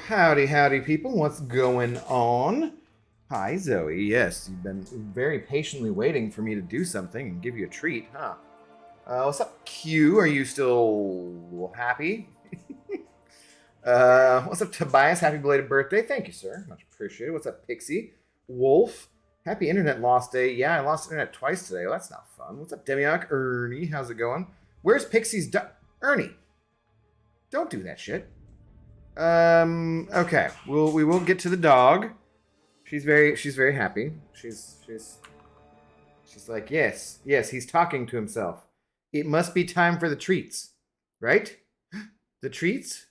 Howdy, howdy, people. What's going on? Hi, Zoe. Yes, you've been very patiently waiting for me to do something and give you a treat, huh? What's up, Q? Are you still happy? What's up, Tobias? Happy belated birthday. Thank you, sir. Much appreciated. What's up, Pixie? Wolf? Happy internet lost day. Yeah, I lost internet twice today. Well, that's not fun. What's up, Demiok? Ernie, how's it going? Where's Pixie's Ernie? Don't do that shit. Okay. We will get to the dog. She's very happy. She's like, yes, he's talking to himself. It must be time for the treats. Right? The treats?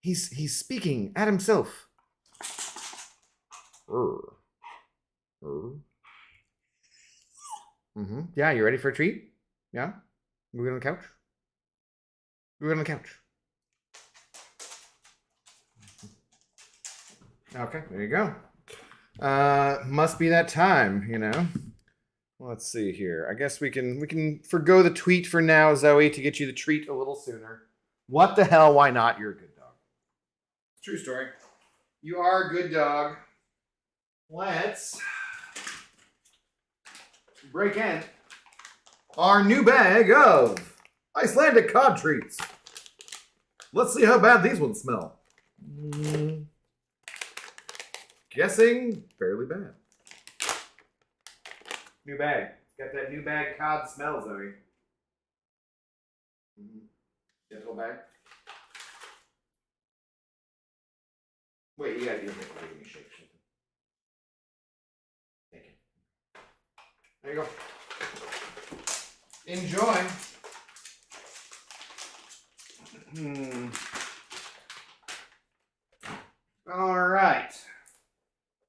He's speaking at himself. Mm-hmm. Yeah, you ready for a treat? Yeah? We're on the couch? We're on the couch. Okay, there you go. Must be that time, you know. Let's see here. I guess we can forgo the tweet for now, Zoe, to get you the treat a little sooner. What the hell? Why not? You're a good dog. True story. You are a good dog. Let's break in our new bag of Icelandic cod treats. Let's see how bad these ones smell. Guessing fairly bad. New bag. Got that new bag cod smell, Zoe. Get the whole bag. Wait, you gotta give me a shake. Thank you. There you go. Enjoy. All right.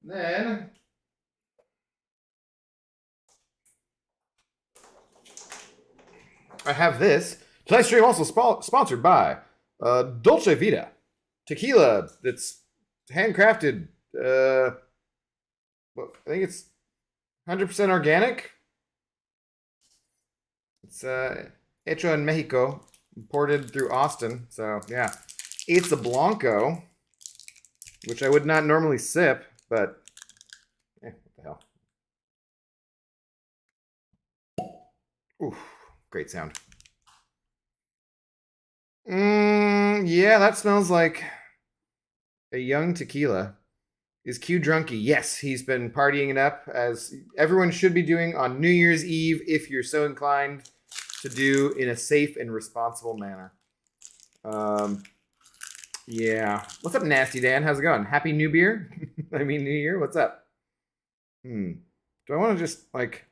Then I have this. Tonight's stream also sponsored by Dolce Vita Tequila. That's handcrafted. I think it's 100% organic. It's hecho in Mexico, imported through Austin. So yeah, it's a Blanco, which I would not normally sip, but what the hell? Ooh, great sound. Yeah, that smells like a young tequila. Is Q drunky? Yes, he's been partying it up, as everyone should be doing on New Year's Eve if you're so inclined to do in a safe and responsible manner. Yeah. What's up, Nasty Dan? How's it going? Happy New Beer? I mean, New Year? What's up? Do I want to just, like...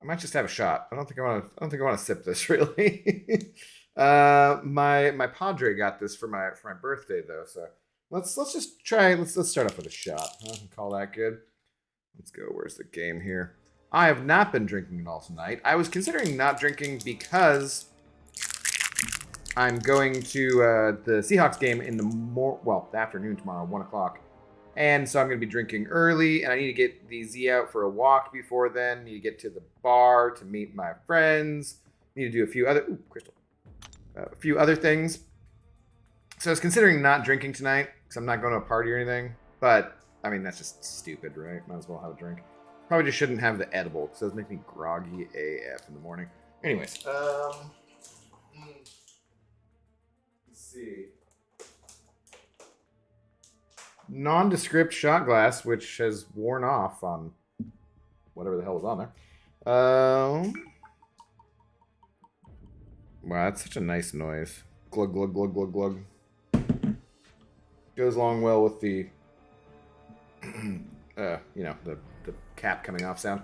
I might just have a shot. I don't think I want to sip this, really. My padre got this for my birthday, though, so... Let's just try. Let's start off with a shot. Huh? Call that good. Let's go. Where's the game here? I have not been drinking at all tonight. I was considering not drinking because I'm going to the Seahawks game in the afternoon tomorrow, 1 o'clock, and so I'm going to be drinking early. And I need to get the Z out for a walk before then. Need to get to the bar to meet my friends. Need to do a few other things. So I was considering not drinking tonight because I'm not going to a party or anything. But, I mean, that's just stupid, right? Might as well have a drink. Probably just shouldn't have the edible because those make me groggy AF in the morning. Anyways, let's see. Nondescript shot glass, which has worn off on whatever the hell was on there. Wow, that's such a nice noise. Glug, glug, glug, glug, glug. Goes along well with the, the cap coming off sound.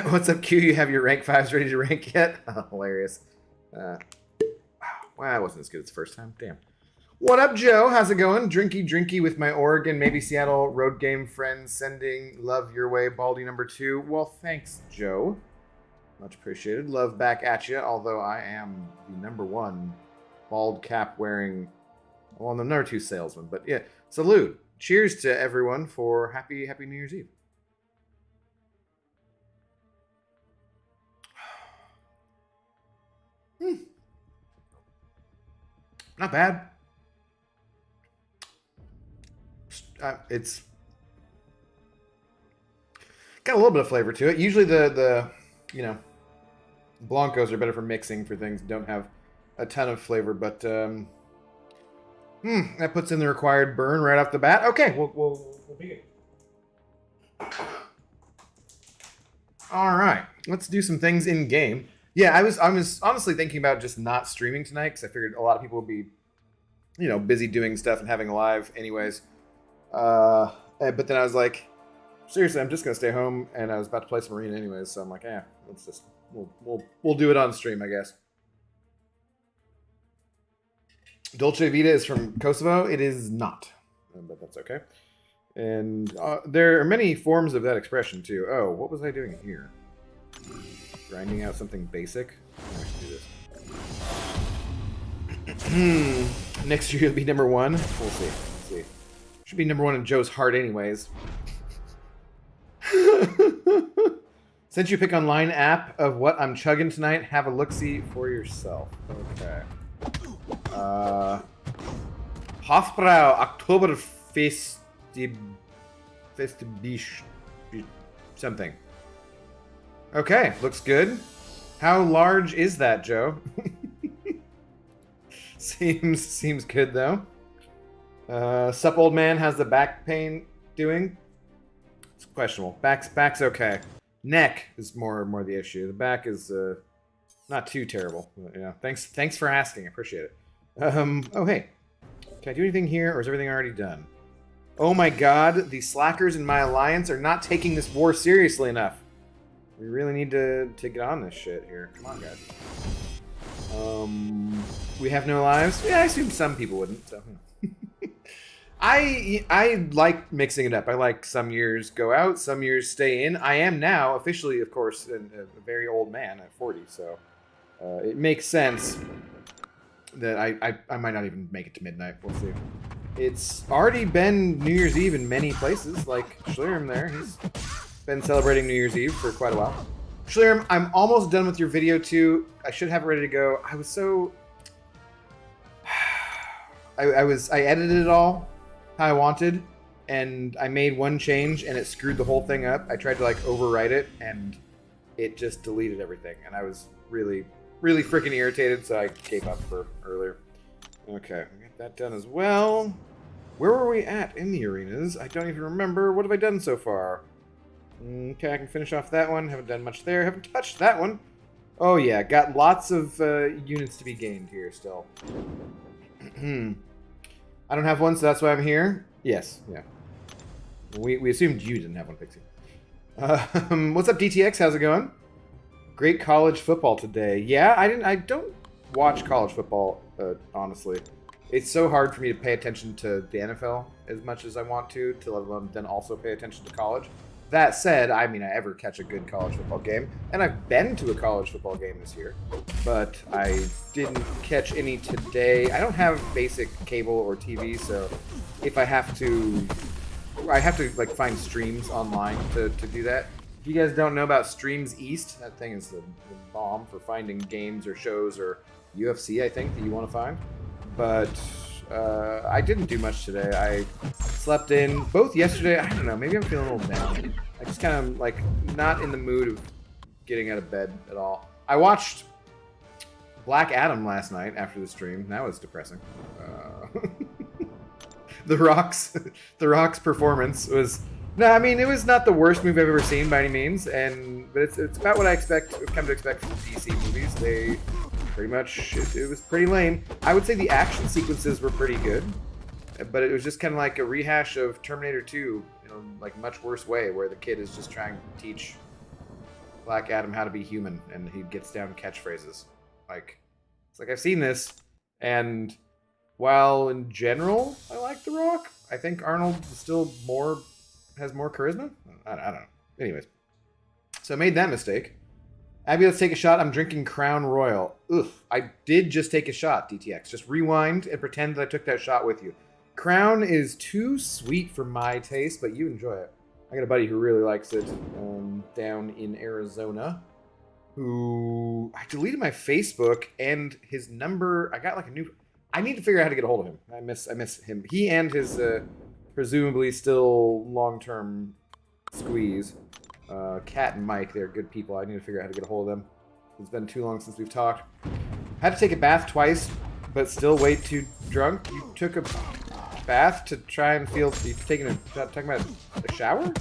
What's up, Q? You have your rank 5s ready to rank yet? Oh, hilarious. Wow, that wasn't as good as the first time. Damn. What up, Joe? How's it going? Drinky with my Oregon, maybe Seattle road game friends sending love your way, Baldy number 2. Well, thanks, Joe. Much appreciated. Love back at you, although I am the number 1 bald cap wearing, well, I'm the number 2 salesman. But yeah, salute. Cheers to everyone for happy New Year's Eve. Not bad. It's got a little bit of flavor to it. Usually the you know, Blancos are better for mixing for things that don't have a ton of flavor, but that puts in the required burn right off the bat. Okay, we'll begin. All right, let's do some things in game. Yeah, I was honestly thinking about just not streaming tonight because I figured a lot of people would be, you know, busy doing stuff and having a live anyways. But then I was like, seriously, I'm just gonna stay home, and I was about to play some arena anyways, so I'm like, let's just we'll do it on stream, I guess. Dolce Vita is from Kosovo. It is not, but that's okay. And there are many forms of that expression too. Oh, what was I doing here? Grinding out something basic. I should do this. Next year you'll be number one. We'll see. Let's see. Should be number one in Joe's heart, anyways. Since you pick online app of what I'm chugging tonight, have a look-see for yourself. Okay. Hofbrau Oktoberfest something. Okay, looks good. How large is that, Joe? Seems good though. Sup, old man? How's the back pain doing? It's questionable. Back's okay. Neck is more the issue. The back is not too terrible. Yeah. Thanks for asking. I appreciate it. Oh hey, can I do anything here, or is everything already done? Oh my God, the slackers in my alliance are not taking this war seriously enough. We really need to get on this shit here. Come on, guys. We have no lives? Yeah, I assume some people wouldn't. So. I like mixing it up. I like some years go out, some years stay in. I am now officially, of course, a very old man at 40, so it makes sense that I might not even make it to midnight. We'll see. It's already been New Year's Eve in many places, like Schlirim there. He's been celebrating New Year's Eve for quite a while. Schlirim, I'm almost done with your video too. I should have it ready to go. I was so... I edited it all how I wanted, and I made one change, and it screwed the whole thing up. I tried to like overwrite it, and it just deleted everything, and I was really freaking irritated, so I gave up for earlier. Okay, we got that done as well. Where were we at in the arenas? I don't even remember. What have I done so far? Okay, I can finish off that one. Haven't done much there. Haven't touched that one. Oh yeah, got lots of units to be gained here still. I don't have one, so that's why I'm here. Yes, yeah. We assumed you didn't have one, Pixie. What's up, DTX? How's it going? Great college football today. Yeah, I don't watch college football, honestly. It's so hard for me to pay attention to the NFL as much as I want to let alone then also pay attention to college. That said, I mean, I ever catch a good college football game, and I've been to a college football game this year, but I didn't catch any today. I don't have basic cable or TV, so if I have to like find streams online to do that. If you guys don't know about Streams East, that thing is the bomb for finding games or shows or UFC, I think, that you want to find. But I didn't do much today. I slept in both yesterday. I don't know, maybe I'm feeling a little down. I just kind of like not in the mood of getting out of bed at all. I watched Black Adam last night after the stream. That was depressing. The Rock's performance was... No, I mean, it was not the worst movie I've ever seen by any means, but it's about what I've come to expect from DC movies. They pretty much, it was pretty lame. I would say the action sequences were pretty good, but it was just kind of like a rehash of Terminator 2, like much worse way, where the kid is just trying to teach Black Adam how to be human, and he gets down catchphrases. It's like I've seen this, and while in general I like The Rock, I think Arnold is still has more charisma? I don't know. Anyways. So I made that mistake. Abby, let's take a shot. I'm drinking Crown Royal. Ugh. I did just take a shot, DTX. Just rewind and pretend that I took that shot with you. Crown is too sweet for my taste, but you enjoy it. I got a buddy who really likes it down in Arizona. Who... I deleted my Facebook and his number... I got like a new... I need to figure out how to get a hold of him. I miss him. He and his presumably still long-term squeeze. Kat and Mike, they're good people. I need to figure out how to get a hold of them. It's been too long since we've talked. Had to take a bath twice, but still way too drunk. You took a bath to try and feel... You talking about a shower?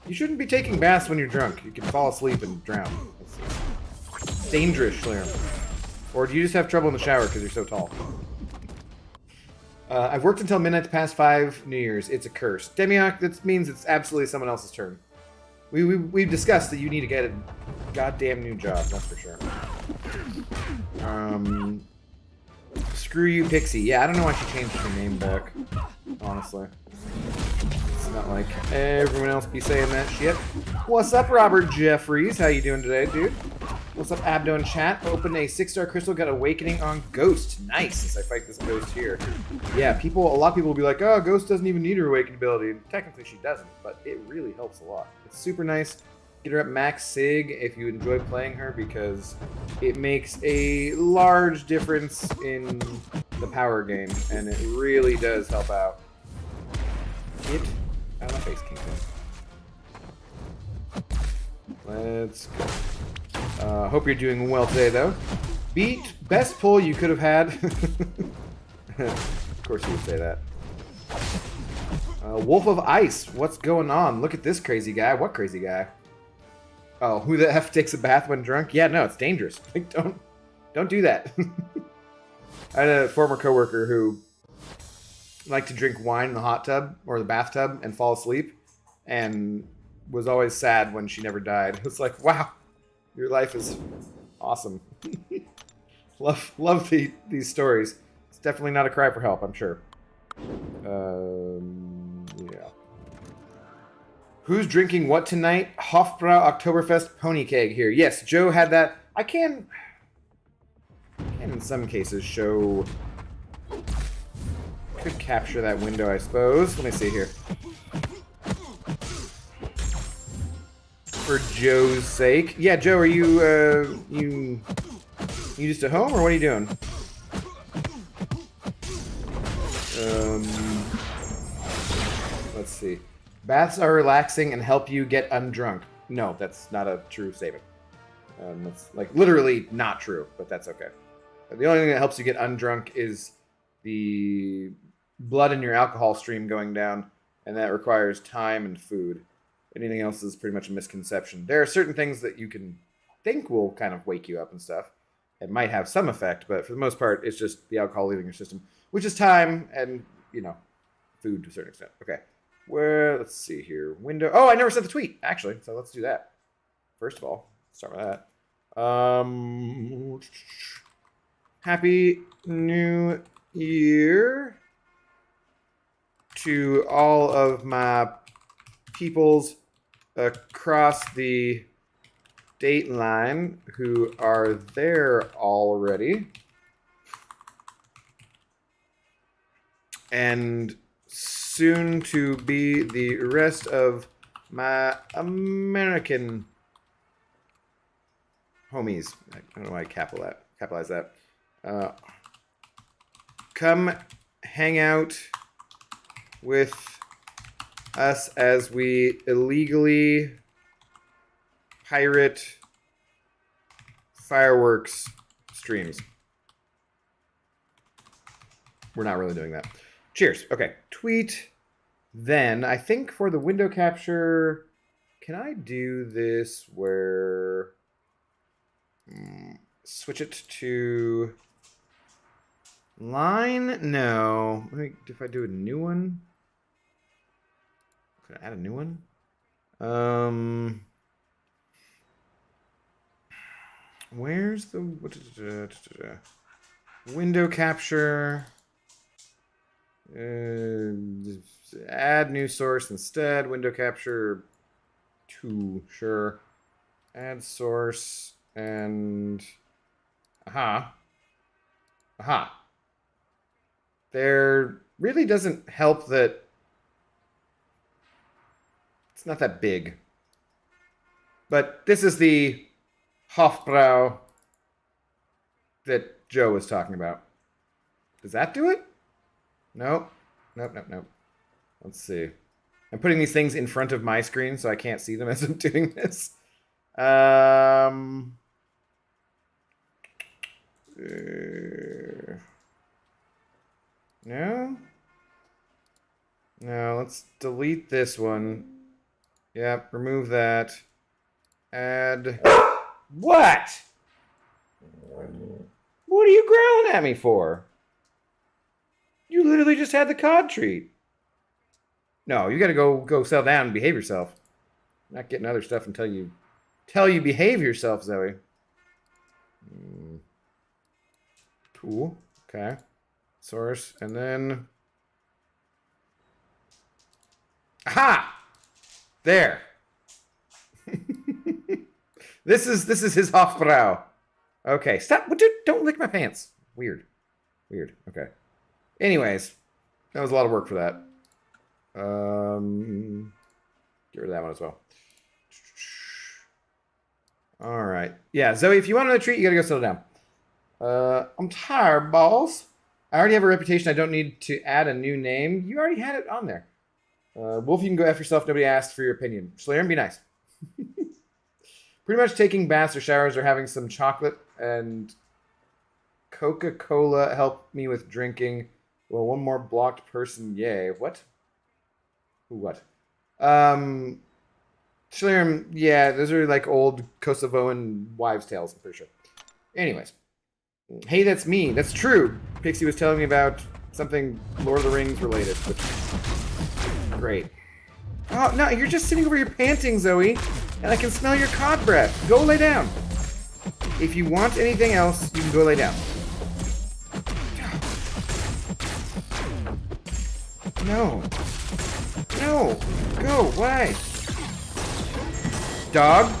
You shouldn't be taking baths when you're drunk. You can fall asleep and drown. It's dangerous, Schlerm. Or do you just have trouble in the shower because you're so tall? I've worked until midnight the past 5 New Year's. It's a curse. Demiok, that means it's absolutely someone else's turn. We've discussed that you need to get a goddamn new job, that's for sure. Screw you, Pixie. Yeah, I don't know why she changed her name back, honestly. It's not like everyone else be saying that shit. What's up, Robert Jeffries? How you doing today, dude? What's up, Abdo in chat? Opened a 6-star crystal, got Awakening on Ghost. Nice, as I fight this Ghost here. Yeah, a lot of people will be like, oh, Ghost doesn't even need her Awakened ability. And technically she doesn't, but it really helps a lot. It's super nice. Get her up max sig if you enjoy playing her, because it makes a large difference in the power gain, and it really does help out. Get out of my face, Kingpin. Let's go. Hope you're doing well today, though. Beat best pull you could have had. Of course you would say that. Wolf of Ice, what's going on? Look at this crazy guy. What crazy guy? Oh, who the F takes a bath when drunk? Yeah, no, it's dangerous. Like, don't do that. I had a former coworker who liked to drink wine in the hot tub or the bathtub and fall asleep, and was always sad when she never died. It's like, wow, your life is awesome. love these stories. It's definitely not a cry for help, I'm sure. Yeah. Who's drinking what tonight? Hofbrau Oktoberfest Pony Keg here. Yes, Joe had that. I can in some cases show... Could capture that window, I suppose. Let me see here. For Joe's sake. Yeah, Joe, are you, you just at home, or what are you doing? Let's see. Baths are relaxing and help you get undrunk. No, that's not a true statement. That's like literally not true, but that's okay. The only thing that helps you get undrunk is the blood in your alcohol stream going down, and that requires time and food. Anything else is pretty much a misconception. There are certain things that you can think will kind of wake you up and stuff. It might have some effect, but for the most part, it's just the alcohol leaving your system, which is time and, you know, food to a certain extent. Okay. Let's see here. Window. Oh, I never sent the tweet, actually. So let's do that. First of all, start with that. Happy New Year to all of my peoples across the date line who are there already. And soon to be the rest of my American homies. I don't know why I capitalize that. Come hang out with us as we illegally pirate fireworks streams. We're not really doing that. Cheers. Okay. Tweet. Then, I think for the window capture, can I do this where... switch it to... line? No. If I do a new one? Can I add a new one? Where's the... window capture... add new source instead. Window capture 2, sure. Add source and aha. There really doesn't help that it's not that big. But this is the Hofbrau that Joe was talking about. Does that do it? Nope. Nope. Let's see. I'm putting these things in front of my screen so I can't see them as I'm doing this. No? No, let's delete this one. Yep, remove that. Add... What? What are you growling at me for? You literally just had the cod treat. No, you gotta go settle down and behave yourself. Not getting other stuff until you behave yourself, Zoe. Cool. Okay. Source, and then... Aha! There. This is his Hofbrau. Okay, stop. Dude, don't lick my pants. Weird. Okay. Anyways, that was a lot of work for that. Get rid of that one as well. All right. Yeah, Zoe, if you want another treat, you gotta go settle down. I'm tired, balls. I already have a reputation. I don't need to add a new name. You already had it on there. Wolf, you can go F yourself. Nobody asked for your opinion. Slayer, be nice. Pretty much taking baths or showers or having some chocolate and Coca-Cola help me with drinking. Well, one more blocked person. Yay. What? What? Shalirim, yeah, those are like old Kosovoan wives' tales, I'm pretty sure. Anyways. Hey, that's me. That's true. Pixie was telling me about something Lord of the Rings related. Which... Great. Oh, no, you're just sitting over here panting, Zoe. And I can smell your cod breath. Go lay down. If you want anything else, you can go lay down. No. No. Go. Why? Dog.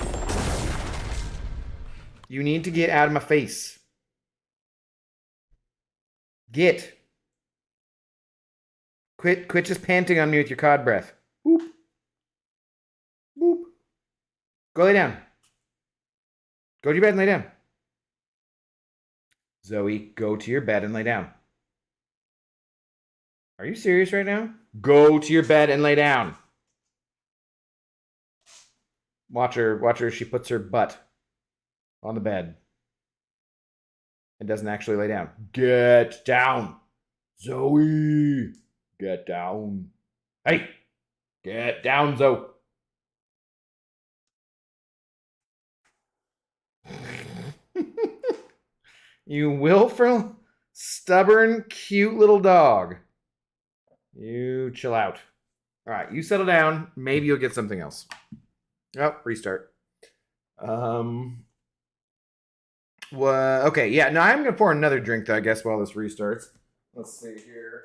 You need to get out of my face. Get. Quit just panting on me with your cod breath. Boop. Boop. Go lay down. Go to your bed and lay down. Zoe, go to your bed and lay down. Are you serious right now? Go to your bed and lay down. Watch her. She puts her butt on the bed and doesn't actually lay down. Get down. Zoe, get down. Hey, get down, Zoe. You willful, stubborn, cute little dog. You chill out. All right, you settle down. Maybe you'll get something else. Oh, restart. Well, okay, yeah. No, I'm gonna pour another drink though, I guess, while this restarts. Let's see here.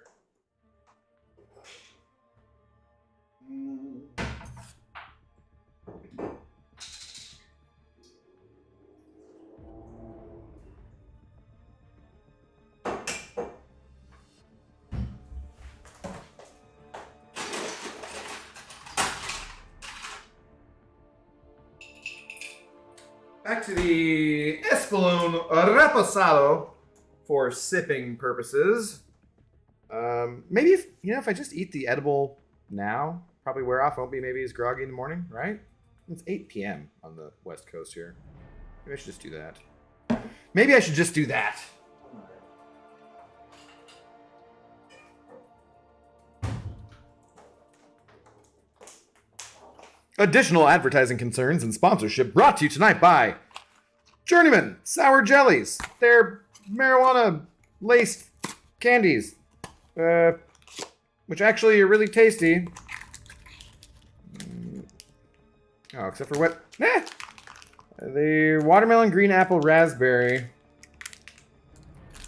Back to the Espolón Reposado for sipping purposes. Maybe if I just eat the edible now, probably wear off. Won't be maybe as groggy in the morning, right? It's 8 p.m. on the West Coast here. Maybe I should just do that. Maybe I should just do that. Additional advertising concerns and sponsorship brought to you tonight by Journeyman Sour Jellies. They're marijuana-laced candies, which actually are really tasty. Oh, except for what? The watermelon, green apple, raspberry.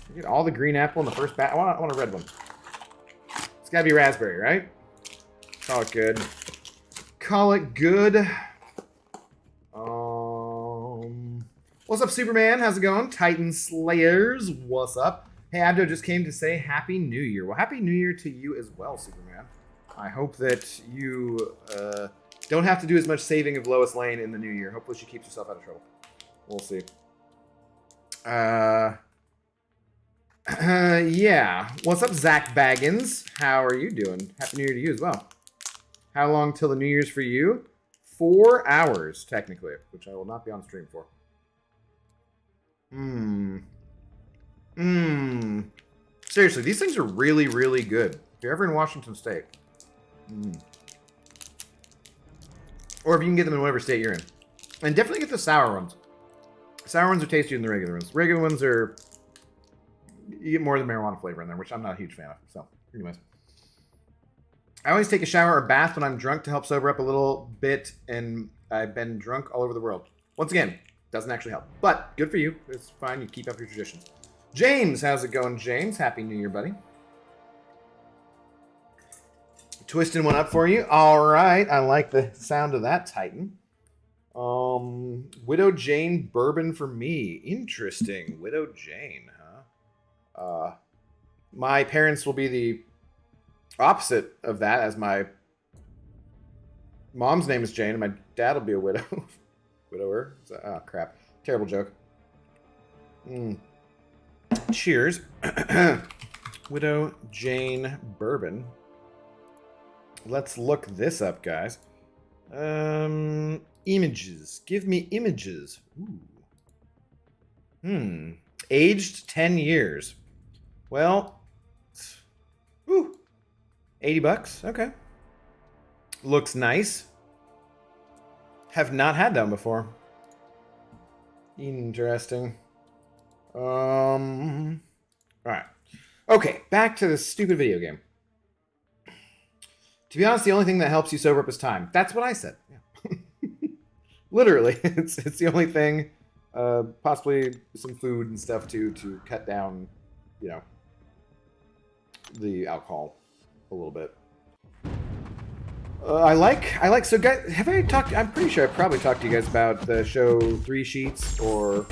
You get all the green apple in the first batch. I want a red one. It's gotta be raspberry, right? Call it good. Call it good. What's up, Superman? How's it going? Titan Slayers, what's up? Hey, Abdo just came to say Happy New Year. Well, Happy New Year to you as well, Superman. I hope that you don't have to do as much saving of Lois Lane in the new year. Hopefully she keeps herself out of trouble. We'll see. Yeah. What's up, Zach Baggins? How are you doing? Happy New Year to you as well. How long till the New Year's for you? 4 hours, technically, which I will not be on stream for. Seriously, these things are really, really good. If you're ever in Washington State. Or if you can get them in whatever state you're in. And definitely get the sour ones. Sour ones are tastier than the regular ones. Regular ones are... You get more of the marijuana flavor in there, which I'm not a huge fan of. So, anyways. I always take a shower or bath when I'm drunk to help sober up a little bit, and I've been drunk all over the world. Once again, doesn't actually help. But, good for you. It's fine. You keep up your traditions. James, how's it going, James? Happy New Year, buddy. Twisting one up for you. All right. I like the sound of that, Titan. Widow Jane bourbon for me. Interesting. Widow Jane, huh? My parents will be the opposite of that, as my mom's name is Jane and my dad will be a widow. Widower. Oh, crap. Terrible joke. Cheers. Widow Jane bourbon. Let's look this up, guys. Images. Give me images. Ooh. Aged 10 years. Well, ooh, $80. Okay. Looks nice. Have not had that before. Interesting. All right. Okay, back to this stupid video game. To be honest, the only thing that helps you sober up is time. That's what I said. Yeah. Literally, it's the only thing. Possibly some food and stuff too to cut down, you know, the alcohol a little bit. I like. So, guys, have I talked? I'm pretty sure I probably talked to you guys about the show 3 Sheets or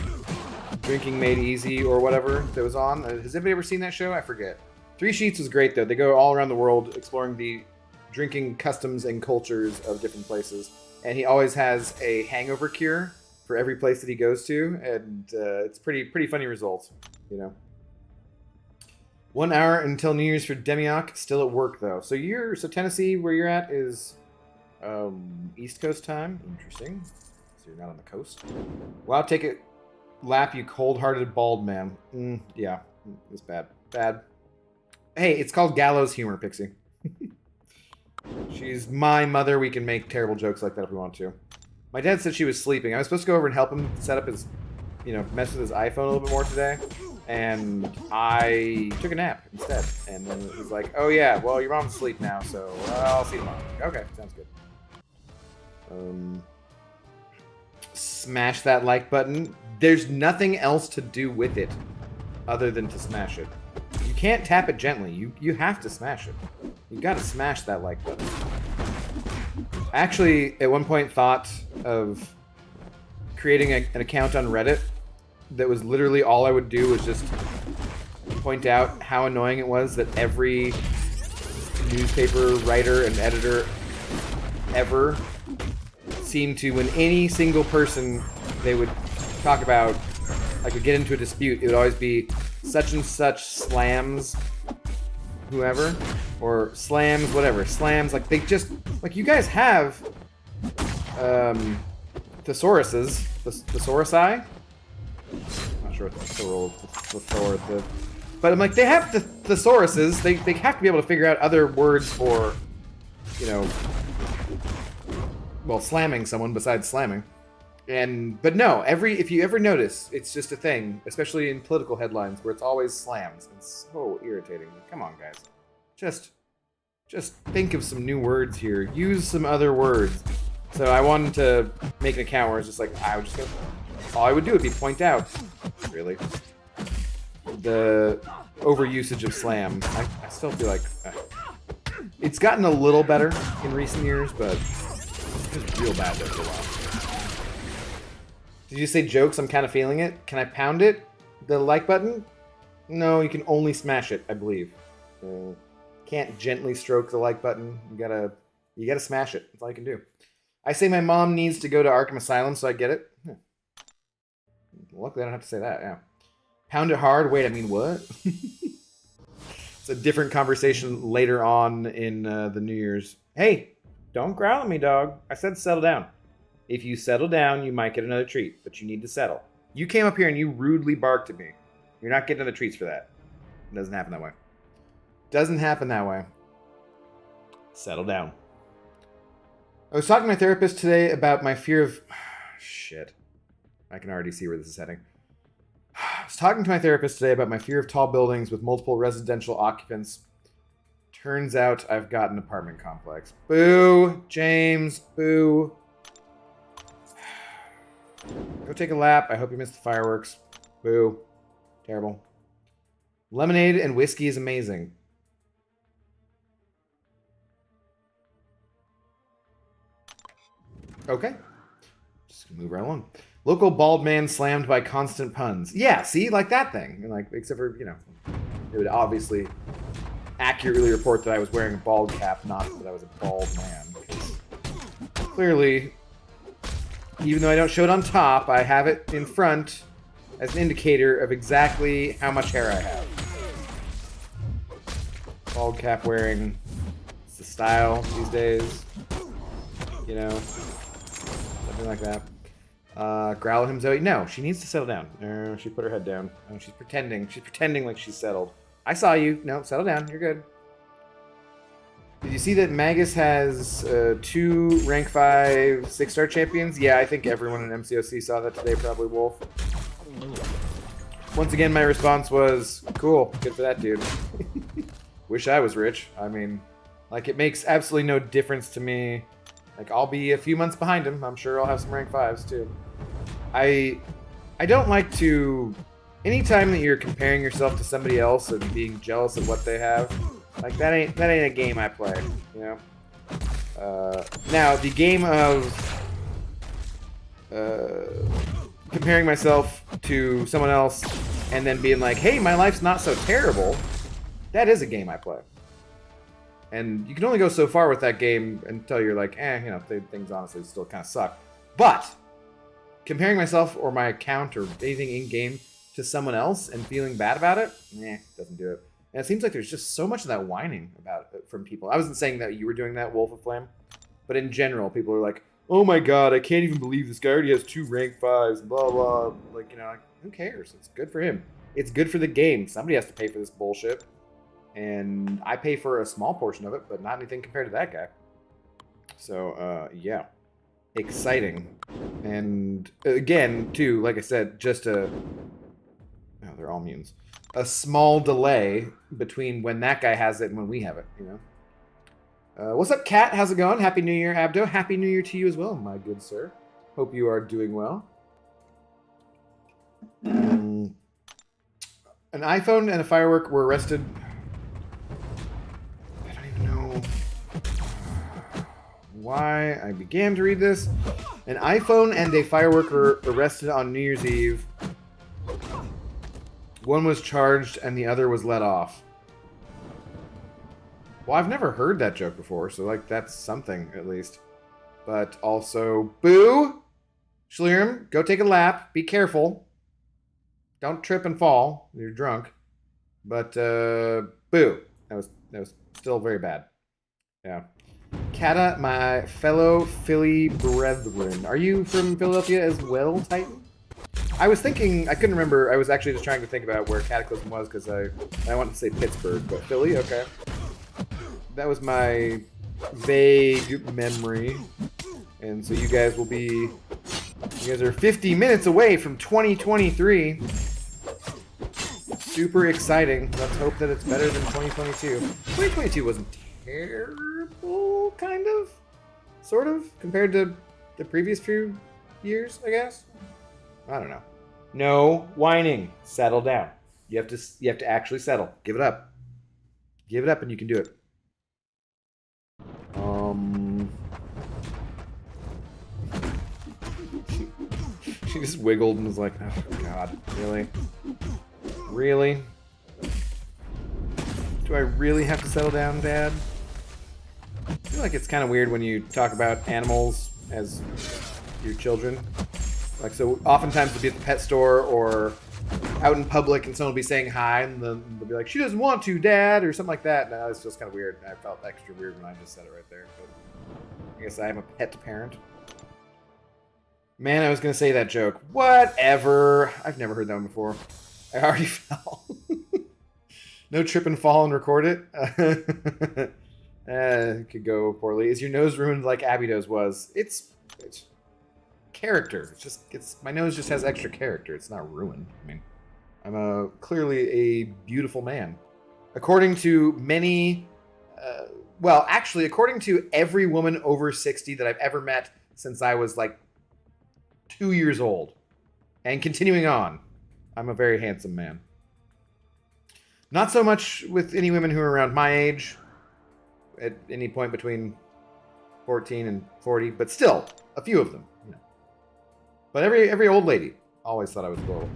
Drinking Made Easy or whatever that was on. Has anybody ever seen that show? I forget. 3 Sheets was great though. They go all around the world exploring the drinking customs and cultures of different places, and he always has a hangover cure for every place that he goes to, and it's pretty funny results, you know. 1 hour until New Year's for Demioc. Still at work though. So Tennessee, where you're at, is East Coast time. Interesting. So you're not on the coast. Wow, take it. Lap, you cold-hearted bald man. Yeah, it's bad. Bad. Hey, it's called gallows humor, Pixie. She's my mother. We can make terrible jokes like that if we want to. My dad said she was sleeping. I was supposed to go over and help him set up his, mess with his iPhone a little bit more today. And I took a nap instead. And then he's like, oh yeah, well, your mom's asleep now, so I'll see you tomorrow. Like, okay, sounds good. Smash that like button. There's nothing else to do with it other than to smash it. You can't tap it gently. You have to smash it. You gotta smash that like button. I actually, at one point, thought of creating an account on Reddit that was literally all I would do was just point out how annoying it was that every newspaper writer and editor ever seemed to, when any single person they would talk about, like would get into a dispute, it would always be such and such slams whoever, or slams, whatever, slams, like they just, like you guys have thesauruses, thesaurusi? I'm not sure what the plural of but I'm like, they have the thesauruses, they have to be able to figure out other words for, well, slamming someone besides slamming. But no, if you ever notice, it's just a thing, especially in political headlines, where it's always slams. It's so irritating. Come on, guys. Just think of some new words here. Use some other words. So I wanted to make an account where it's just like, all I would do would be point out, really, the overusage of slam. I still feel like it's gotten a little better in recent years, but it was real bad there for a while. Did you say jokes? I'm kind of feeling it. Can I pound it? The like button? No, you can only smash it, I believe. Can't gently stroke the like button. You gotta smash it. That's all you can do. I say my mom needs to go to Arkham Asylum, so I get it. Luckily, I don't have to say that. Yeah. Pound it hard. Wait, I mean what? It's a different conversation later on in the New Year's. Hey, don't growl at me, dog. I said settle down. If you settle down, you might get another treat, but you need to settle. You came up here and you rudely barked at me. You're not getting other treats for that. It doesn't happen that way. Doesn't happen that way. Settle down. I was talking to my therapist today about my fear of... Shit. I can already see where this is heading. I was talking to my therapist today about my fear of tall buildings with multiple residential occupants. Turns out I've got an apartment complex. Boo, James, boo. Go take a lap. I hope you missed the fireworks. Boo. Terrible. Lemonade and whiskey is amazing. Okay. Just gonna move right along. Local bald man slammed by constant puns. Yeah, see? Like that thing. Like, except for, you know, it would obviously accurately report that I was wearing a bald cap, not that I was a bald man. Because clearly, even though I don't show it on top, I have it in front as an indicator of exactly how much hair I have. Bald cap wearing. It's the style these days. You know? Something like that. Growl at him, Zoe. No, she needs to settle down. No, she put her head down. No, she's pretending. She's pretending like she's settled. I saw you. No, settle down. You're good. Did you see that Magus has 2 rank 5 6-star champions? Yeah, I think everyone in MCOC saw that today, probably Wolf. Once again, my response was, cool, good for that dude. Wish I was rich. I mean, like, it makes absolutely no difference to me. Like, I'll be a few months behind him. I'm sure I'll have some rank 5s, too. I don't like to... Anytime that you're comparing yourself to somebody else and being jealous of what they have, like, that ain't a game I play, you know? Now, the game of comparing myself to someone else and then being like, hey, my life's not so terrible, that is a game I play. And you can only go so far with that game until you're like, you know, things honestly still kind of suck. But comparing myself or my account or anything in-game to someone else and feeling bad about it, doesn't do it. And it seems like there's just so much of that whining about it from people. I wasn't saying that you were doing that, Wolf of Flame, but in general, people are like, oh my god, I can't even believe this guy already has 2 rank 5s, blah, blah. Like, you know, like, who cares? It's good for him. It's good for the game. Somebody has to pay for this bullshit. And I pay for a small portion of it, but not anything compared to that guy. So, yeah. Exciting. And again, too, like I said, just a... Oh, they're all mutants. A small delay between when that guy has it and when we have it, you know? What's up, Kat? How's it going? Happy New Year, Abdo. Happy New Year to you as well, my good sir. Hope you are doing well. An iPhone and a firework were arrested... why I began to read this. An iPhone and a firework were arrested on New Year's Eve. One was charged and the other was let off. Well, I've never heard that joke before, so like that's something at least. But also, boo! Schlieren, go take a lap. Be careful. Don't trip and fall. You're drunk. But boo. That was still very bad. Yeah. Kata, my fellow Philly brethren. Are you from Philadelphia as well, Titan? I was thinking, I couldn't remember. I was actually just trying to think about where Cataclysm was because I wanted to say Pittsburgh, but Philly, okay. That was my vague memory. And so you guys are 50 minutes away from 2023. Super exciting. Let's hope that it's better than 2022. 2022 wasn't terrible, kind of, sort of, compared to the previous few years, I guess. I don't know. No whining. Settle down. You have to actually settle. Give it up. Give it up, and you can do it. She just wiggled and was like, "Oh God, really, really? Do I really have to settle down, Dad?" I feel like it's kind of weird when you talk about animals as your children. Like, so oftentimes to be at the pet store or out in public and someone will be saying hi and then they'll be like, she doesn't want to, Dad, or something like that. No, it's just kind of weird. I felt extra weird when I just said it right there. But I guess I am a pet parent. Man, I was going to say that joke. Whatever. I've never heard that one before. I already fell. No trip and fall and record it. It could go poorly. Is your nose ruined like Abido's was? It's character. My nose just has extra character. It's not ruined. I mean, I'm clearly a beautiful man. According to many, well, actually, according to every woman over 60 that I've ever met since I was like 2 years old, and continuing on, I'm a very handsome man. Not so much with any women who are around my age, at any point between 14 and 40, but still, a few of them. You know. But every old lady always thought I was adorable.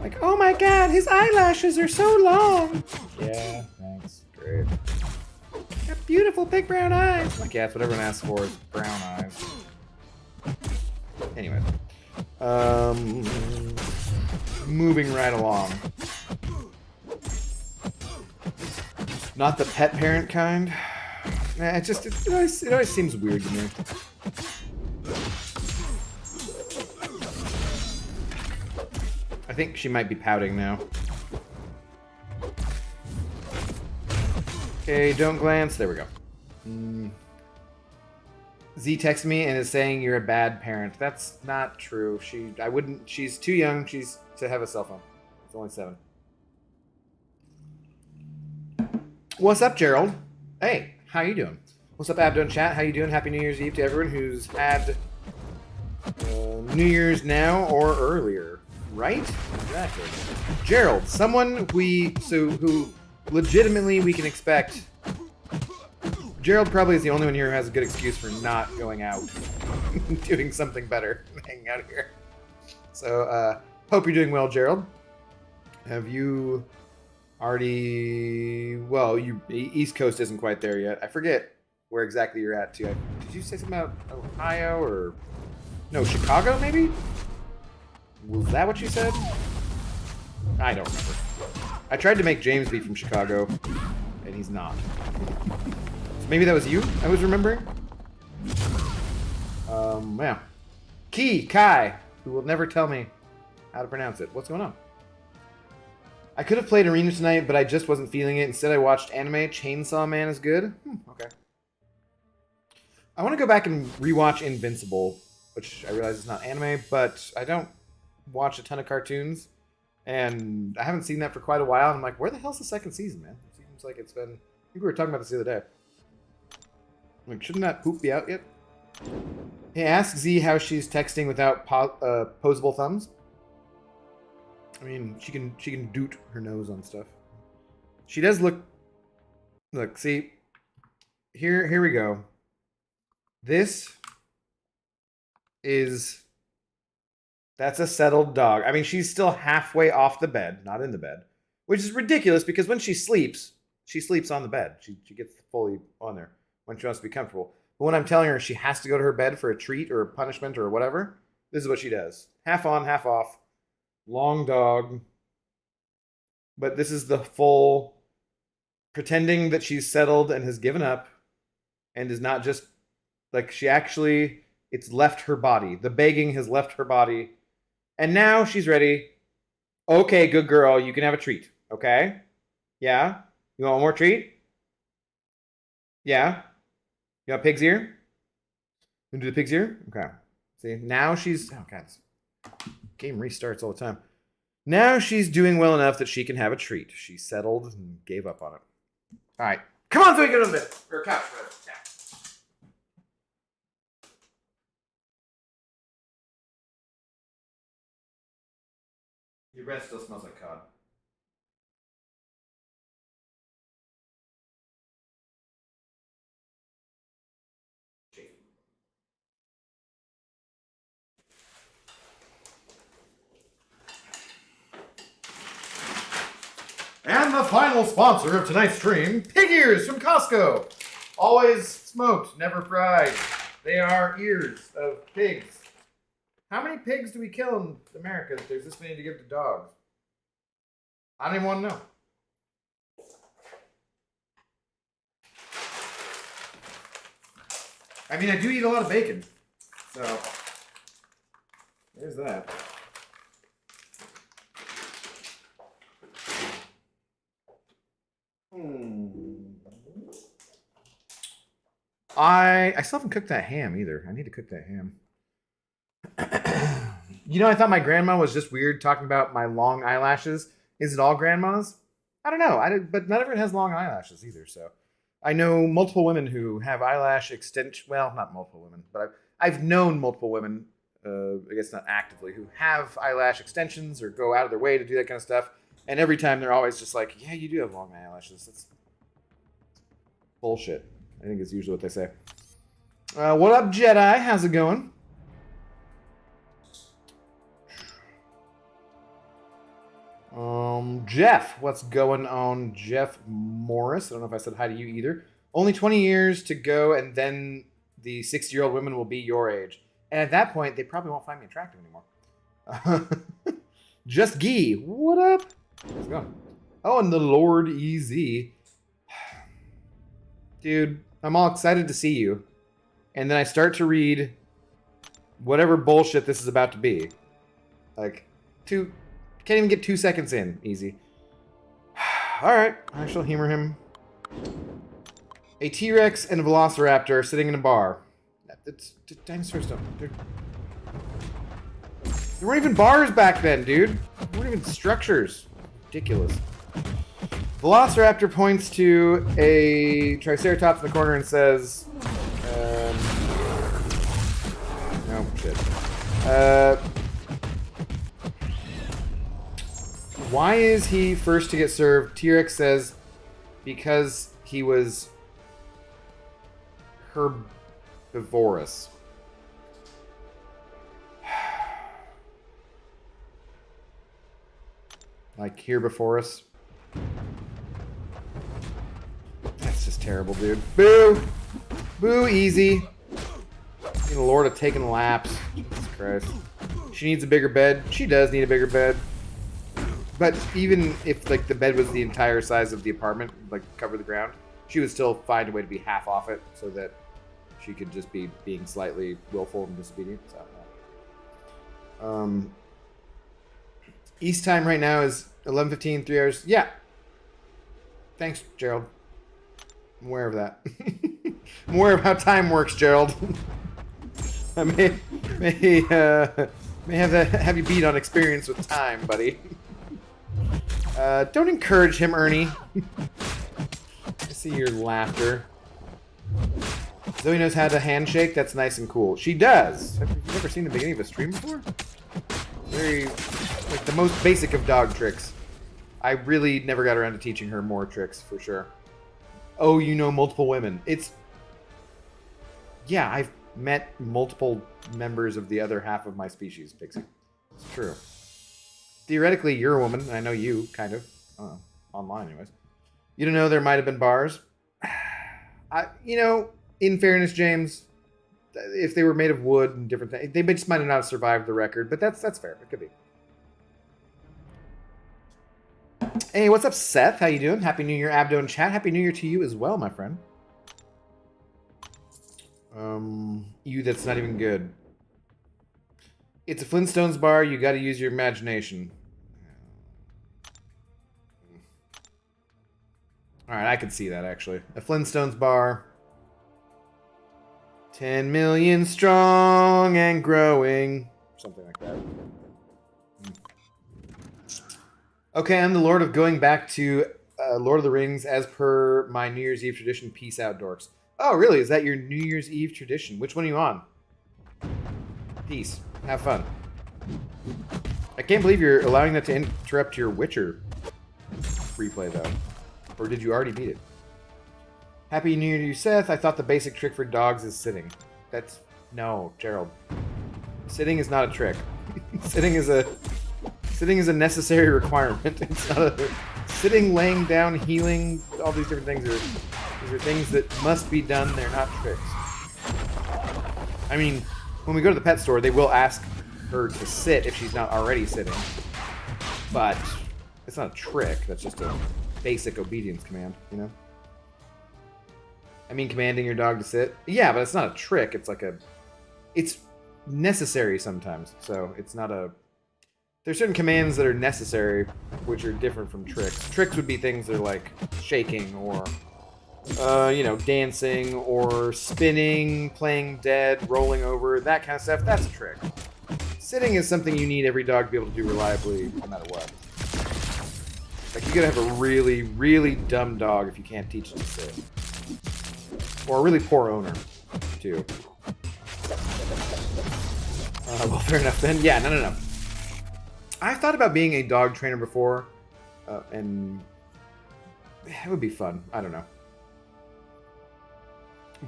Like, oh my god, his eyelashes are so long. Yeah, thanks. Great. Got beautiful big brown eyes. Like, yeah, that's what everyone asks for is brown eyes. Anyway. Moving right along. Not the pet parent kind. It always seems weird to me. I think she might be pouting now. Okay, don't glance. There we go. Z texted me and is saying you're a bad parent. That's not true. She's too young. She's to have a cell phone. It's only 7. What's up, Gerald? Hey, how you doing? What's up, Abdo in chat? How you doing? Happy New Year's Eve to everyone who's had New Year's now or earlier. Right? Exactly. Gerald, someone who legitimately we can expect. Gerald probably is the only one here who has a good excuse for not going out. Doing something better than hanging out here. So, hope you're doing well, Gerald. Have you already... Well, East Coast isn't quite there yet. I forget where exactly you're at, too. Did you say something about Ohio or... No, Chicago, maybe? Was that what you said? I don't remember. I tried to make James be from Chicago, and he's not. So maybe that was you I was remembering? Yeah. Kai, who will never tell me how to pronounce it. What's going on? I could have played Arena tonight, but I just wasn't feeling it. Instead, I watched anime. Chainsaw Man is good. Okay. I want to go back and rewatch Invincible, which I realize is not anime, but I don't watch a ton of cartoons, and I haven't seen that for quite a while. And I'm like, where the hell's the second season, man? It seems like it's been... I think we were talking about this the other day. Like, shouldn't that poop be out yet? Hey, ask Z how she's texting without posable thumbs. I mean, she can doot her nose on stuff. She does look... Look, see? Here we go. This is... That's a settled dog. I mean, she's still halfway off the bed, not in the bed. Which is ridiculous because when she sleeps on the bed. She gets fully on there when she wants to be comfortable. But when I'm telling her she has to go to her bed for a treat or a punishment or whatever, this is what she does. Half on, half off. Long dog. But this is the full pretending that she's settled and has given up and is not just like she actually, it's left her body. The begging has left her body. And now she's ready. Okay, good girl, you can have a treat. Okay? Yeah? You want one more treat? Yeah? You want pig's ear? You want to do the pig's ear? Okay. See, now she's... Oh, God. Game restarts all the time. Now she's doing well enough that she can have a treat. She settled and gave up on it. All right. Come on so we can get on the bed. Or couch, whatever. Yeah. Your breath still smells like cod. And the final sponsor of tonight's stream, pig ears from Costco. Always smoked, never fried. They are ears of pigs. How many pigs do we kill in America that there's this many to give to dogs? I don't even want to know. I mean, I do eat a lot of bacon. So, there's that. I still haven't cooked that ham either. I need to cook that ham. You know, I thought my grandma was just weird talking about my long eyelashes. Is it all grandmas? I don't know. But none of it has long eyelashes either. So I know multiple women who have eyelash extension. Well, not multiple women, but I've known multiple women, I guess not actively, who have eyelash extensions or go out of their way to do that kind of stuff. And every time they're always just like, yeah, you do have long eyelashes. That's bullshit. I think is usually what they say. What up, Jedi? How's it going? Jeff, what's going on? Jeff Morris. I don't know if I said hi to you either. Only 20 years to go, and then the 60-year-old women will be your age. And at that point, they probably won't find me attractive anymore. Just Gee, what up? How's it going? Oh, and the Lord EZ. Dude, I'm all excited to see you. And then I start to read whatever bullshit this is about to be. Like, can't even get 2 seconds in. Easy. Alright, I shall humor him. A T-Rex and a Velociraptor sitting in a bar. Dinosaurs don't... There weren't even bars back then, dude. There weren't even structures. Ridiculous. Velociraptor points to a Triceratops in the corner and says... oh, shit. Why is he first to get served? T-Rex says because he was herbivorous. Like here before us. That's just terrible, dude. Boo! Boo, easy. Need a Lord of taking laps. Jesus Christ. She needs a bigger bed. She does need a bigger bed. But even if like the bed was the entire size of the apartment, like cover the ground, she would still find a way to be half off it so that she could just be being slightly willful and disobedient. So, East time right now is 11:15, 3 hours. Yeah. Thanks, Gerald. I'm aware of that. I'm aware of how time works, Gerald. I may have you beat on experience with time, buddy. Don't encourage him, Ernie. I see your laughter. Zoe knows how to handshake. That's nice and cool. She does. Have you ever seen the beginning of a stream before? Very, like, the most basic of dog tricks. I really never got around to teaching her more tricks, for sure. Oh, you know multiple women. Yeah, I've met multiple members of the other half of my species, Pixie. It's true. Theoretically, you're a woman. I know you, kind of. Online, anyways. You don't know there might have been bars? In fairness, James, if they were made of wood and different things, they just might have not survived the record, but that's fair. It could be. Hey, what's up, Seth? How you doing? Happy New Year, Abdo and chat. Happy New Year to you as well, my friend. You that's not even good. It's a Flintstones bar. You got to use your imagination. All right, I could see that, actually. A Flintstones bar. 10 million strong and growing. Something like that. Okay, I'm the Lord of going back to Lord of the Rings as per my New Year's Eve tradition. Peace out, dorks. Oh, really? Is that your New Year's Eve tradition? Which one are you on? Peace. Have fun. I can't believe you're allowing that to interrupt your Witcher replay, though. Or did you already beat it? Happy New Year to you, Seth. I thought the basic trick for dogs is sitting. No, Gerald. Sitting is not a trick. Sitting is a necessary requirement. It's not a... Sitting, laying down, healing, all these different things these are things that must be done. They're not tricks. I mean, when we go to the pet store, they will ask her to sit if she's not already sitting. But it's not a trick. That's just a basic obedience command, you know? I mean, commanding your dog to sit. Yeah, but it's not a trick. It's like it's necessary sometimes. So it's not a... There's certain commands that are necessary, which are different from tricks. Tricks would be things that are like shaking or, you know, dancing or spinning, playing dead, rolling over, that kind of stuff. That's a trick. Sitting is something you need every dog to be able to do reliably no matter what. Like, you gotta have a really, really dumb dog if you can't teach it to sit. Or a really poor owner, too. Well, fair enough then. Yeah, no. I've thought about being a dog trainer before, and it would be fun. I don't know.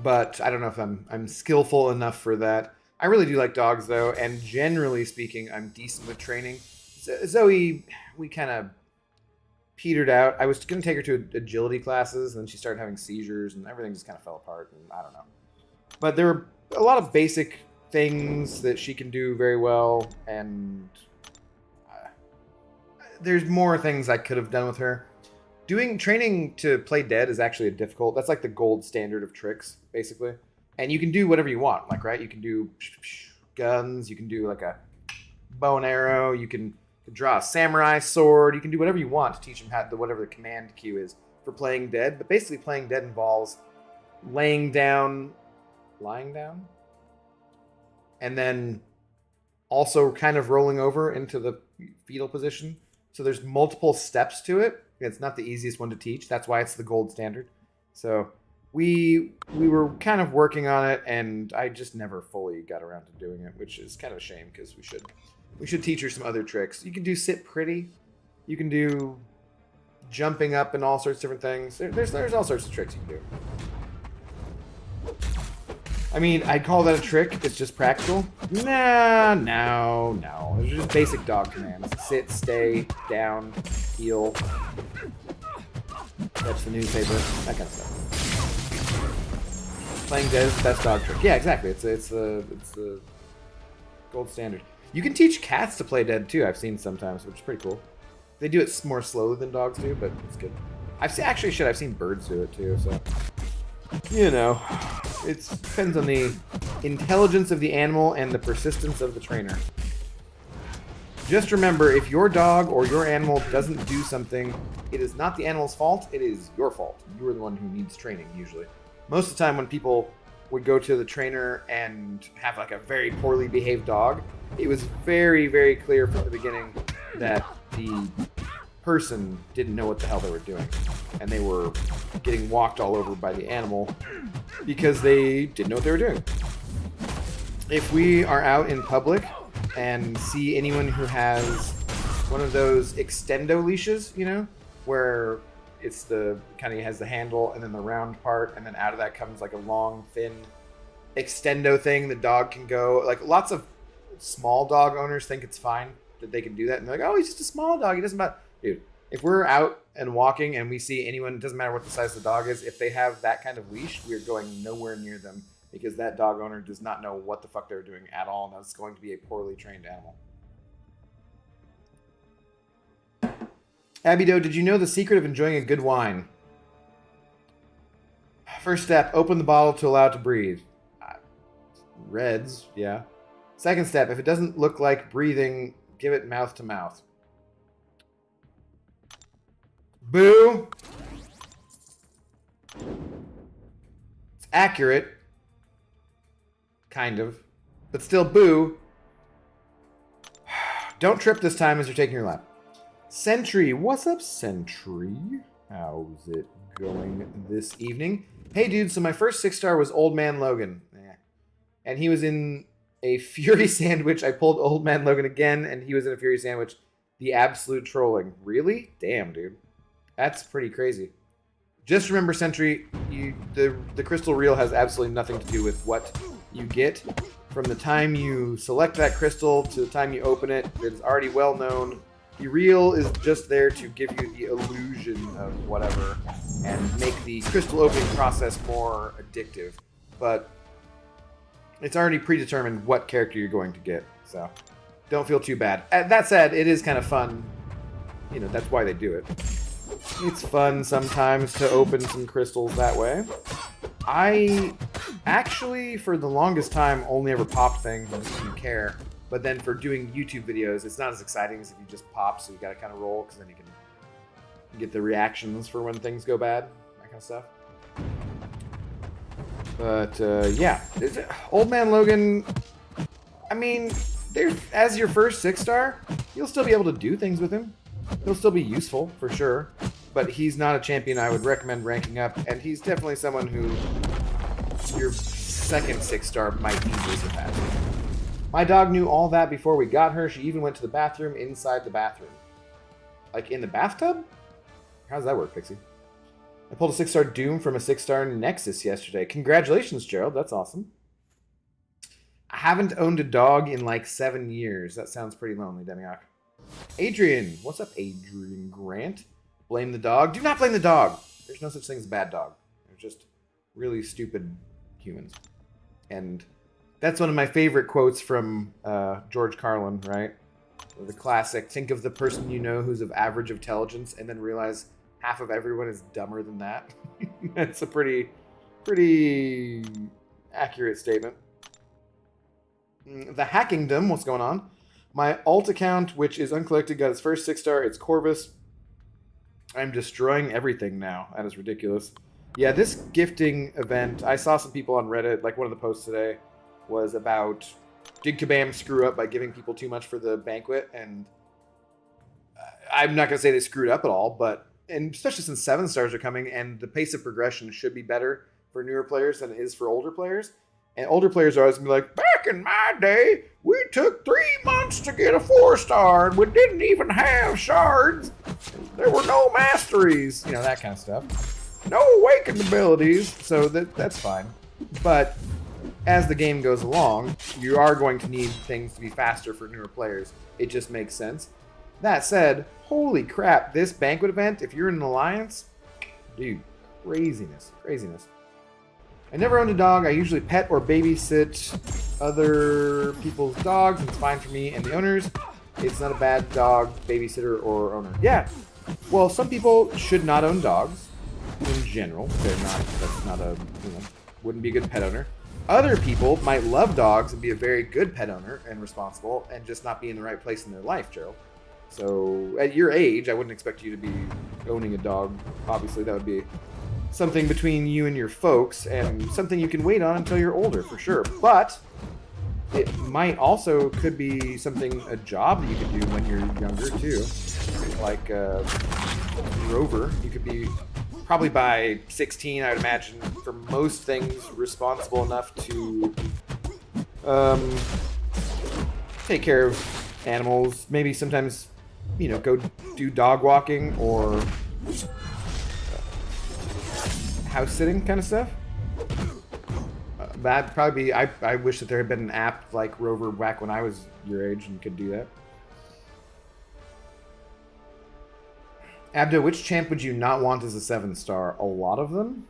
But I don't know if I'm skillful enough for that. I really do like dogs, though, and generally speaking, I'm decent with training. Zoe, we kind of petered out. I was going to take her to agility classes, and then she started having seizures, and everything just kind of fell apart, and I don't know. But there were a lot of basic things that she can do very well, and there's more things I could have done with her. Training to play dead is actually difficult. That's like the gold standard of tricks, basically. And you can do whatever you want, like, right? You can do guns, you can do like a bow and arrow, you can draw a samurai sword, you can do whatever you want to teach them how whatever the command cue is for playing dead. But basically playing dead involves lying down, and then also kind of rolling over into the fetal position. So there's multiple steps to it. It's not the easiest one to teach. That's why it's the gold standard. So we were kind of working on it, and I just never fully got around to doing it, which is kind of a shame because we should teach her some other tricks. You can do sit pretty. You can do jumping up and all sorts of different things. There's all sorts of tricks you can do. I mean, I'd call that a trick. It's just practical. Nah, no. Those are just basic dog commands. Sit, stay, down, heel. Catch the newspaper. That kind of stuff. Playing dead is the best dog trick. Yeah, exactly. It's the gold standard. You can teach cats to play dead too. I've seen sometimes, which is pretty cool. They do it more slowly than dogs do, but it's good. I've seen birds do it too. So, you know, it depends on the intelligence of the animal and the persistence of the trainer. Just remember, if your dog or your animal doesn't do something, it is not the animal's fault. It is your fault. You are the one who needs training, usually. Most of the time when people would go to the trainer and have like a very poorly behaved dog, it was very, very clear from the beginning that the person didn't know what the hell they were doing. And they were getting walked all over by the animal because they didn't know what they were doing. If we are out in public and see anyone who has one of those extendo leashes, you know, where it's the kind of has the handle and then the round part, and then out of that comes like a long, thin extendo thing the dog can go. Like, lots of small dog owners think it's fine that they can do that, and they're like, oh, he's just a small dog, he doesn't matter. Dude, if we're out and walking and we see anyone, it doesn't matter what the size of the dog is, if they have that kind of leash, we're going nowhere near them, because that dog owner does not know what the fuck they're doing at all, and that's going to be a poorly trained animal. Abby Doe, did you know the secret of enjoying a good wine? First step, open the bottle to allow it to breathe. Reds, yeah. Second step, if it doesn't look like breathing, give it mouth to mouth. Boo! It's accurate. Kind of. But still, boo. Don't trip this time as you're taking your lap. Sentry, what's up, Sentry? How's it going this evening? Hey, dude, so my first 6-star was Old Man Logan. And he was in a Fury Sandwich. I pulled Old Man Logan again, and he was in a Fury Sandwich. The absolute trolling. Really? Damn, dude. That's pretty crazy. Just remember, Sentry, the crystal reel has absolutely nothing to do with what you get. From the time you select that crystal to the time you open it, it's already well known. The reel is just there to give you the illusion of whatever and make the crystal opening process more addictive. But it's already predetermined what character you're going to get. So Don't feel too bad. That said, it is kind of fun. You know, that's why they do it. It's fun sometimes to open some crystals that way. I actually, for the longest time, only ever popped things and just didn't care. But then for doing YouTube videos, it's not as exciting as if you just pop, so you gotta kind of roll, because then you can get the reactions for when things go bad, that kind of stuff. But, yeah. Old Man Logan, I mean, as your first 6-star, you'll still be able to do things with him. He'll still be useful, for sure. But he's not a champion I would recommend ranking up, and he's definitely someone who your second 6-star might easily surpass. My dog knew all that before we got her. She even went to the bathroom inside the bathroom. Like in the bathtub? How does that work, Pixie? I pulled a 6-star Doom from a 6-star Nexus yesterday. Congratulations, Gerald. That's awesome. I haven't owned a dog in like 7 years. That sounds pretty lonely, Demiok. Adrian. What's up, Adrian Grant? Blame the dog. Do not blame the dog. There's no such thing as a bad dog. They're just really stupid humans. And that's one of my favorite quotes from George Carlin, right? The classic, think of the person you know who's of average intelligence and then realize half of everyone is dumber than that. That's a pretty accurate statement. The Hackingdom, what's going on? My alt account, which is uncollected, got its first 6-star. It's Corvus. I'm destroying everything now. That is ridiculous. Yeah, this gifting event, I saw some people on Reddit, like one of the posts today was about, did Kabam screw up by giving people too much for the banquet? And I'm not going to say they screwed up at all, but, and especially since 7-stars are coming and the pace of progression should be better for newer players than it is for older players. And older players are always going to be like, back in my day, we took 3 months to get a 4-star and we didn't even have shards. There were no masteries. You know, that kind of stuff. No awakened abilities. So that's fine. But as the game goes along, you are going to need things to be faster for newer players. It just makes sense. That said, holy crap, this banquet event, if you're in an alliance, dude, craziness. I never owned a dog. I usually pet or babysit other people's dogs. It's fine for me and the owners. It's not a bad dog, babysitter, or owner. Yeah. Well, some people should not own dogs in general. That's not a, wouldn't be a good pet owner. Other people might love dogs and be a very good pet owner and responsible and just not be in the right place in their life, Gerald. So at your age, I wouldn't expect you to be owning a dog. Obviously, that would be something between you and your folks and something you can wait on until you're older, for sure. But it might also could be something, a job that you could do when you're younger, too. Like Rover, you could be probably by 16, I would imagine, for most things, responsible enough to take care of animals. Maybe sometimes, go do dog walking or house sitting kind of stuff. That'd probably be, I wish that there had been an app like Rover back when I was your age and could do that. Abdo, which champ would you not want as a 7-star? A lot of them.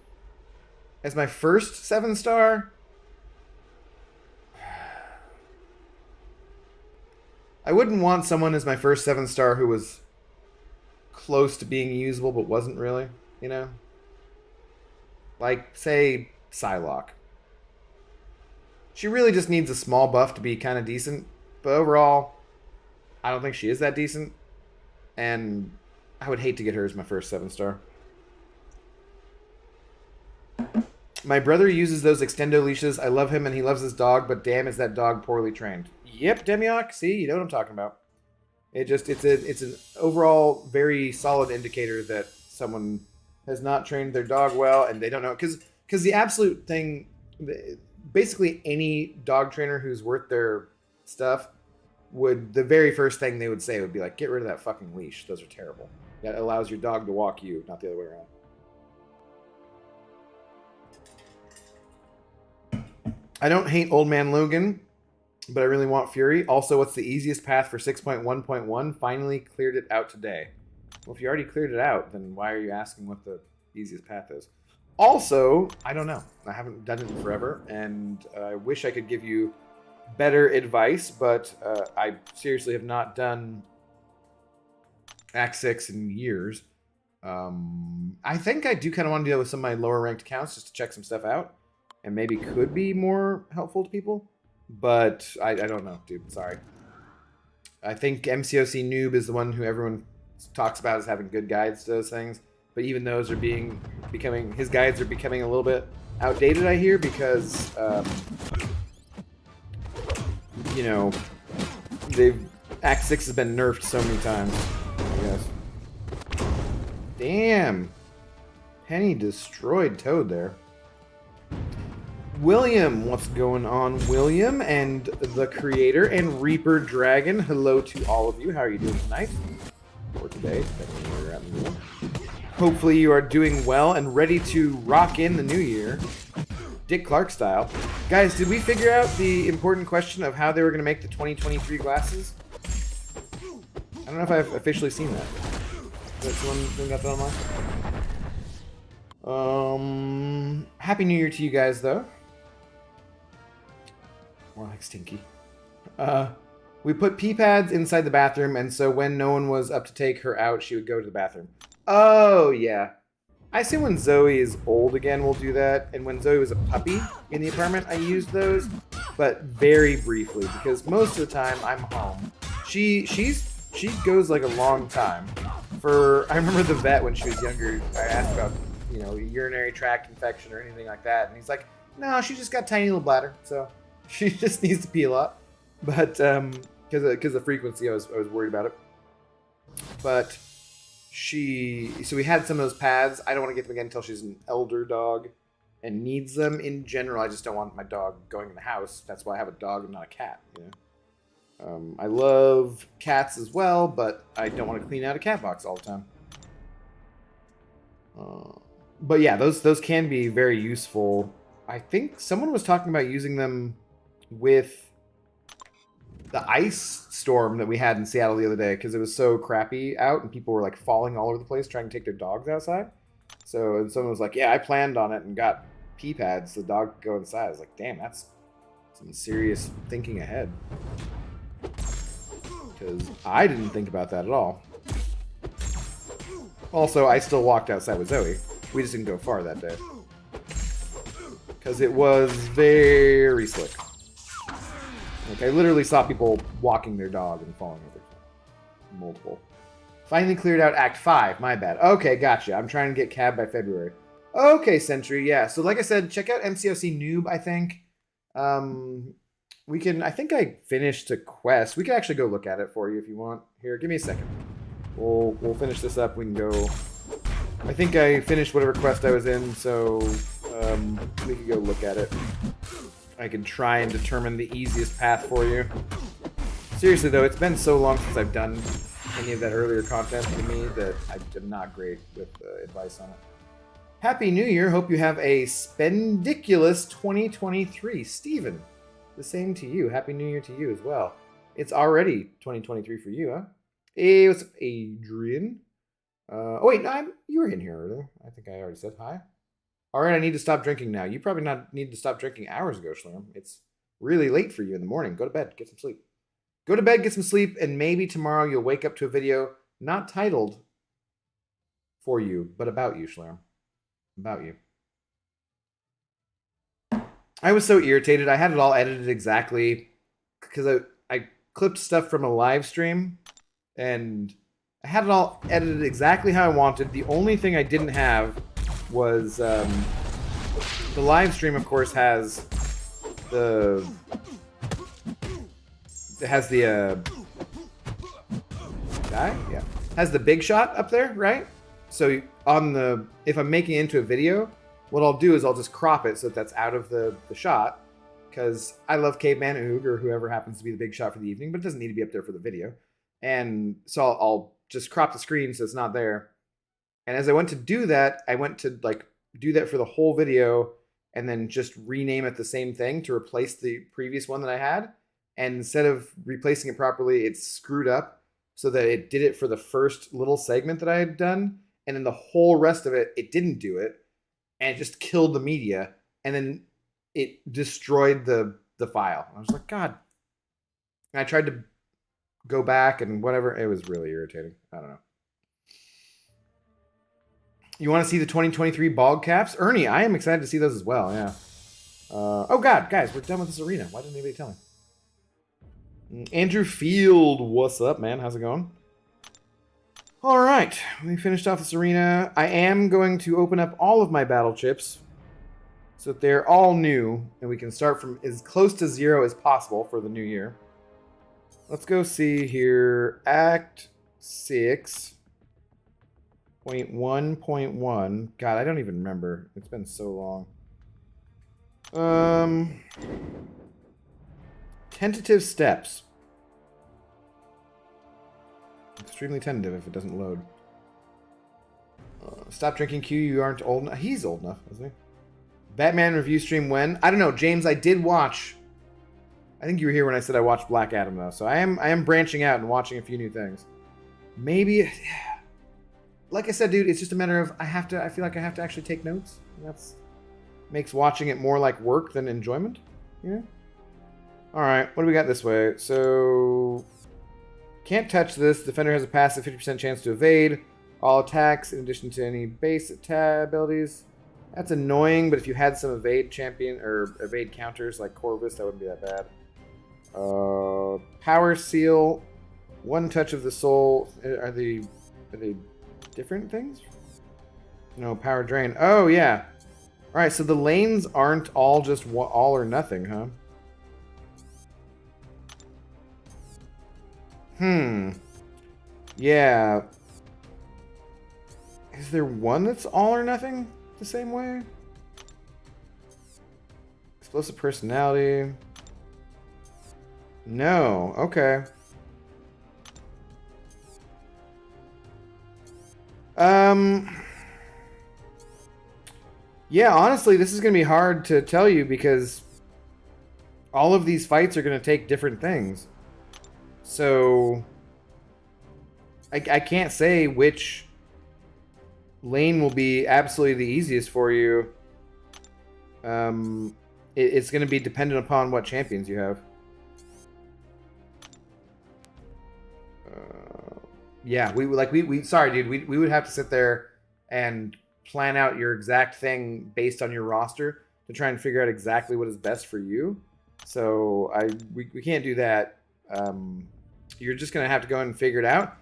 As my first 7-star? I wouldn't want someone as my first 7-star who was close to being usable but wasn't really, Like, say, Psylocke. She really just needs a small buff to be kind of decent. But overall, I don't think she is that decent. And I would hate to get her as my first 7-star. My brother uses those extendo leashes. I love him and he loves his dog, but damn, is that dog poorly trained. Yep, Demiok. See, you know what I'm talking about. It's an overall very solid indicator that someone has not trained their dog well and they don't know. Because the absolute thing, basically any dog trainer who's worth their stuff the very first thing they would say would be like, get rid of that fucking leash. Those are terrible. That allows your dog to walk you, not the other way around. I don't hate Old Man Logan, but I really want Fury. Also, what's the easiest path for 6.1.1? Finally cleared it out today. Well, if you already cleared it out, then why are you asking what the easiest path is? Also, I don't know. I haven't done it in forever, and I wish I could give you better advice, but I seriously have not done Act 6 in years. I think I do kind of want to deal with some of my lower ranked accounts just to check some stuff out, and maybe could be more helpful to people. But I don't know, dude. Sorry. I think MCOC Noob is the one who everyone talks about as having good guides to those things. But even those are his guides are becoming a little bit outdated, I hear, because you know, Act 6 has been nerfed so many times, I guess. Damn. Penny destroyed Toad there. William, what's going on, William? And the creator and Reaper Dragon, hello to all of you. How are you doing tonight? Or today, depending on where you're at in the world. Hopefully you are doing well and ready to rock in the new year. Dick Clark style. Guys, did we figure out the important question of how they were going to make the 2023 glasses? I don't know if I've officially seen that. Has someone got that online? Happy New Year to you guys, though. More like stinky. We put pee pads inside the bathroom, and so when no one was up to take her out, she would go to the bathroom. Oh, yeah. I assume when Zoe is old again, we'll do that. And when Zoe was a puppy in the apartment, I used those, but very briefly, because most of the time I'm home. She goes like a long time. I remember the vet when she was younger, I asked about, urinary tract infection or anything like that, and he's like, no, she just got a tiny little bladder, so she just needs to pee a lot. But because of the frequency, I was worried about it. But so we had some of those pads. I don't want to get them again until she's an elder dog and needs them. In general, I just don't want my dog going in the house. That's why I have a dog and not a cat. I love cats as well, but I don't want to clean out a cat box all the time. But yeah, those can be very useful. I think someone was talking about using them with the ice storm that we had in Seattle the other day, because it was so crappy out and people were like falling all over the place trying to take their dogs outside. So someone was like, yeah, I planned on it and got pee pads so the dog could go inside. I was like, damn, that's some serious thinking ahead. Because I didn't think about that at all. Also, I still walked outside with Zoe. We just didn't go far that day. Because it was very slick. Like, I literally saw people walking their dog and falling over. Multiple. Finally cleared out Act 5. My bad. Okay, gotcha. I'm trying to get cab by February. Okay, Sentry. Yeah. So like I said, check out MCOC Noob, I think. I think I finished a quest. We can actually go look at it for you if you want. Here, give me a second. We'll finish this up. We can go. I think I finished whatever quest I was in, so we can go look at it. I can try and determine the easiest path for you. Seriously though, it's been so long since I've done any of that earlier content to me that I'm not great with advice on it. Happy New Year. Hope you have a spendiculous 2023. Steven, the same to you. Happy New Year to you as well. It's already 2023 for you, huh? Hey, what's up, Adrian? Oh wait, no, you were in here earlier. I think I already said hi. All right, I need to stop drinking now. You probably not need to stop drinking hours ago, Schlerm. It's really late for you in the morning. Go to bed, get some sleep. Go to bed, get some sleep, and maybe tomorrow you'll wake up to a video not titled for you, but about you, Schlerm. About you. I was so irritated. I had it all edited exactly because I clipped stuff from a live stream, and I had it all edited exactly how I wanted. The only thing I didn't have was the live stream, of course, has the has the big shot up there, right? So if I'm making it into a video, what I'll do is I'll just crop it so that's out of the shot, because I love Caveman Oog or whoever happens to be the big shot for the evening, but it doesn't need to be up there for the video. And so I'll just crop the screen so it's not there. And as I went to do that, I went to do that for the whole video and then just rename it the same thing to replace the previous one that I had. And instead of replacing it properly, it screwed up so that it did it for the first little segment that I had done. And then the whole rest of it, it didn't do it. And it just killed the media. And then it destroyed the the file. I was like, God. And I tried to go back and whatever. It was really irritating. I don't know. You want to see the 2023 bog caps? Ernie, I am excited to see those as well, yeah. Oh, God, guys, we're done with this arena. Why didn't anybody tell me? Andrew Field, what's up, man? How's it going? All right, we finished off this arena. I am going to open up all of my battle chips so that they're all new, and we can start from as close to 0 as possible for the new year. Let's go see here. Act 6.1.1. God, I don't even remember. It's been so long. Tentative steps. Extremely tentative if it doesn't load. Stop drinking Q. You aren't old enough. He's old enough, isn't he? Batman review stream when? I don't know, James. I did watch. I think you were here when I said I watched Black Adam though, so I am branching out and watching a few new things. Maybe, like I said, dude, it's just a matter of I feel like I have to actually take notes. That's makes watching it more like work than enjoyment. Yeah. All right, what do we got this way? So. Can't touch this. Defender has a passive 50% chance to evade all attacks in addition to any base attack abilities. That's annoying, but if you had some evade champion or evade counters like Corvus, that wouldn't be that bad. Power seal, one touch of the soul. Are they different things? No, power drain. Oh yeah. All right, so the lanes aren't all just all or nothing, huh? Yeah. Is there one that's all or nothing the same way? Explosive personality. No. Okay. Yeah, honestly, this is going to be hard to tell you because all of these fights are going to take different things. So I can't say which lane will be absolutely the easiest for you. It's going to be dependent upon what champions you have. Yeah, we sorry, dude. We would have to sit there and plan out your exact thing based on your roster to try and figure out exactly what is best for you. So we can't do that. You're just going to have to go and figure it out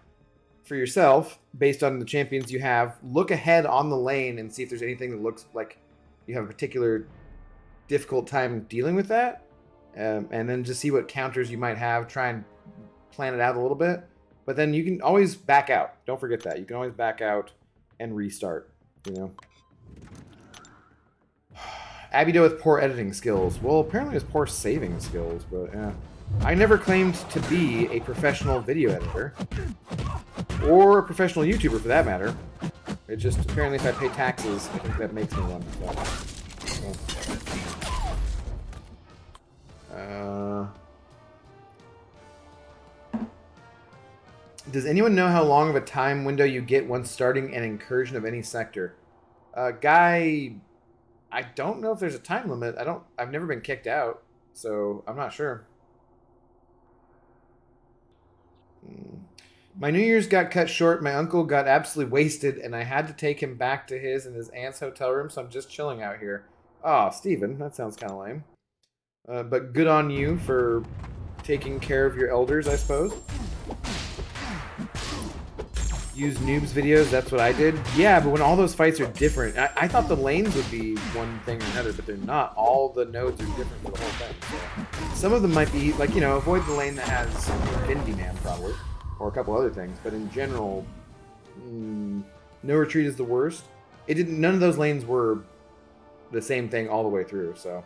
for yourself based on the champions you have. Look ahead on the lane and see if there's anything that looks like you have a particular difficult time dealing with that. And then just see what counters you might have. Try and plan it out a little bit. But then you can always back out. Don't forget that. You can always back out and restart, you know. Abido with poor editing skills. Well, apparently it's poor saving skills, but yeah. I never claimed to be a professional video editor. Or a professional YouTuber, for that matter. It just, apparently if I pay taxes, I think that makes me one. So. Does anyone know how long of a time window you get once starting an incursion of any sector? Guy, I don't know if there's a time limit. I've never been kicked out, so I'm not sure. My New Year's got cut short. My uncle got absolutely wasted, and I had to take him back to his and his aunt's hotel room, so I'm just chilling out here. Oh, Steven, that sounds kind of lame. But good on you for taking care of your elders, I suppose. Use noobs videos, that's what I did. Yeah, but when all those fights are different, I thought the lanes would be one thing or another, but they're not. All the nodes are different for the whole thing. So some of them might be, like, you know, avoid the lane that has Infinity Man, probably. Or a couple other things, but in general, no retreat is the worst. None of those lanes were the same thing all the way through, so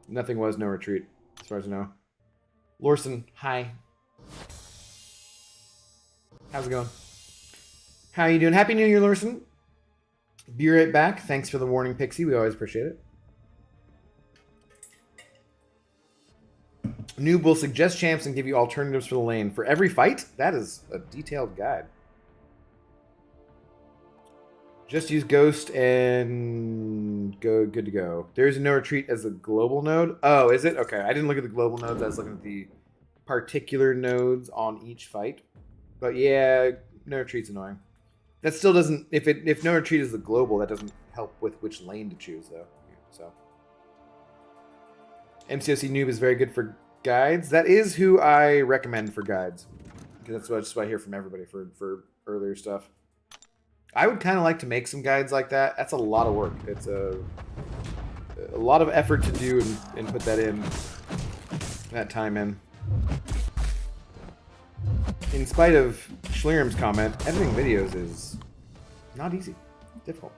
nothing was no retreat, as far as I know. Lorson, hi. How's it going? How you doing? Happy New Year, Lorson. Be right back. Thanks for the warning, Pixie. We always appreciate it. Noob will suggest champs and give you alternatives for the lane. For every fight? That is a detailed guide. Just use Ghost and good to go. There's no retreat as a global node. Oh, is it? Okay, I didn't look at the global nodes. I was looking at the particular nodes on each fight. But yeah, no retreat's annoying. That still doesn't. If no retreat is the global, that doesn't help with which lane to choose though. So MCOC noob is very good for guides. That is who I recommend for guides. Because that's what I hear from everybody for earlier stuff. I would kind of like to make some guides like that. That's a lot of work. It's a lot of effort to do and put that time in. In spite of Schlierum's comment, editing videos is not easy. It's difficult.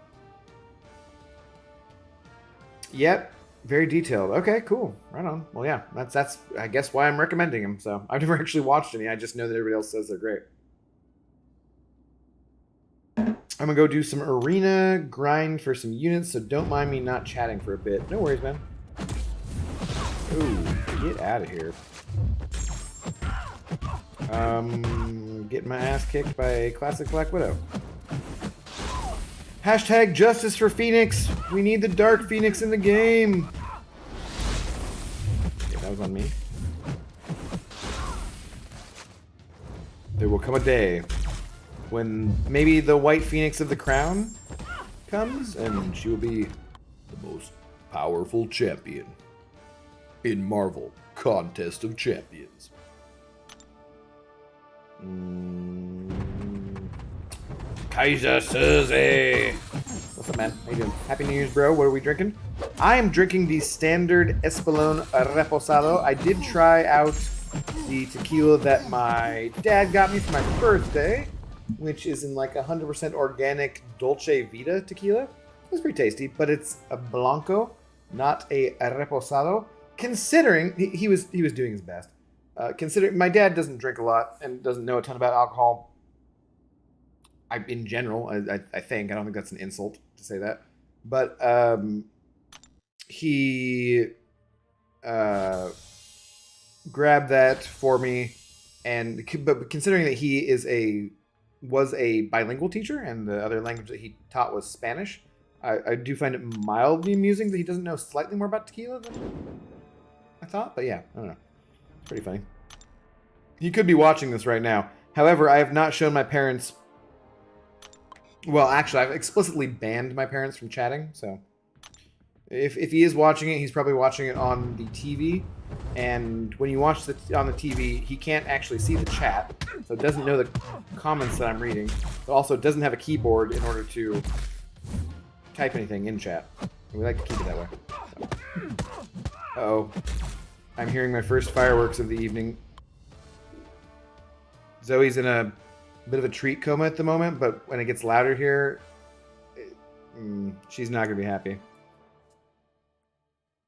Yep. Very detailed. Okay, cool. Right on. Well, yeah, that's I guess why I'm recommending him. So I've never actually watched any. I just know that everybody else says they're great. I'm gonna go do some arena grind for some units, so don't mind me not chatting for a bit. No worries, man. Ooh, get out of here. Getting my ass kicked by a classic Black Widow. Hashtag justice for Phoenix. We need the Dark Phoenix in the game. Yeah, that was on me. There will come a day when maybe the White Phoenix of the Crown comes, and she will be the most powerful champion in Marvel Contest of Champions. Kaiser Suzy. What's up, man? How you doing? Happy New Year's, bro. What are we drinking? I am drinking the standard Espolón Reposado. I did try out the tequila that my dad got me for my birthday, which is in like 100% organic Dolce Vita tequila. It's pretty tasty, but it's a Blanco, not a Reposado. Considering he was doing his best. Considering my dad doesn't drink a lot and doesn't know a ton about alcohol. In general, I think. I don't think that's an insult to say that. But he grabbed that for me, but considering that he was a bilingual teacher and the other language that he taught was Spanish, I do find it mildly amusing that he doesn't know slightly more about tequila than I thought. But yeah, I don't know. It's pretty funny. He could be watching this right now. However, I have not shown my parents... Well, actually, I've explicitly banned my parents from chatting, so... If he is watching it, he's probably watching it on the TV. And when you watch on the TV, he can't actually see the chat. So it doesn't know the comments that I'm reading. But also it doesn't have a keyboard in order to type anything in chat. And we like to keep it that way. So. Uh-oh. I'm hearing my first fireworks of the evening. Zoe's in a bit of a treat coma at the moment, but when it gets louder here, she's not going to be happy.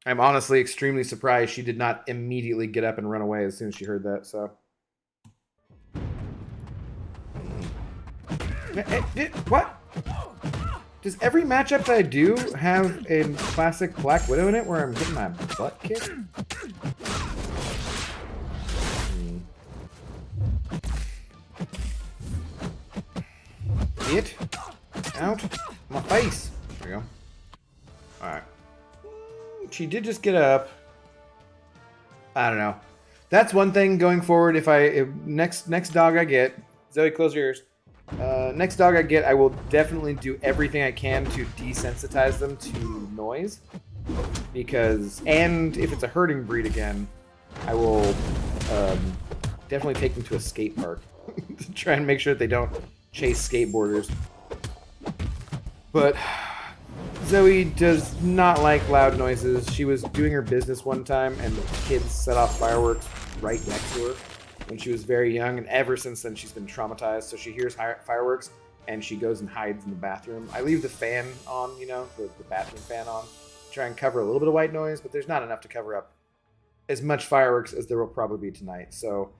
I'm honestly extremely surprised she did not immediately get up and run away as soon as she heard that, so. What? Does every matchup that I do have a classic Black Widow in it where I'm getting my butt kicked? Get out my face. There we go. Alright. She did just get up. I don't know. That's one thing going forward. If next dog I get, Zoe, close your ears. Next dog I get, I will definitely do everything I can to desensitize them to noise. And if it's a herding breed again, I will definitely take them to a skate park to try and make sure that they don't chase skateboarders. But Zoe does not like loud noises. She was doing her business one time and the kids set off fireworks right next to her when she was very young, and ever since then she's been traumatized. So she hears fireworks and she goes and hides in the bathroom. I leave the fan on, you know, the bathroom fan on, try and cover a little bit of white noise, but there's not enough to cover up as much fireworks as there will probably be tonight. So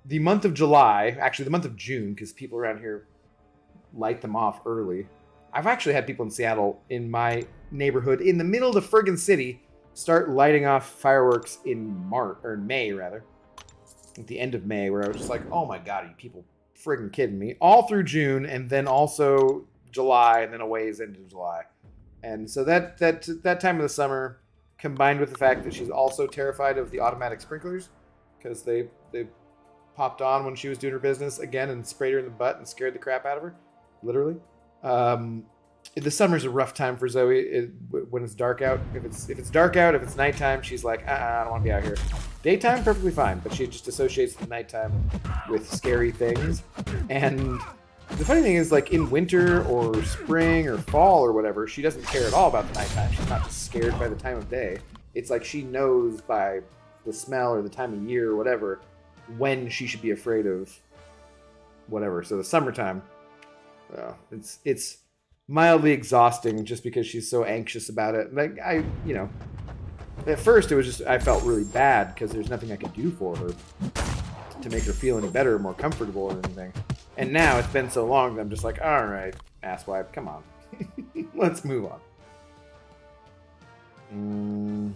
the month of July, actually the month of June, because people around here light them off early. I've actually had people in Seattle, in my neighborhood, in the middle of the friggin' city, start lighting off fireworks in May, rather. At the end of May, where I was just like, oh my god, are you people friggin' kidding me? All through June, and then also July and then a ways into July. And so that time of the summer, combined with the fact that she's also terrified of the automatic sprinklers, because they popped on when she was doing her business again and sprayed her in the butt and scared the crap out of her, literally. The summer's a rough time for Zoe when it's dark out. If it's dark out, if it's nighttime, she's like, I don't want to be out here. Daytime, perfectly fine, but she just associates the nighttime with scary things. And the funny thing is, like, in winter or spring or fall or whatever, she doesn't care at all about the nighttime. She's not just scared by the time of day. It's like she knows by the smell or the time of year or whatever when she should be afraid of whatever. So the summertime, it's mildly exhausting just because she's so anxious about it. Like, at first it was just, I felt really bad because there's nothing I could do for her to make her feel any better or more comfortable or anything. And now it's been so long that I'm just like, all right, asswipe, come on. Let's move on.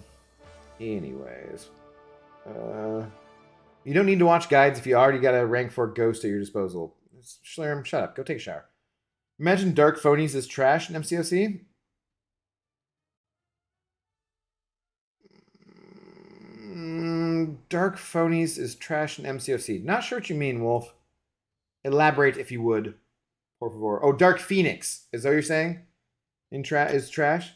Anyways. You don't need to watch guides if you already got a rank 4 ghost at your disposal. Schlerm, shut up. Go take a shower. Imagine Dark Phonies is trash in MCOC. Dark Phonies is trash in MCOC. Not sure what you mean, Wolf. Elaborate if you would. Por favor. Oh, Dark Phoenix. Is that what you're saying? Is trash?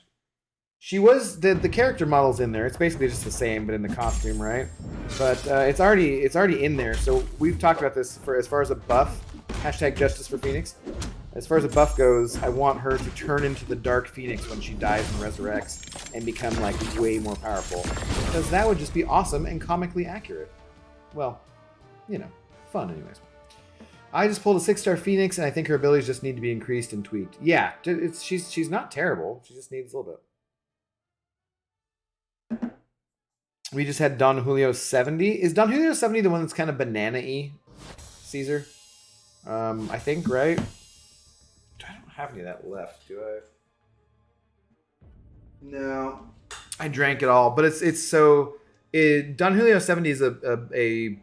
She was the character model's in there. It's basically just the same, but in the costume, right? But it's already in there. So we've talked about this for as far as a buff. Hashtag Justice for Phoenix. As far as a buff goes, I want her to turn into the Dark Phoenix when she dies and resurrects and become, like, way more powerful. Because that would just be awesome and comically accurate. Well, fun anyways. I just pulled a 6-star Phoenix, and I think her abilities just need to be increased and tweaked. Yeah, she's not terrible. She just needs a little bit. We just had Don Julio 70. Is Don Julio 70 the one that's kind of banana-y, Caesar? I think, right? I don't have any of that left, do I? No. I drank it all, but it's so... Don Julio 70 is a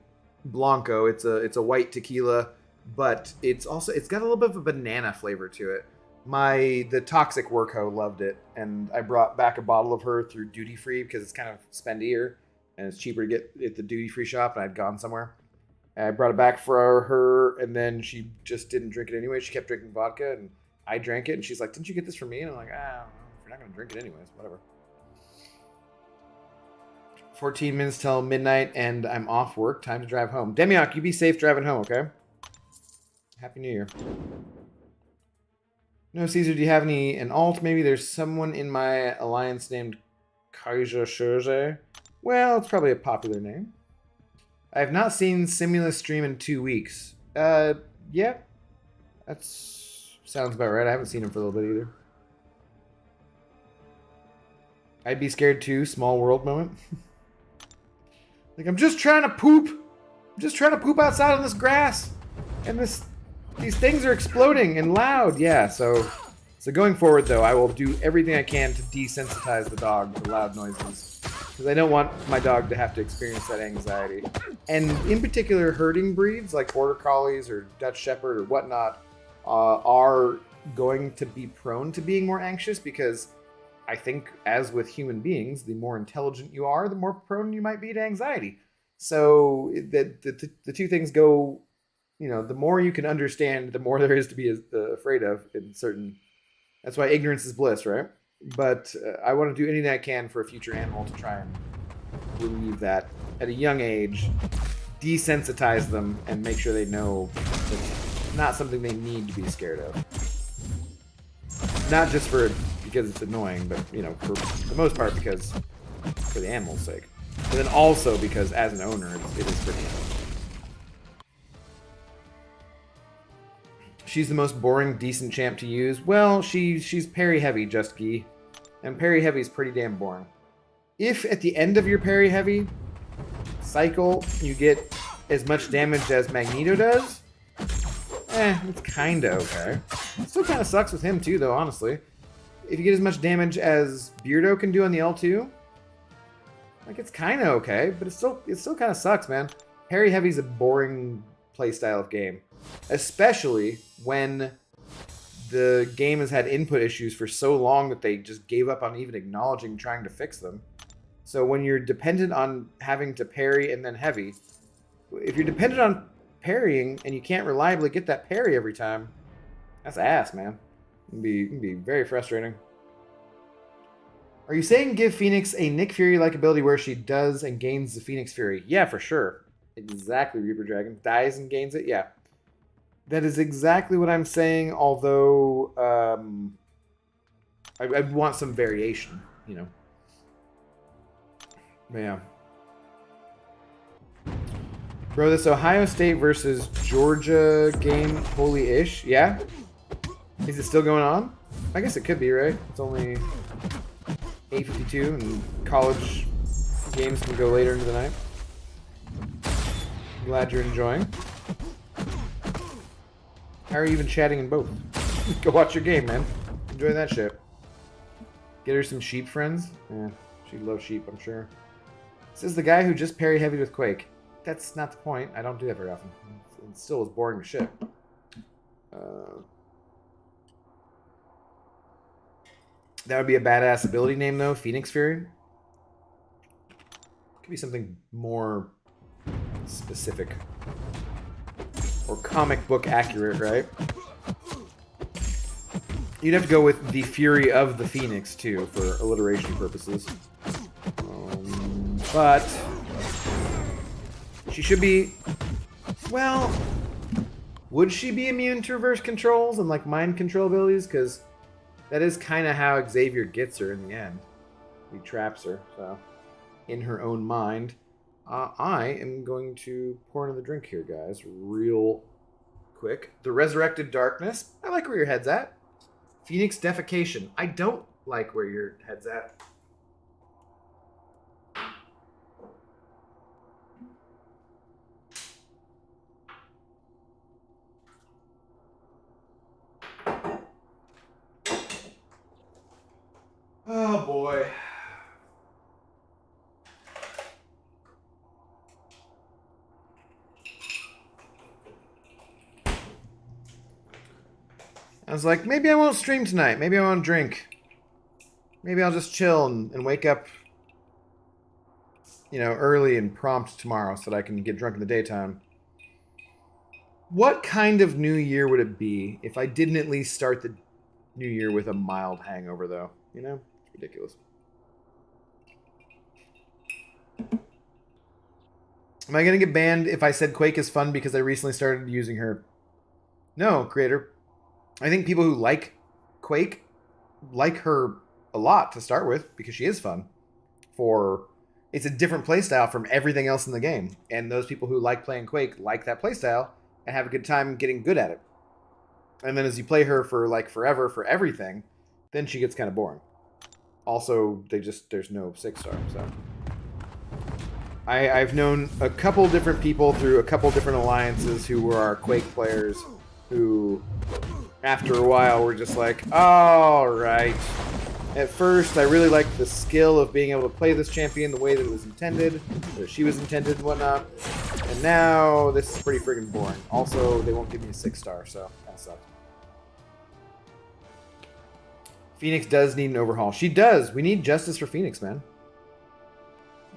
Blanco. It's a white tequila, but it's got a little bit of a banana flavor to it. The toxic workho loved it, and I brought back a bottle of her through duty free because it's kind of spendier and it's cheaper to get at the duty free shop, and I'd gone somewhere. And I brought it back for her, and then she just didn't drink it anyway. She kept drinking vodka, and I drank it, and she's like, "Didn't you get this for me?" And I'm like, "If you're not gonna drink it anyways, whatever." 14 minutes till midnight, and I'm off work. Time to drive home. Demiok, you be safe driving home, okay? Happy New Year. No, Caesar, do you have an alt? Maybe there's someone in my alliance named Kaiser Scherze. Well, it's probably a popular name. I have not seen Simulus stream in 2 weeks. Yeah. Sounds about right. I haven't seen him for a little bit either. I'd be scared too. Small world moment. Like, I'm just trying to poop. I'm just trying to poop outside on this grass. And these things are exploding and loud. Yeah, so going forward, though, I will do everything I can to desensitize the dog to loud noises. Because I don't want my dog to have to experience that anxiety. And in particular, herding breeds like Border Collies or Dutch Shepherd or whatnot are going to be prone to being more anxious because I think, as with human beings, the more intelligent you are, the more prone you might be to anxiety. So the two things go, the more you can understand, the more there is to be afraid of in certain... That's why ignorance is bliss, right? But I want to do anything I can for a future animal to try and relieve that at a young age, desensitize them, and make sure they know it's not something they need to be scared of. Not just because it's annoying, but, for the most part because for the animal's sake. But then also because as an owner, it is for the animal. She's the most boring, decent champ to use. Well, she's parry heavy, just Gee. And parry heavy is pretty damn boring. If at the end of your parry heavy cycle you get as much damage as Magneto does, it's kinda okay. It still kinda sucks with him too, though, honestly. If you get as much damage as Beardo can do on the L2, it's kinda okay, but it still kinda sucks, man. Parry heavy's a boring playstyle of game. Especially when the game has had input issues for so long that they just gave up on even acknowledging trying to fix them. So when you're dependent on having to parry and then heavy, if you're dependent on parrying and you can't reliably get that parry every time, that's ass, man. It can be very frustrating. Are you saying give Phoenix a Nick Fury-like ability where she does and gains the Phoenix Fury? Yeah, for sure. Exactly, Reaper Dragon. Dies and gains it? Yeah. That is exactly what I'm saying, although I'd want some variation, you know. But yeah. Bro, this Ohio State versus Georgia game, holy-ish. Yeah? Is it still going on? I guess it could be, right? It's only 8:52 and college games can go later into the night. Glad you're enjoying. How are you even chatting in both? Go watch your game, man. Enjoy that shit. Get her some sheep friends. Yeah, she'd love sheep, I'm sure. This is the guy who just parry heavy with Quake. That's not the point. I don't do that very often. It still is boring as shit. That would be a badass ability name, though. Phoenix Fury. Could be something more specific. Or comic book accurate, right? You'd have to go with the Fury of the Phoenix, too, for alliteration purposes. But she should be... Well, would she be immune to reverse controls and, like, mind control abilities? Because that is kind of how Xavier gets her in the end. He traps her, so... In her own mind. I am going to pour another drink here, guys, real quick. The Resurrected Darkness. I like where your head's at. Phoenix Defecation. I don't like where your head's at. Oh, boy. I was like, maybe I won't stream tonight. Maybe I won't drink. Maybe I'll just chill and wake up, you know, early and prompt tomorrow so that I can get drunk in the daytime. What kind of New Year would it be if I didn't at least start the New Year with a mild hangover, though? You know? It's ridiculous. Am I going to get banned if I said Quake is fun because I recently started using her? No, creator. I think people who like Quake like her a lot to start with because she is fun. It's a different playstyle from everything else in the game. And those people who like playing Quake like that playstyle and have a good time getting good at it. And then as you play her for like forever for everything, then she gets kind of boring. Also, there's no 6-star, so. I've known a couple different people through a couple different alliances who were our Quake players who, after a while, were just like, all right. At first, I really liked the skill of being able to play this champion the way that it was intended, or she was intended and whatnot. And now, this is pretty friggin' boring. Also, they won't give me a 6-star, so that sucks. Phoenix does need an overhaul. She does. We need justice for Phoenix, man.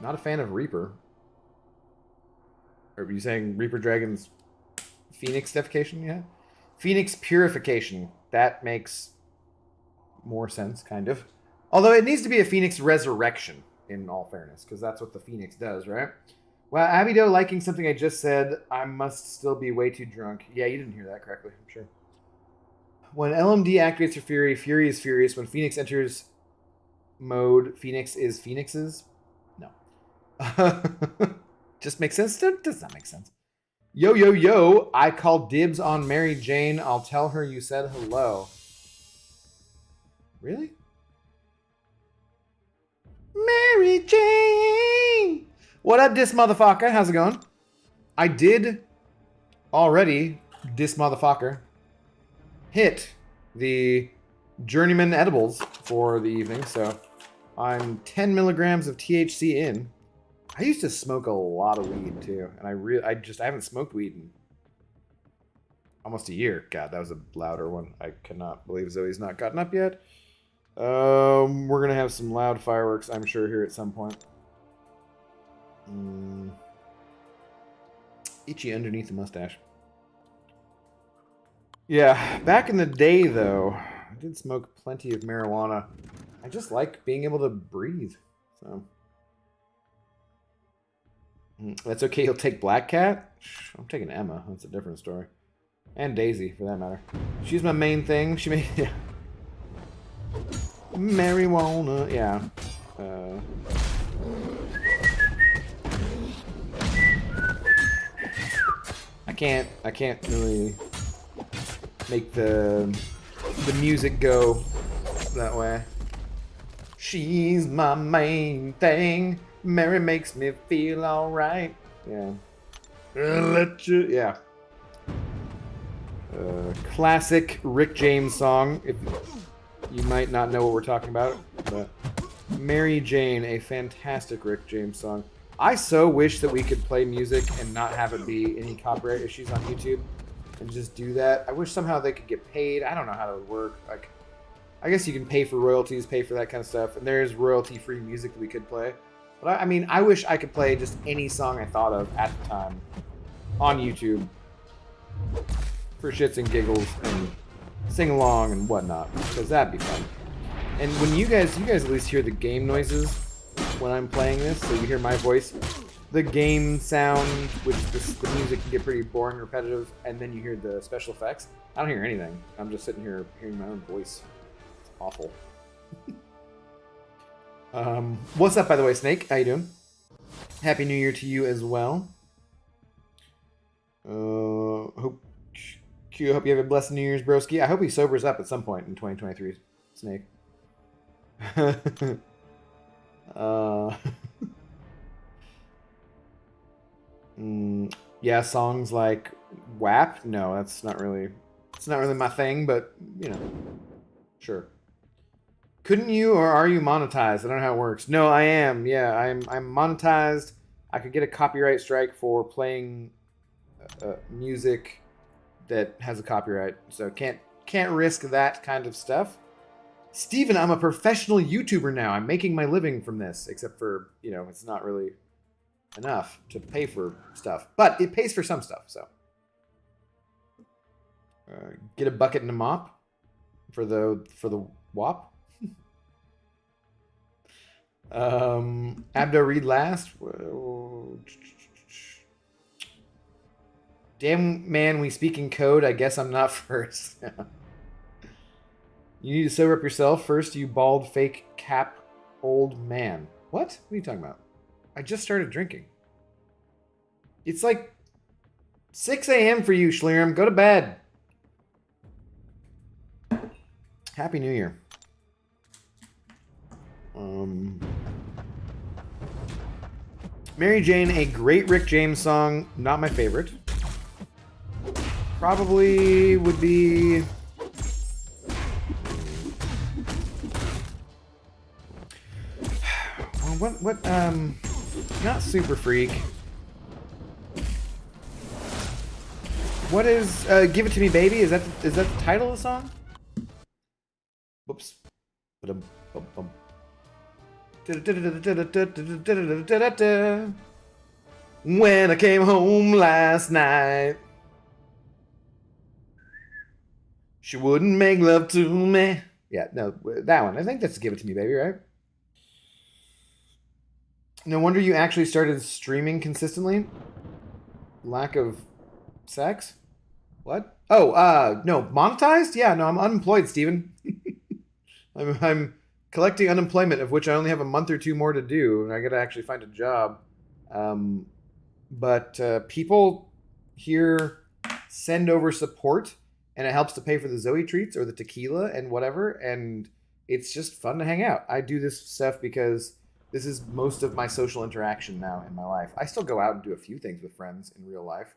Not a fan of Reaper. Or are you saying Reaper Dragon's Phoenix defecation? Yeah. Phoenix Purification. That makes more sense, kind of. Although it needs to be a Phoenix Resurrection, in all fairness, because that's what the Phoenix does, right? Well, Abido liking something I just said, I must still be way too drunk. Yeah, you didn't hear that correctly, I'm sure. When LMD activates her Fury, Fury is furious. When Phoenix enters mode, Phoenix is Phoenix's? No. Just makes sense? Does not make sense. Yo, yo, yo, I call dibs on Mary Jane. I'll tell her you said hello. Really? Mary Jane! What up, dis motherfucker? How's it going? I did already, dis motherfucker, hit the Journeyman edibles for the evening, so I'm 10 milligrams of THC in. I used to smoke a lot of weed too, and I haven't smoked weed in almost a year. God, that was a louder one. I cannot believe Zoe's not gotten up yet. We're gonna have some loud fireworks, I'm sure, here at some point. Itchy underneath the mustache. Yeah, back in the day, though, I did smoke plenty of marijuana. I just like being able to breathe. So that's okay. He'll take Black Cat. I'm taking Emma. That's a different story. And Daisy, for that matter. She's my main thing. She made yeah. Marijuana. Yeah. I can't really make the music go that way. She's my main thing. Mary makes me feel alright. Yeah. Yeah. Classic Rick James song. If you might not know what we're talking about, but Mary Jane, a fantastic Rick James song. I so wish that we could play music and not have it be any copyright issues on YouTube and just do that. I wish somehow they could get paid. I don't know how that would work. Like, I guess you can pay for royalties, pay for that kind of stuff, and there's royalty-free music that we could play. But I mean, I wish I could play just any song I thought of at the time on YouTube for shits and giggles and sing along and whatnot, because that'd be fun. And when you guys at least hear the game noises when I'm playing this, so you hear my voice, the game sound, which the music can get pretty boring, repetitive, and then you hear the special effects. I don't hear anything. I'm just sitting here hearing my own voice. It's awful. What's up, by the way, Snake? How you doing? Happy New Year to you as well. Hope you have a blessed New Year's, broski. I hope he sobers up at some point in 2023, Snake. Yeah, songs like WAP. No, it's not really my thing, but you know, sure. Couldn't you, or are you monetized? I don't know how it works. No, I am. Yeah, I'm monetized. I could get a copyright strike for playing music that has a copyright, so can't risk that kind of stuff. Steven, I'm a professional YouTuber now. I'm making my living from this, except for, you know, it's not really enough to pay for stuff, but it pays for some stuff. So get a bucket and a mop for the WAP. Abdo read last. Damn man, we speak in code. I guess I'm not first. You need to sober up yourself first, you bald fake cap old man. What? What are you talking about? I just started drinking. It's like 6 a.m. for you, Schlerim. Go to bed. Happy New Year. Mary Jane, a great Rick James song. Not my favorite. Probably would be... What, not Super Freak. What is, Give It To Me Baby? Is that the title of the song? Whoops. When I came home last night, she wouldn't make love to me. Yeah, no, that one. I think that's Give It To Me Baby, right? No wonder you actually started streaming consistently. Lack of sex? What? Oh, no, monetized? Yeah, no, I'm unemployed, Steven. I'm collecting unemployment, of which I only have a month or two more to do, and I gotta actually find a job. But people here send over support, and it helps to pay for the Zoe treats or the tequila and whatever, and it's just fun to hang out. I do this stuff because this is most of my social interaction now in my life. I still go out and do a few things with friends in real life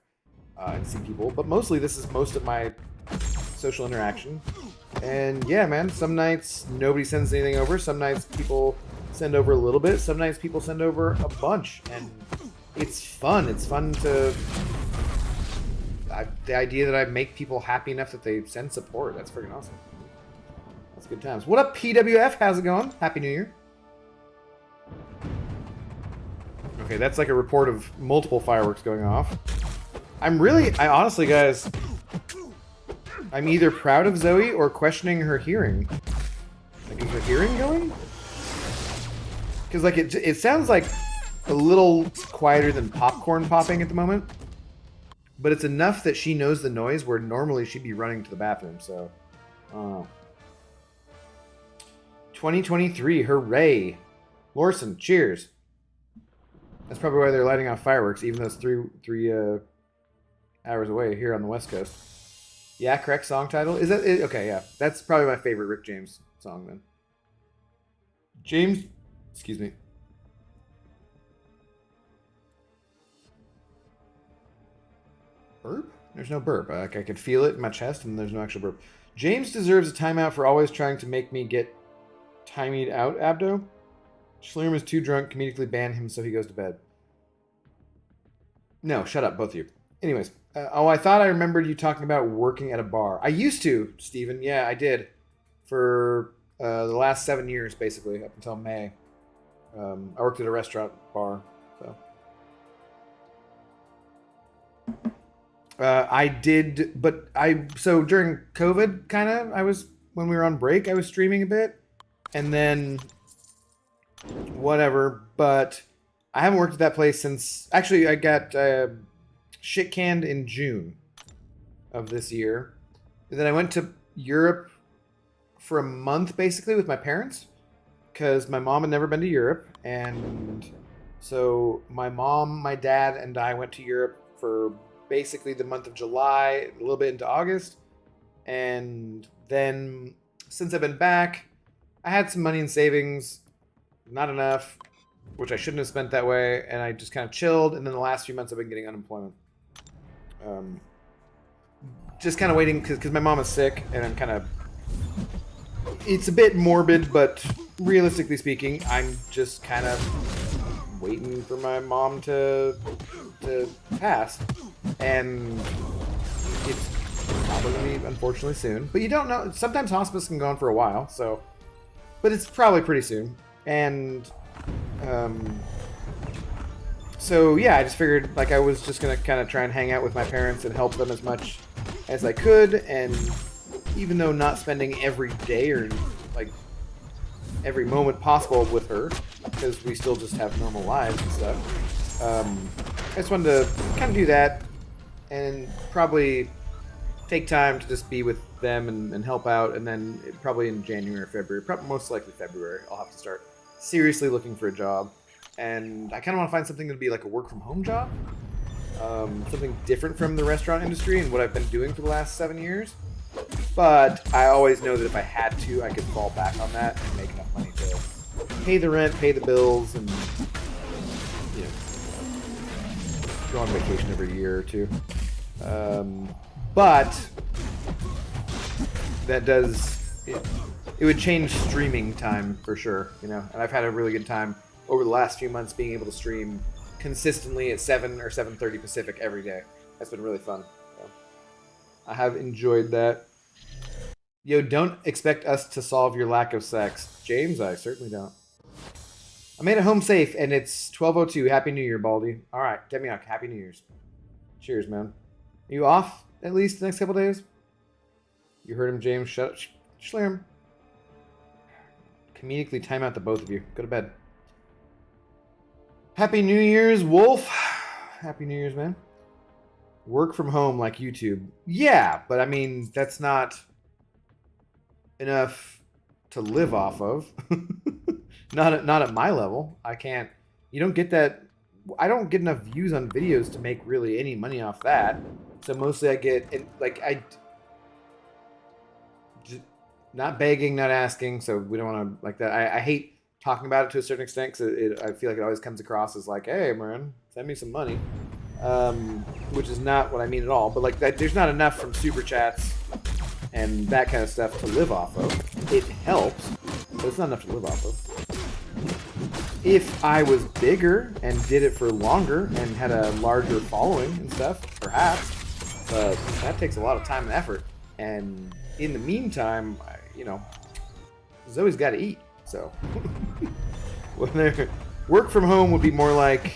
and see people, but mostly this is most of my social interaction. And yeah, man, some nights nobody sends anything over. Some nights people send over a little bit. Some nights people send over a bunch, and it's fun. It's fun to the idea that I make people happy enough that they send support. That's freaking awesome. That's good times. What up, PWF? How's it going? Happy New Year. Okay, that's like a report of multiple fireworks going off. I honestly, guys, I'm either proud of Zoe or questioning her hearing. Like, is her hearing going? Because, like, it sounds like a little quieter than popcorn popping at the moment. But it's enough that she knows the noise where normally she'd be running to the bathroom, so... 2023, hooray! Lorson, cheers! That's probably why they're lighting off fireworks, even though it's three hours away here on the West Coast. Yeah, correct song title. Is that it? Okay? Yeah, that's probably my favorite Rick James song then. James, excuse me. Burp? There's no burp. Like I could feel it in my chest, and there's no actual burp. James deserves a timeout for always trying to make me get timed out. Abdo. Schlerm is too drunk. Comedically ban him so he goes to bed. No, shut up, both of you. Anyways, I thought I remembered you talking about working at a bar. I used to, Steven. Yeah, I did. For the last 7 years, basically, up until May. I worked at a restaurant bar, so. I did, but so during COVID, kind of, when we were on break, I was streaming a bit. And then, whatever, but I haven't worked at that place since, actually, I got shit canned in June of this year. And then I went to Europe for a month, basically, with my parents, because my mom had never been to Europe. And so my mom, my dad, and I went to Europe for basically the month of July, a little bit into August. And then, since I've been back, I had some money in savings, not enough, which I shouldn't have spent that way, and I just kind of chilled, and then the last few months I've been getting unemployment. Just kind of waiting, because my mom is sick, and I'm kind of... It's a bit morbid, but realistically speaking, I'm just kind of waiting for my mom to pass. And it's probably going to be, unfortunately, soon. But you don't know. Sometimes hospice can go on for a while, so... But it's probably pretty soon. And... So, yeah, I just figured, like, I was just going to kind of try and hang out with my parents and help them as much as I could. And even though not spending every day or, like, every moment possible with her, because we still just have normal lives and stuff, I just wanted to kind of do that and probably take time to just be with them and help out. And then probably in January or February, probably most likely February, I'll have to start seriously looking for a job. And I kind of want to find something to be like a work-from-home job. Something different from the restaurant industry and what I've been doing for the last 7 years. But I always know that if I had to, I could fall back on that and make enough money to pay the rent, pay the bills, and, you know, go on vacation every year or two. But that does... It would change streaming time for sure, you know. And I've had a really good time over the last few months being able to stream consistently at 7 or 7:30 Pacific every day. That's been really fun. So I have enjoyed that. Yo, don't expect us to solve your lack of sex. James, I certainly don't. I made it home safe, and it's 12:02. Happy New Year, Baldy. All right, Demiok, Happy New Year's. Cheers, man. Are you off at least the next couple days? You heard him, James. Shut up. Schlerm. Comedically time out the both of you. Go to bed. Happy New Year's, Wolf. Happy New Year's, man. Work from home like YouTube. Yeah, but I mean, that's not enough to live off of. not at my level. I can't. You don't get that. I don't get enough views on videos to make really any money off that. So mostly I get, not begging, not asking, so we don't want to like that. I hate talking about it to a certain extent because I feel like it always comes across as like, hey, man, send me some money, which is not what I mean at all. But like, there's not enough from super chats and that kind of stuff to live off of. It helps, but it's not enough to live off of. If I was bigger and did it for longer and had a larger following and stuff, perhaps. but that takes a lot of time and effort. And in the meantime, Zoe's got to eat. So work from home would be more like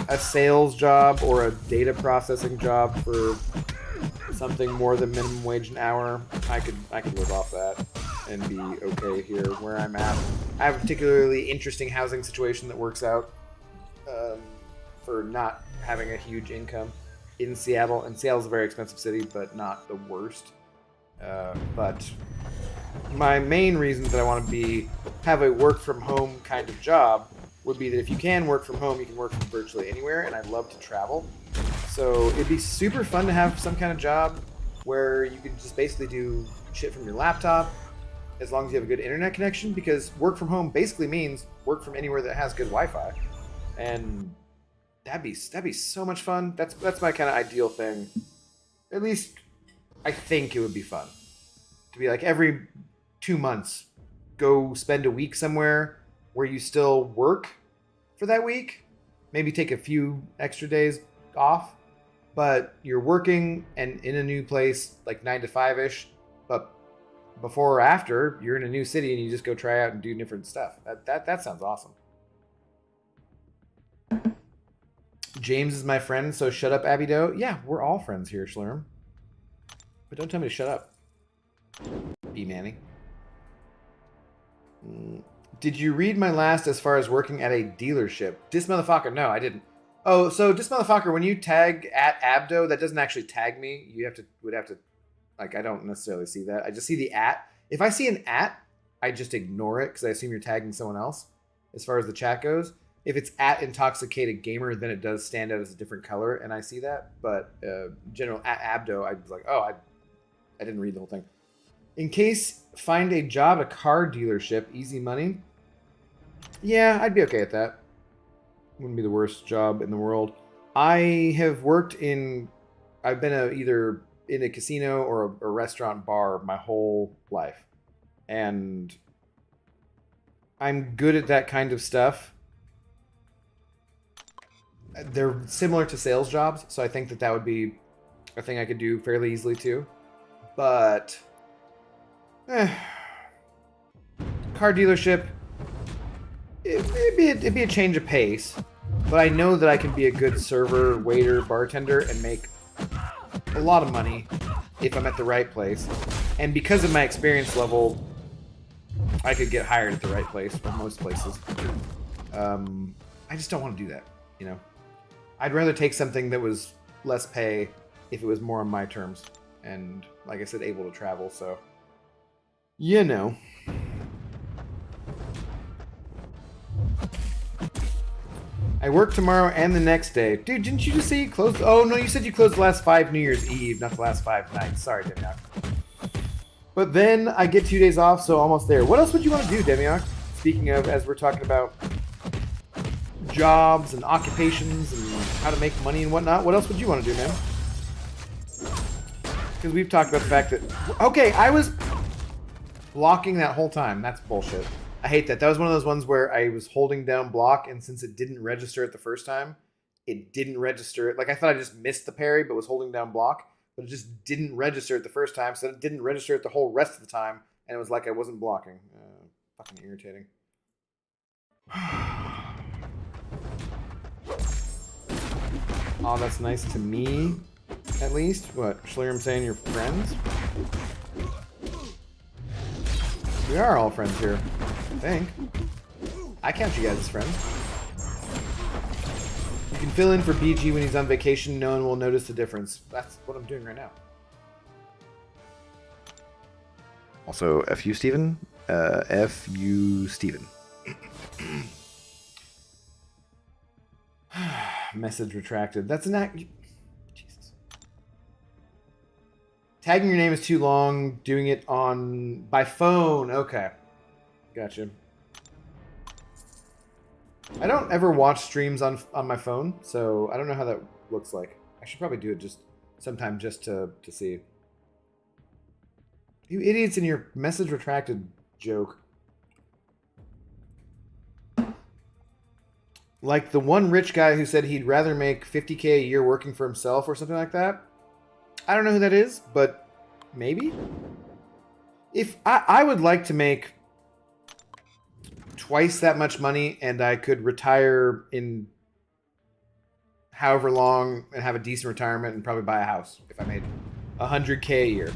a sales job or a data processing job for something more than minimum wage an hour. I could live off that and be okay here where I'm at. I have a particularly interesting housing situation that works out for not having a huge income in Seattle. And Seattle's a very expensive city, but not the worst. But my main reasons that I want to have a work from home kind of job would be that if you can work from home, you can work from virtually anywhere, and I love to travel. So it'd be super fun to have some kind of job where you can just basically do shit from your laptop as long as you have a good internet connection, because work from home basically means work from anywhere that has good Wi-Fi. And that'd be so much fun. That's my kind of ideal thing. At least I think it would be fun to be like every 2 months, go spend a week somewhere where you still work for that week. Maybe take a few extra days off, but you're working and in a new place, like 9 to 5-ish. But before or after, you're in a new city and you just go try out and do different stuff. That sounds awesome. James is my friend, so shut up, Abby Doe. Yeah, we're all friends here, Schlurm. But don't tell me to shut up. B Manny. Did you read my last as far as working at a dealership? Dis motherfucker, no, I didn't. Oh, so dis motherfucker, when you tag at Abdo, that doesn't actually tag me. You would have to, like, I don't necessarily see that. I just see the at. If I see an at, I just ignore it because I assume you're tagging someone else as far as the chat goes. If it's at Intoxicated Gamer, then it does stand out as a different color, and I see that. But general at Abdo, I was like, oh, I didn't read the whole thing. In case, find a job at a car dealership, easy money. Yeah, I'd be okay at that. Wouldn't be the worst job in the world. I have worked I've been either in a casino or a restaurant bar my whole life. And I'm good at that kind of stuff. They're similar to sales jobs, so I think that would be a thing I could do fairly easily too. But car dealership, it'd be a change of pace. But I know that I can be a good server, waiter, bartender, and make a lot of money if I'm at the right place. And because of my experience level, I could get hired at the right place, or most places. I just don't want to do that, you know? I'd rather take something that was less pay if it was more on my terms. And, like I said, able to travel, so... You know. I work tomorrow and the next day. Dude, didn't you just say you closed? Oh, no, you said you closed the last 5 New Year's Eve, not the last 5 nights. Sorry, Demiok. But then I get 2 days off, so almost there. What else would you want to do, Demiok? Speaking of, as we're talking about jobs and occupations and how to make money and whatnot, what else would you want to do, man? Because we've talked about the fact that... Okay, I was blocking that whole time. That's bullshit. I hate that. That was one of those ones where I was holding down block, and since it didn't register it the first time, it didn't register it. Like, I thought I just missed the parry, but was holding down block, but it just didn't register it the first time, so it didn't register it the whole rest of the time, and it was like I wasn't blocking. Fucking irritating. Oh, that's nice to me, at least. What, Schlierm saying you're friends? We are all friends here, I think. I count you guys as friends. You can fill in for BG when he's on vacation. No one will notice the difference. That's what I'm doing right now. Also, F you, Steven. F you, Steven. Message retracted. That's an act. Jesus. Tagging your name is too long. Doing it by phone. Okay. Gotcha. I don't ever watch streams on my phone, so I don't know how that looks like. I should probably do it just sometime just to see. You idiots in your message retracted joke. Like the one rich guy who said he'd rather make $50K a year working for himself or something like that. I don't know who that is, but maybe. If I would like to make twice that much money and I could retire in however long and have a decent retirement and probably buy a house if I made $100K a year.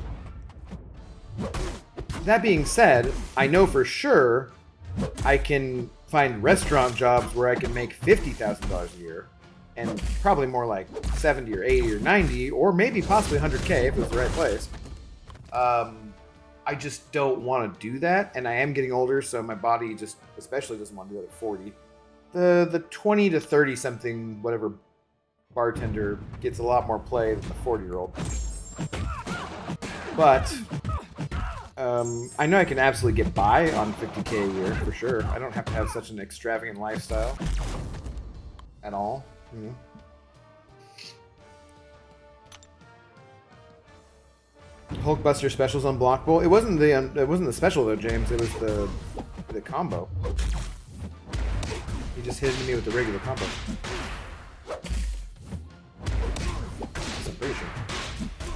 That being said, I know for sure I can find restaurant jobs where I can make $50,000 a year, and probably more like 70 or 80 or 90, or maybe possibly 100K if it was the right place. I just don't want to do that, and I am getting older, so my body just especially doesn't want to do it at 40. The 20 to 30 something whatever bartender gets a lot more play than the 40-year-old. But I know I can absolutely get by on 50K a year for sure. I don't have to have such an extravagant lifestyle at all. Mm-hmm. Hulkbuster specials unblockable. It wasn't the special though, James. It was the combo. He just hit into me with the regular combo. I'm pretty sure.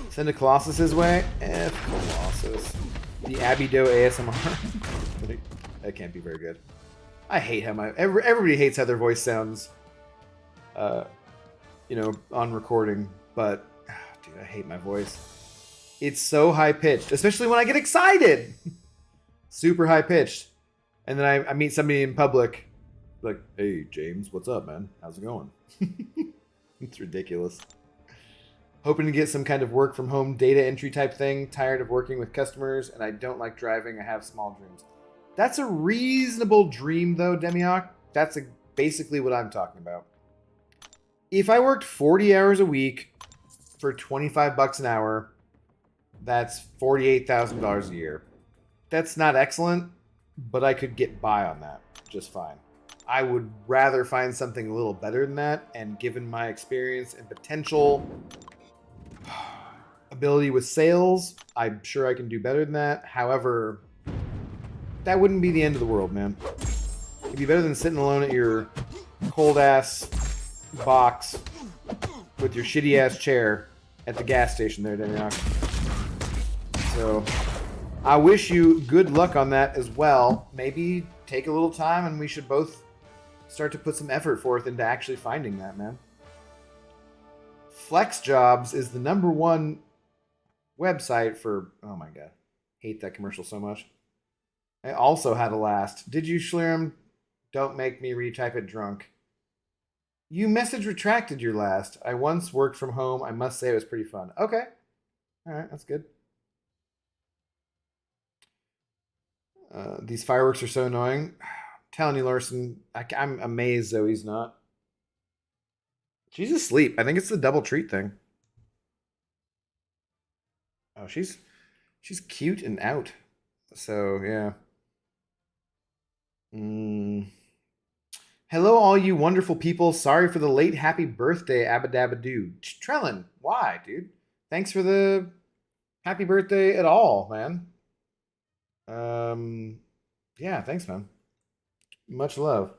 Send a Colossus his way. F Colossus. The Abido ASMR. That can't be very good. I hate how everybody hates how their voice sounds. On recording, but dude, I hate my voice. It's so high pitched, especially when I get excited. Super high pitched, and then I meet somebody in public, like, "Hey, James, what's up, man? How's it going?" It's ridiculous. Hoping to get some kind of work from home data entry type thing. Tired of working with customers, and I don't like driving. I have small dreams. That's a reasonable dream, though, Demiok. That's basically what I'm talking about. If I worked 40 hours a week for $25 an hour, that's $48,000 a year. That's not excellent, but I could get by on that just fine. I would rather find something a little better than that, and given my experience and potential ability with sales, I'm sure I can do better than that. However, that wouldn't be the end of the world, man. It'd be better than sitting alone at your cold-ass box with your shitty-ass chair at the gas station there, Daniel. So, I wish you good luck on that as well. Maybe take a little time and we should both start to put some effort forth into actually finding that, man. Flex Jobs is the #1 website for... Oh my god. Hate that commercial so much. I also had a last. Did you, Schlirim? Don't make me retype it drunk. You message retracted your last. I once worked from home. I must say it was pretty fun. Okay. Alright, that's good. These fireworks are so annoying. I'm telling you, Larson, I'm amazed Zoe's not. She's asleep. I think it's the double treat thing. Oh, she's cute and out. So, yeah. Hello, all you wonderful people. Sorry for the late happy birthday, Abadabadoo. Trellin, why, dude? Thanks for the happy birthday at all, man. Yeah, thanks, man. Much love.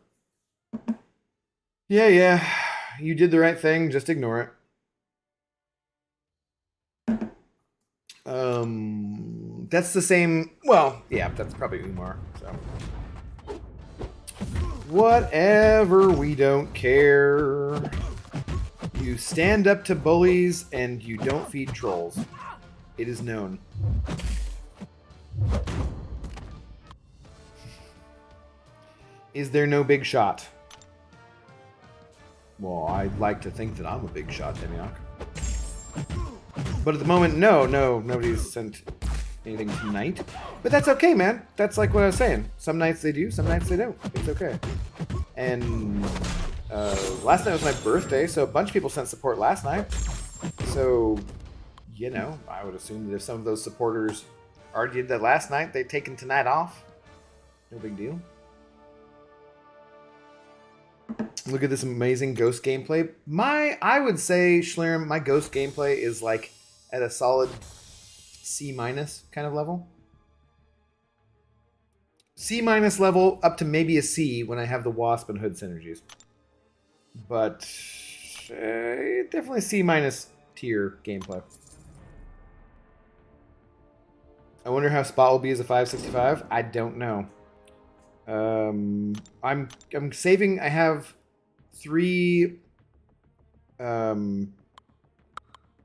Yeah. You did the right thing. Just ignore it. That's the same. Well, yeah, that's probably Umar. So. Whatever, we don't care. You stand up to bullies and you don't feed trolls. It is known. Is there no big shot? Well, I'd like to think that I'm a big shot, Demiok. But at the moment, no, nobody's sent anything tonight. But that's okay, man. That's like what I was saying. Some nights they do, some nights they don't. It's okay. And last night was my birthday, so a bunch of people sent support last night. So, I would assume that if some of those supporters already did that last night, they've taken tonight off. No big deal. Look at this amazing ghost gameplay. I would say, Schlirim, my ghost gameplay is like at a solid C- kind of level. C- level up to maybe a C when I have the Wasp and Hood synergies. But definitely C- tier gameplay. I wonder how spot will be as a 565. I don't know. I'm saving. I have 3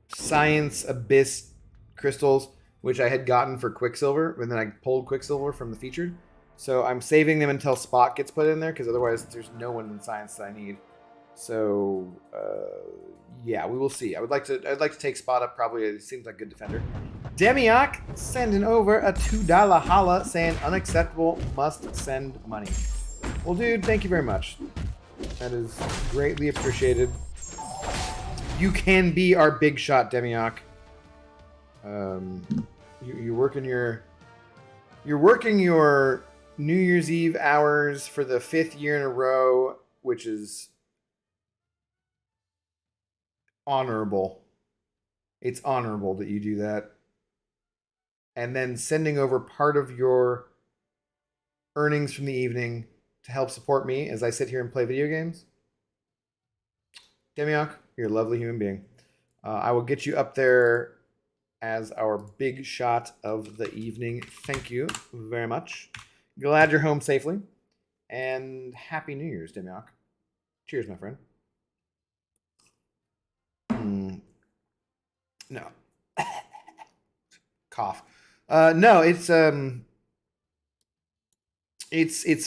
Science Abyss crystals, which I had gotten for Quicksilver, and then I pulled Quicksilver from the featured. So I'm saving them until Spot gets put in there, because otherwise there's no one in Science that I need. So yeah, we will see. I'd like to take Spot up. Probably, it seems like a good defender. Demiok sending over a $2 holla saying unacceptable, must send money. Well, dude, thank you very much. That is greatly appreciated. You can be our big shot, Demiok. You're working your New Year's Eve hours for the 5th year in a row, which is honorable. It's honorable that you do that. And then sending over part of your earnings from the evening to help support me as I sit here and play video games. Demiok, you're a lovely human being. I will get you up there as our big shot of the evening. Thank you very much. Glad you're home safely. And Happy New Year's, Demiok. Cheers, my friend. No. Cough. No, it's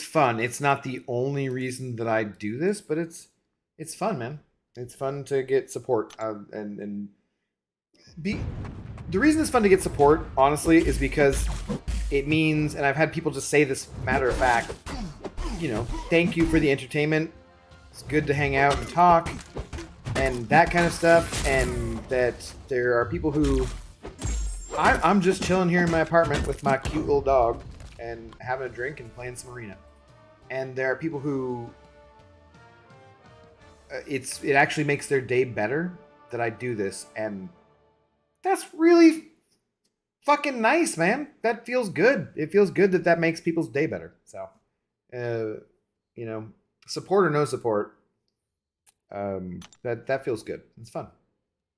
fun. It's not the only reason that I do this, but it's fun, man. It's fun to get support and be. The reason it's fun to get support, honestly, is because it means, and I've had people just say this matter of fact, thank you for the entertainment. It's good to hang out and talk and that kind of stuff, and that there are people who I'm just chilling here in my apartment with my cute little dog and having a drink and playing some arena. And there are people who it actually makes their day better that I do this, and that's really fucking nice, man. That feels good. It feels good that makes people's day better. So, support or no support, that feels good. It's fun.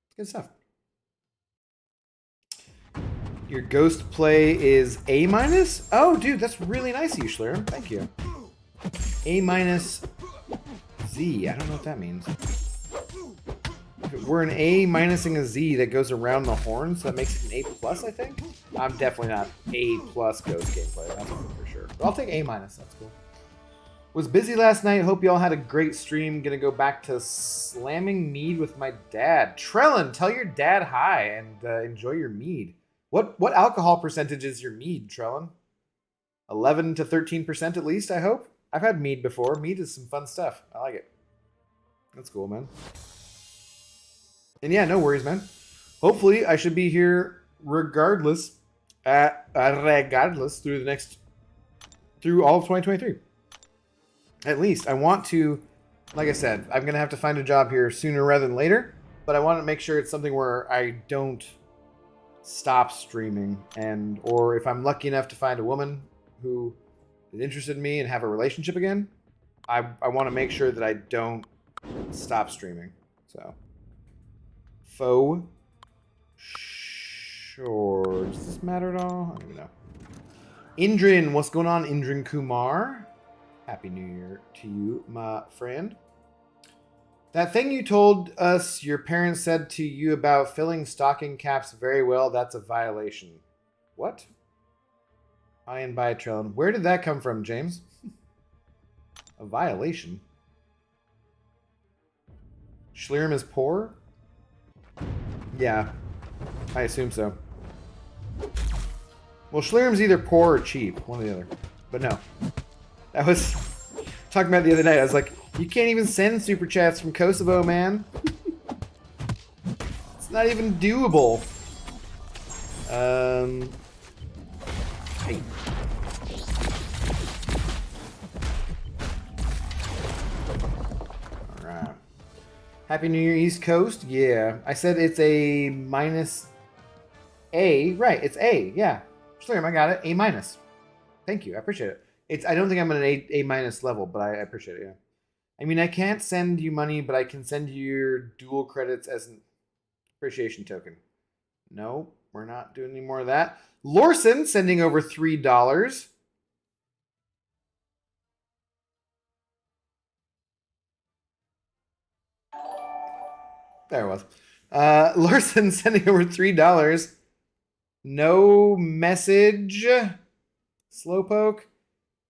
It's good stuff. Your ghost play is A-? Oh, dude, that's really nice of you, Schlier. Thank you. A-Z. I don't know what that means. We're an A-ing a Z that goes around the horn, so that makes it an A+, I think? I'm definitely not A+ ghost gameplay. That's for sure. But I'll take A-. That's cool. Was busy last night. Hope you all had a great stream. Gonna go back to slamming mead with my dad. Trellin, tell your dad hi and enjoy your mead. What alcohol percentage is your mead, Trellin? 11 to 13% at least, I hope? I've had mead before. Mead is some fun stuff. I like it. That's cool, man. And yeah, no worries, man. Hopefully, I should be here regardless through all of 2023. At least. I want to, like I said, I'm going to have to find a job here sooner rather than later, but I want to make sure it's something where I don't stop streaming, or if I'm lucky enough to find a woman who is interested in me and have a relationship again, I want to make sure that I don't stop streaming. So, faux sure. Does this matter at all? I don't even know. Indrin, what's going on, Indrin Kumar? Happy New Year to you, my friend. That thing you told us your parents said to you about filling stocking caps very well, that's a violation. What? I and by Trellin. Where did that come from, James? A violation? Schlierm is poor? Yeah, I assume so. Well, Schlierm's either poor or cheap, one or the other. But no. I was talking about it the other night. I was like, you can't even send super chats from Kosovo, man. It's not even doable. Hey. Alright. Happy New Year, East Coast. Yeah. I said it's a minus A. Right, it's A. Yeah. Slim, I got it. A-. Thank you. I appreciate it. I don't think I'm at an A- level, but I appreciate it, yeah. I mean, I can't send you money, but I can send you your dual credits as an appreciation token. No, we're not doing any more of that. Lorson sending over $3. There it was. Lorson sending over $3. No message. Slowpoke.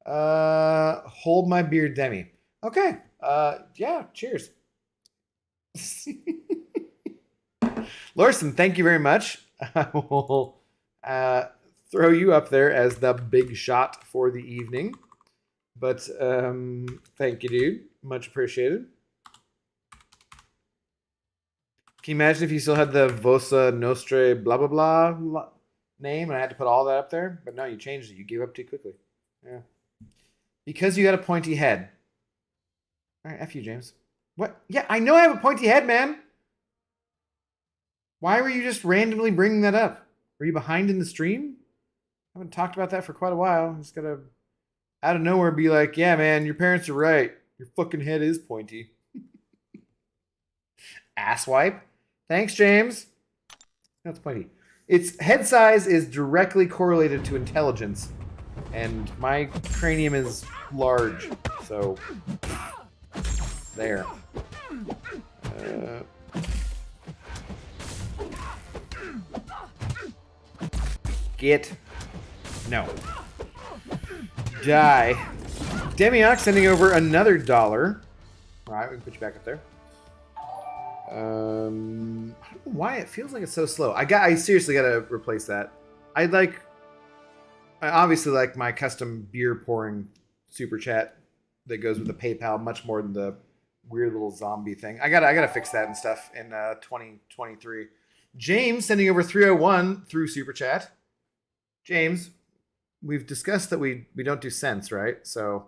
Hold my beer, Demi. Okay. Yeah, cheers. Lorson, thank you very much. I will throw you up there as the big shot for the evening. But thank you, dude. Much appreciated. Can you imagine if you still had the Vosa Nostre blah blah blah name and I had to put all that up there? But no, you changed it. You gave up too quickly. Yeah. Because you got a pointy head. All right, F you, James. What? Yeah, I know I have a pointy head, man. Why were you just randomly bringing that up? Were you behind in the stream? I haven't talked about that for quite a while. I'm just gonna, out of nowhere, be like, yeah, man, your parents are right. Your fucking head is pointy. Asswipe. Thanks, James. That's pointy. Its head size is directly correlated to intelligence. And my cranium is large. So, there. Get. No. Die. Demiox sending over another $1. Alright, we can put you back up there. I don't know why it feels like it's so slow. I seriously gotta replace that. I obviously like my custom beer pouring super chat that goes with the PayPal much more than the weird little zombie thing. I gotta fix that and stuff in 2023. James sending over 301 through super chat. James, we've discussed that we don't do cents, right? So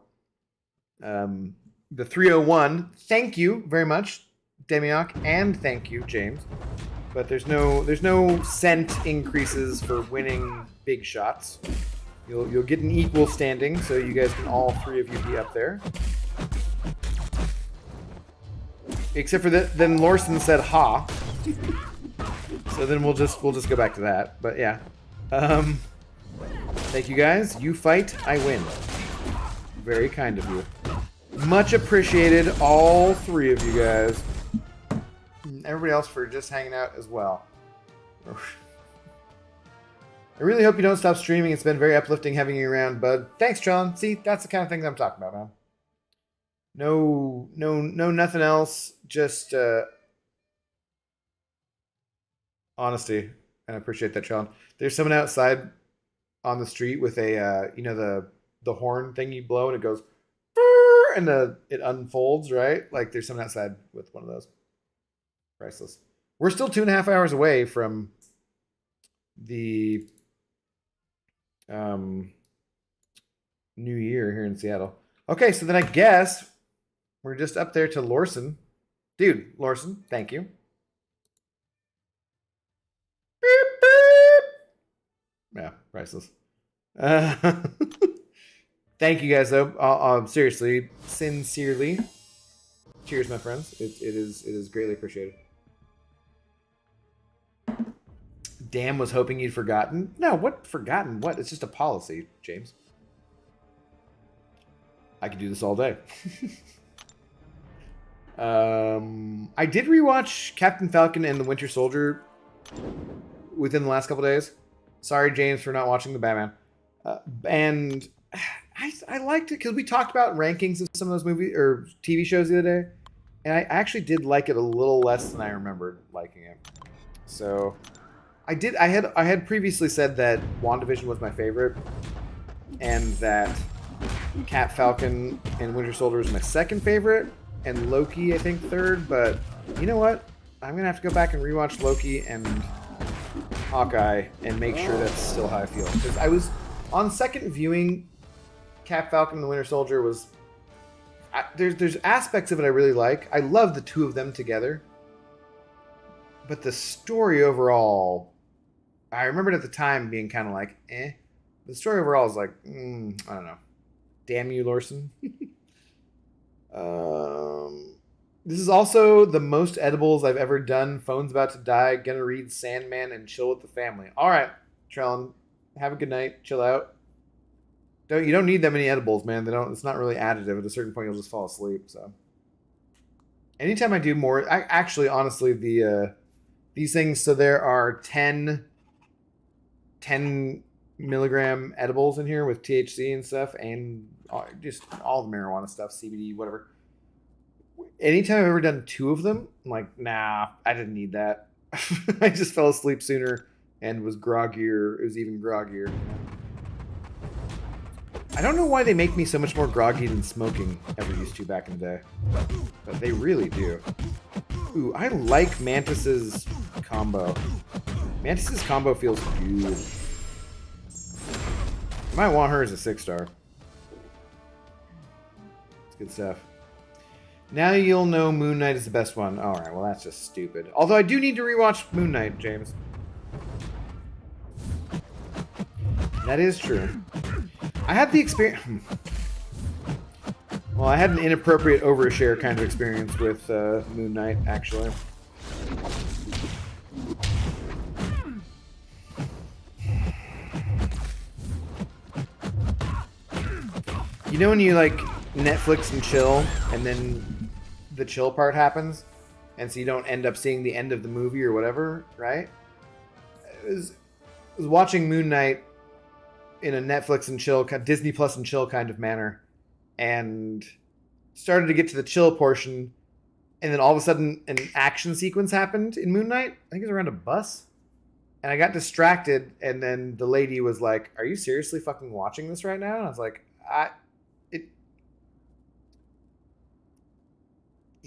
the 301, thank you very much, Demioc, and thank you, James. But there's no cent increases for winning big shots. You'll get an equal standing, so you guys can all three of you be up there. Except for that, then Lorson said ha. So then we'll just go back to that. But yeah. Thank you guys. You fight, I win. Very kind of you. Much appreciated, all three of you guys. Everybody else for just hanging out as well. I really hope you don't stop streaming. It's been very uplifting having you around, bud. Thanks, Tron. See, that's the kind of thing that I'm talking about, man. No, nothing else. Just honesty. And I appreciate that, Tron. There's someone outside on the street with a, the horn thing you blow and it goes, and it unfolds, right? Like there's someone outside with one of those. Priceless. We're still 2.5 hours away from the New Year here in Seattle. Okay, so then I guess we're just up there to Lorson. Dude, Lorson, thank you. Beep, beep. Yeah, priceless. Thank you guys, though. Seriously, sincerely. Cheers, my friends. It is greatly appreciated. Dan was hoping you'd forgotten. No, what forgotten? What? It's just a policy, James. I could do this all day. I did rewatch Captain Falcon and the Winter Soldier within the last couple days. Sorry, James, for not watching the Batman. And I liked it because we talked about rankings of some of those movies or TV shows the other day, and I actually did like it a little less than I remembered liking it. So I had previously said that WandaVision was my favorite, and that Cap Falcon and Winter Soldier was my second favorite, and Loki I think third. But you know what? I'm gonna have to go back and rewatch Loki and Hawkeye and make sure that's still how I feel. Because I was on second viewing, Cap Falcon and the Winter Soldier was. There's aspects of it I really like. I love the two of them together. But the story overall, I remembered at the time being kind of like, eh. The story overall is like, I don't know. Damn you, Lorson. This is also the most edibles I've ever done. Phone's about to die. Gonna read Sandman and chill with the family. All right, Trellin, have a good night. Chill out. You don't need that many edibles, man. They don't. It's not really additive. At a certain point, you'll just fall asleep. So, anytime I do more, actually, honestly, these things. So there are 10 milligram edibles in here with THC and stuff, and just all the marijuana stuff, CBD, whatever. Anytime I've ever done 2 of them, I'm like, nah, I didn't need that. I just fell asleep sooner and was groggier. It was even groggier. I don't know why they make me so much more groggy than smoking ever used to back in the day. But they really do. Ooh, I like Mantis's combo. Mantis's combo feels good. I might want her as a 6-star. It's good stuff. Now you'll know Moon Knight is the best one. Alright, well that's just stupid. Although I do need to rewatch Moon Knight, James. That is true. I had the experience... Well, I had an inappropriate overshare kind of experience with Moon Knight, actually. You know when you, like, Netflix and chill, and then the chill part happens, and so you don't end up seeing the end of the movie or whatever, right? I was watching Moon Knight in a Netflix and chill, Disney Plus and chill kind of manner, and started to get to the chill portion, and then all of a sudden an action sequence happened in Moon Knight. I think it was around a bus, and I got distracted, and then the lady was like, "Are you seriously fucking watching this right now?" And I was like,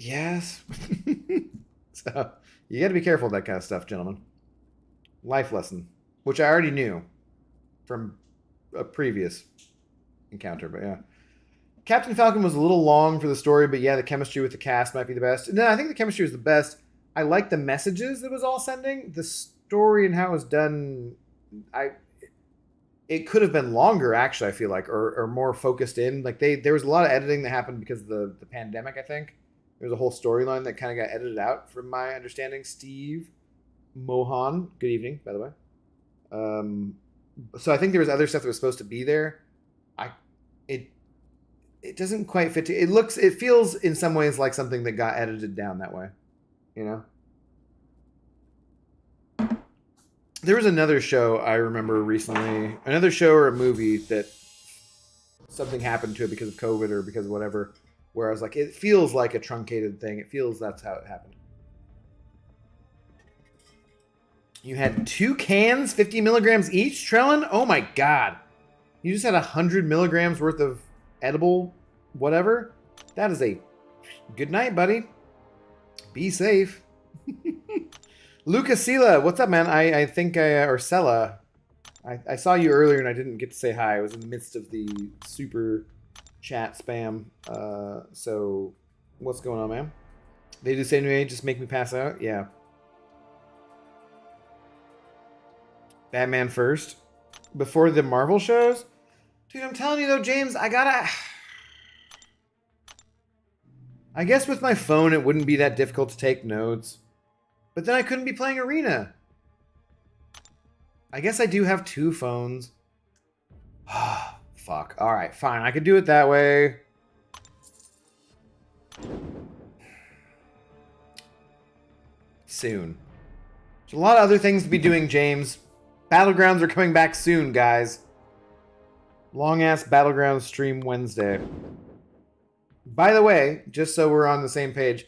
Yes. So, you gotta be careful of that kind of stuff, gentlemen. Life lesson, which I already knew from a previous encounter, but yeah. Captain Falcon was a little long for the story, but yeah, the chemistry with the cast might be the best. No, I think the chemistry was the best. I like the messages it was all sending. The story and how it was done, it could have been longer, actually, I feel like, or more focused in. Like there was a lot of editing that happened because of the pandemic, I think. There was a whole storyline that kind of got edited out, from my understanding. Steve Mohan, good evening, by the way. So I think there was other stuff that was supposed to be there. It doesn't quite fit. It feels in some ways like something that got edited down that way, you know. There was another show I remember recently, another show or a movie that something happened to it because of COVID or because of whatever, where I was like, it feels like a truncated thing. It feels that's how it happened. You had 2 cans, 50 milligrams each, Trellin? Oh my god. You just had 100 milligrams worth of edible whatever? That is a good night, buddy. Be safe. Lucas Sela, what's up, man? I think or Sela. I saw you earlier and I didn't get to say hi. I was in the midst of the super chat spam. So what's going on, man? They do say NYE, just make me pass out? Yeah. Batman first? Before the Marvel shows? Dude, I'm telling you though, James, I guess with my phone it wouldn't be that difficult to take notes. But then I couldn't be playing Arena. I guess I do have 2 phones. Fuck. Alright, fine. I could do it that way. Soon. There's a lot of other things to be doing, James. Battlegrounds are coming back soon, guys. Long-ass Battlegrounds stream Wednesday. By the way, just so we're on the same page,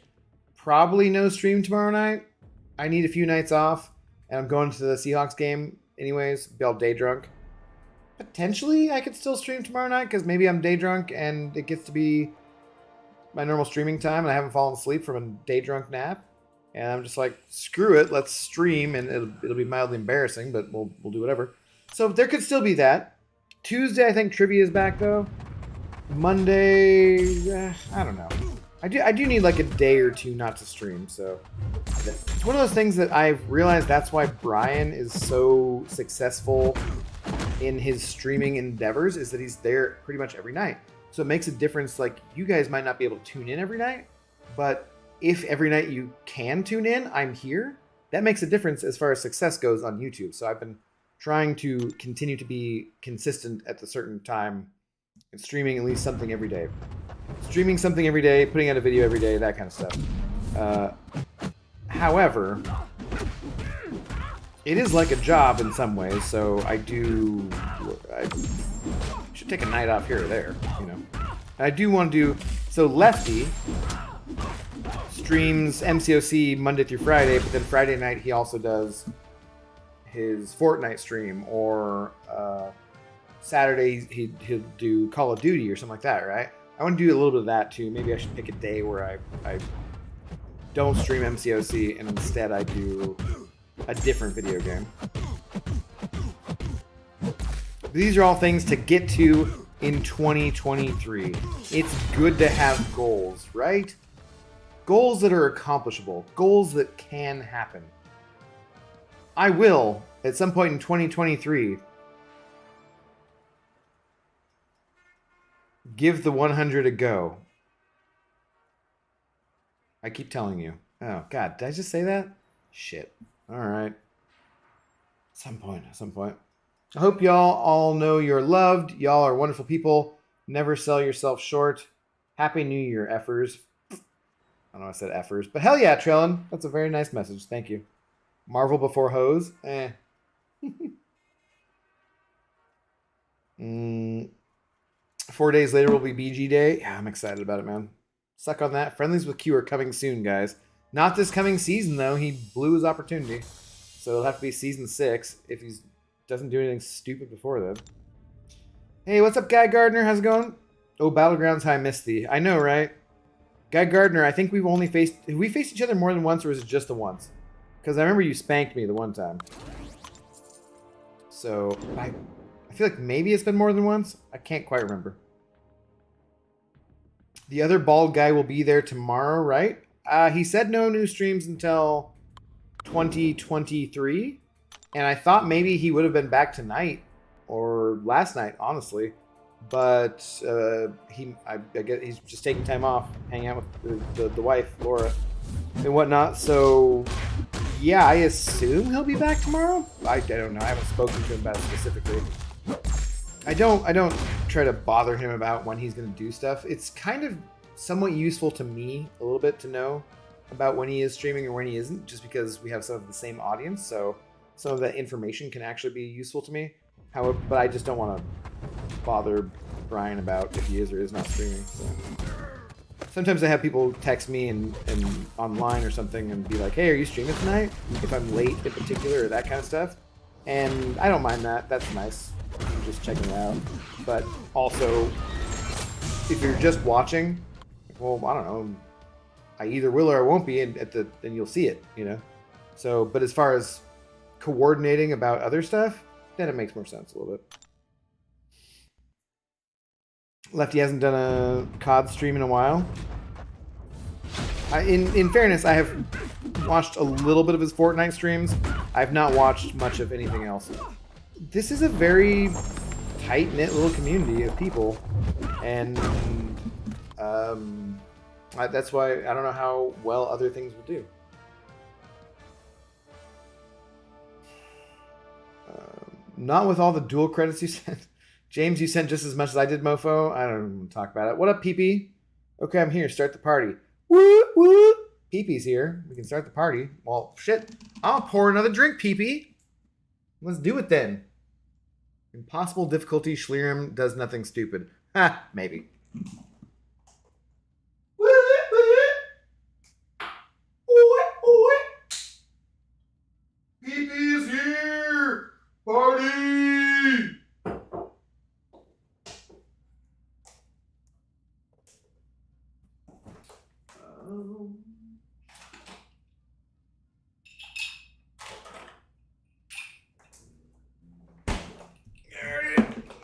probably no stream tomorrow night. I need a few nights off, and I'm going to the Seahawks game anyways, be all day drunk. Potentially, I could still stream tomorrow night, because maybe I'm day drunk, and it gets to be my normal streaming time, and I haven't fallen asleep from a day drunk nap. And I'm just like, screw it, let's stream, and it'll be mildly embarrassing, but we'll do whatever. So there could still be that. Tuesday, I think trivia is back, though. Monday, I don't know. I do need like a day or two not to stream, so it's one of those things that I've realized that's why Brian is so successful in his streaming endeavors, is that he's there pretty much every night. So it makes a difference. Like, you guys might not be able to tune in every night, but if every night you can tune in, I'm here. That makes a difference as far as success goes on YouTube. So I've been trying to continue to be consistent at a certain time and streaming at least something every day. Streaming something every day, putting out a video every day, that kind of stuff. However, it is like a job in some ways, so I should take a night off here or there, you know. I do want to do, so Lefty streams MCOC Monday through Friday, but then Friday night he also does his Fortnite stream, or Saturday he'll do Call of Duty or something like that, right? I want to do a little bit of that too. Maybe I should pick a day where I don't stream MCOC and instead I do a different video game. These are all things to get to in 2023. It's good to have goals, right? Goals that are accomplishable. Goals that can happen. I will, at some point in 2023, give the 100 a go. I keep telling you. Oh, God, did I just say that? Shit. All right. Some point. I hope y'all all know you're loved. Y'all are wonderful people. Never sell yourself short. Happy New Year, effers. I don't know I said effers, but hell yeah, Trellin. That's a very nice message. Thank you. Marvel before hose. 4 days later will be BG Day. Yeah, I'm excited about it, man. Suck on that. Friendlies with Q are coming soon, guys. Not this coming season, though. He blew his opportunity. So it'll have to be season 6 if he doesn't do anything stupid before then. Hey, what's up, Guy Gardner? How's it going? Oh, Battlegrounds, I missed thee. I know, right? Guy Gardner, I think we've only faced... Have we faced each other more than once, or is it just the once? Because I remember you spanked me the one time. So, I feel like maybe it's been more than once. I can't quite remember. The other bald guy will be there tomorrow, right? He said no new streams until 2023. And I thought maybe he would have been back tonight or last night, honestly. But I guess he's just taking time off, hanging out with the wife, Laura, and whatnot. So, yeah, I assume he'll be back tomorrow. I don't know. I haven't spoken to him about it specifically. I don't try to bother him about when he's going to do stuff. It's kind of somewhat useful to me a little bit to know about when he is streaming or when he isn't, just because we have some of the same audience. So some of that information can actually be useful to me. However, but I just don't want to bother Brian about if he is or is not streaming. So sometimes I have people text me and online or something and be like, "Hey, are you streaming tonight?" If I'm late in particular or that kind of stuff. And I don't mind that. That's nice. I'm just checking it out. But also, if you're just watching, well, I don't know. I either will or I won't be, and then you'll see it, you know. So, but as far as coordinating about other stuff, then it makes more sense a little bit. Lefty hasn't done a COD stream in a while. In fairness, I have watched a little bit of his Fortnite streams. I've not watched much of anything else. This is a very tight-knit little community of people, and that's why I don't know how well other things will do. Not with all the dual credits you sent. James, you sent just as much as I did, mofo. I don't even talk about it. What up, PP? Okay, I'm here. Start the party. Woo, woo. PP's here. We can start the party. Well, shit. I'll pour another drink, PP. Let's do it then. Impossible difficulty. Schlieren does nothing stupid. Ha, maybe. PP is here. Party.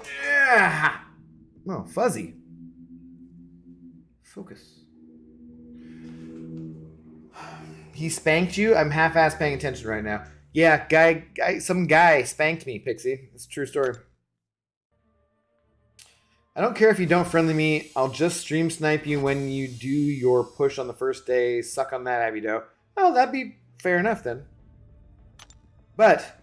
Yeah. Oh, fuzzy. Focus. He spanked you? I'm half-ass paying attention right now. Yeah, some guy spanked me, Pixie. It's a true story. I don't care if you don't friendly me. I'll just stream snipe you when you do your push on the first day. Suck on that, Abido. Oh, that'd be fair enough then. But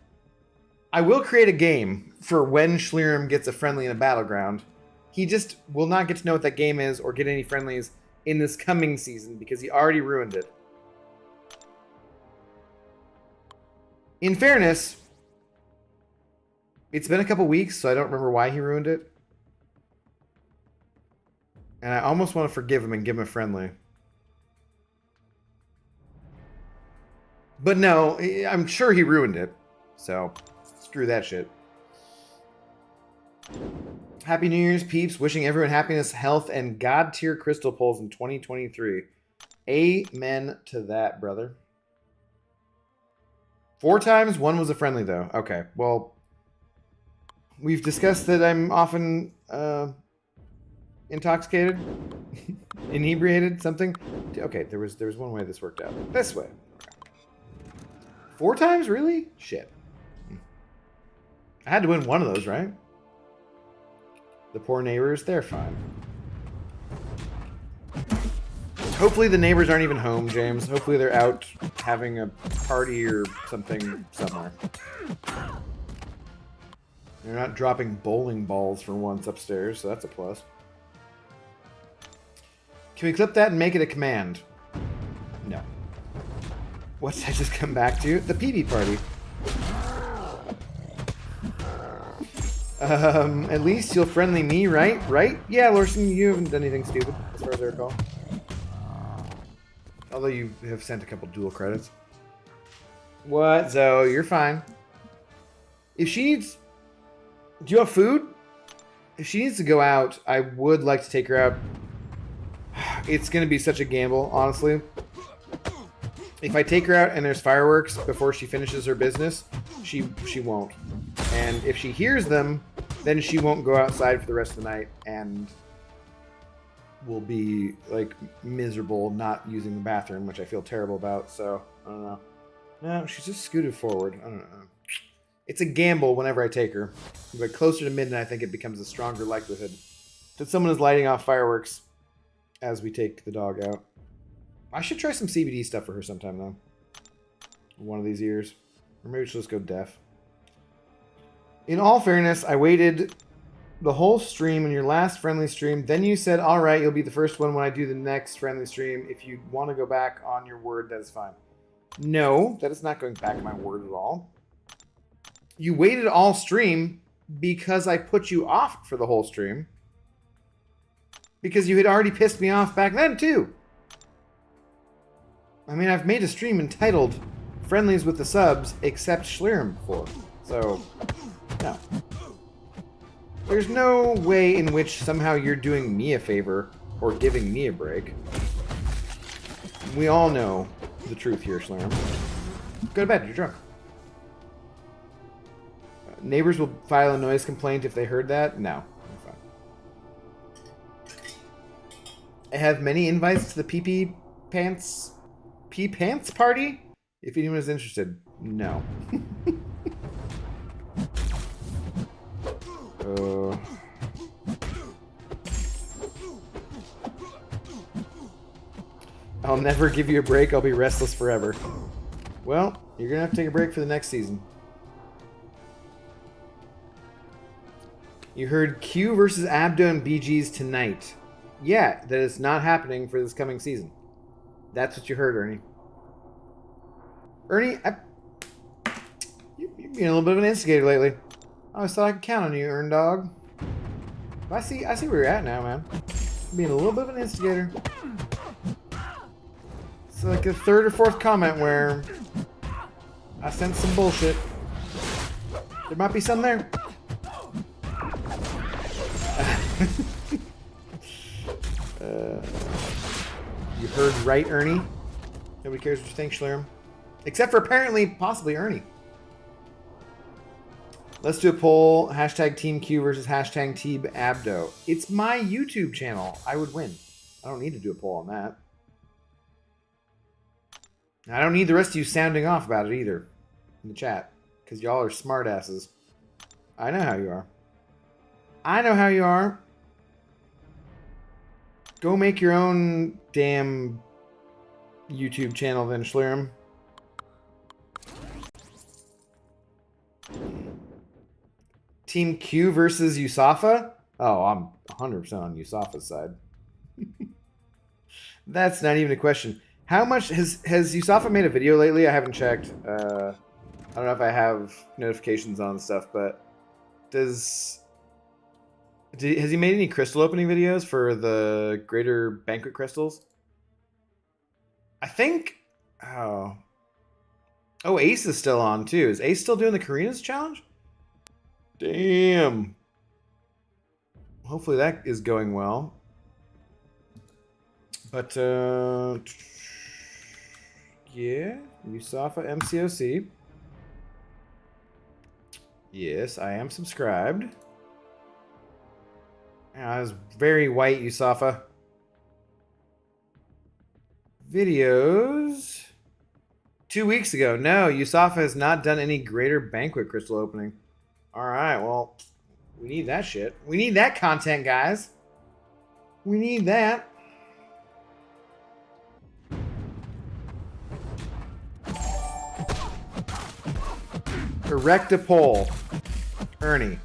I will create a game for when Schlieren gets a friendly in a battleground. He just will not get to know what that game is or get any friendlies in this coming season because he already ruined it. In fairness, it's been a couple weeks, so I don't remember why he ruined it. And I almost want to forgive him and give him a friendly. But no, I'm sure he ruined it. So, screw that shit. Happy New Year's, peeps. Wishing everyone happiness, health, and God-tier crystal pulls in 2023. Amen to that, brother. 4 times? 1 was a friendly, though. Okay, well, we've discussed that I'm often intoxicated, inebriated, something. Okay, there was one way this worked out. This way. 4 times, really? Shit. I had to win one of those, right? The poor neighbors, they're fine. Hopefully the neighbors aren't even home, James. Hopefully they're out having a party or something somewhere. They're not dropping bowling balls for once upstairs, so that's a plus. Can we clip that and make it a command? No. What did I just come back to? The PB party. At least you'll friendly me, right? Right? Yeah, Lorson, you haven't done anything stupid, as far as I recall. Although you have sent a couple dual credits. What, Zoe? You're fine. If she needs... Do you want food? If she needs to go out, I would like to take her out. It's going to be such a gamble, honestly. If I take her out and there's fireworks before she finishes her business, she won't. And if she hears them, then she won't go outside for the rest of the night and will be, like, miserable not using the bathroom, which I feel terrible about, so I don't know. No, she's just scooted forward. I don't know. It's a gamble whenever I take her. But closer to midnight, I think it becomes a stronger likelihood that someone is lighting off fireworks as we take the dog out. I should try some CBD stuff for her sometime, though. One of these years. Or maybe she'll just go deaf. In all fairness, I waited the whole stream in your last friendly stream. Then you said, all right, you'll be the first one when I do the next friendly stream. If you want to go back on your word, that is fine. No, that is not going back on my word at all. You waited all stream because I put you off for the whole stream. Because you had already pissed me off back then, too. I mean, I've made a stream entitled Friendlies with the Subs, except Schlieren before. So, no. There's no way in which somehow you're doing me a favor or giving me a break. We all know the truth here, Schlieren. Go to bed, you're drunk. Neighbors will file a noise complaint if they heard that? No. I'm fine. I have many invites to the PP Pants party? If anyone is interested. No. I'll never give you a break. I'll be restless forever. Well, you're going to have to take a break for the next season. You heard Q versus Abdo and BG's tonight. Yeah, that is not happening for this coming season. That's what you heard, Ernie. Ernie, you've been a little bit of an instigator lately. I always thought I could count on you, Ern Dog. I see where you're at now, man. You're being a little bit of an instigator. It's like the 3rd or 4th comment where I sense some bullshit. There might be some there. You heard right, Ernie. Nobody cares what you think, Schlieren. Except for apparently, possibly, Ernie. Let's do a poll. Hashtag Team Q versus hashtag Team Abdo. It's my YouTube channel. I would win. I don't need to do a poll on that. I don't need the rest of you sounding off about it either. In the chat. Because y'all are smartasses. I know how you are. I know how you are. Go make your own damn YouTube channel then, Schlirim. Team Q versus Yusafa? Oh, I'm 100% on Yusafa's side. That's not even a question. How much has Yusafa made a video lately? I haven't checked. I don't know if I have notifications on and stuff, but has he made any crystal opening videos for the greater banquet crystals? I think. Oh, Ace is still on too. Is Ace still doing the Karina's challenge? Damn. Hopefully that is going well. But yeah, Yusafa MCOC. Yes, I am subscribed. I was very white, Yusafa. Videos. 2 weeks ago. No, Yusafa has not done any greater banquet crystal opening. Alright, well, we need that shit. We need that content, guys. We need that. Erect a pole. Ernie.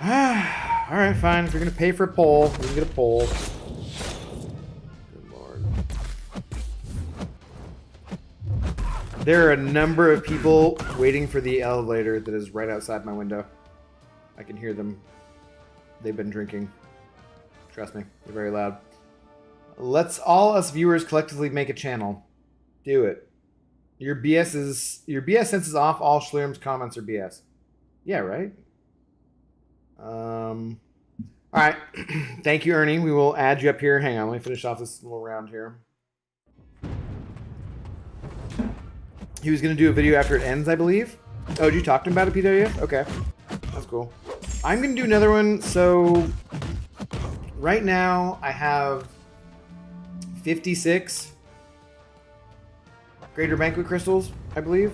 Alright, fine. If you're gonna pay for a pole, we can get a pole. Good lord. There are a number of people waiting for the elevator that is right outside my window. I can hear them. They've been drinking. Trust me, they're very loud. Let's all us viewers collectively make a channel. Do it. Your BS sense is off. All Schlirim's comments are BS. Yeah, right? Alright. Thank you, Ernie. We will add you up here. Hang on, let me finish off this little round here. He was going to do a video after it ends, I believe. Oh, did you talk to him about it, PW? Okay. That's cool. I'm going to do another one. So, right now, I have 56 Greater Banquet Crystals, I believe.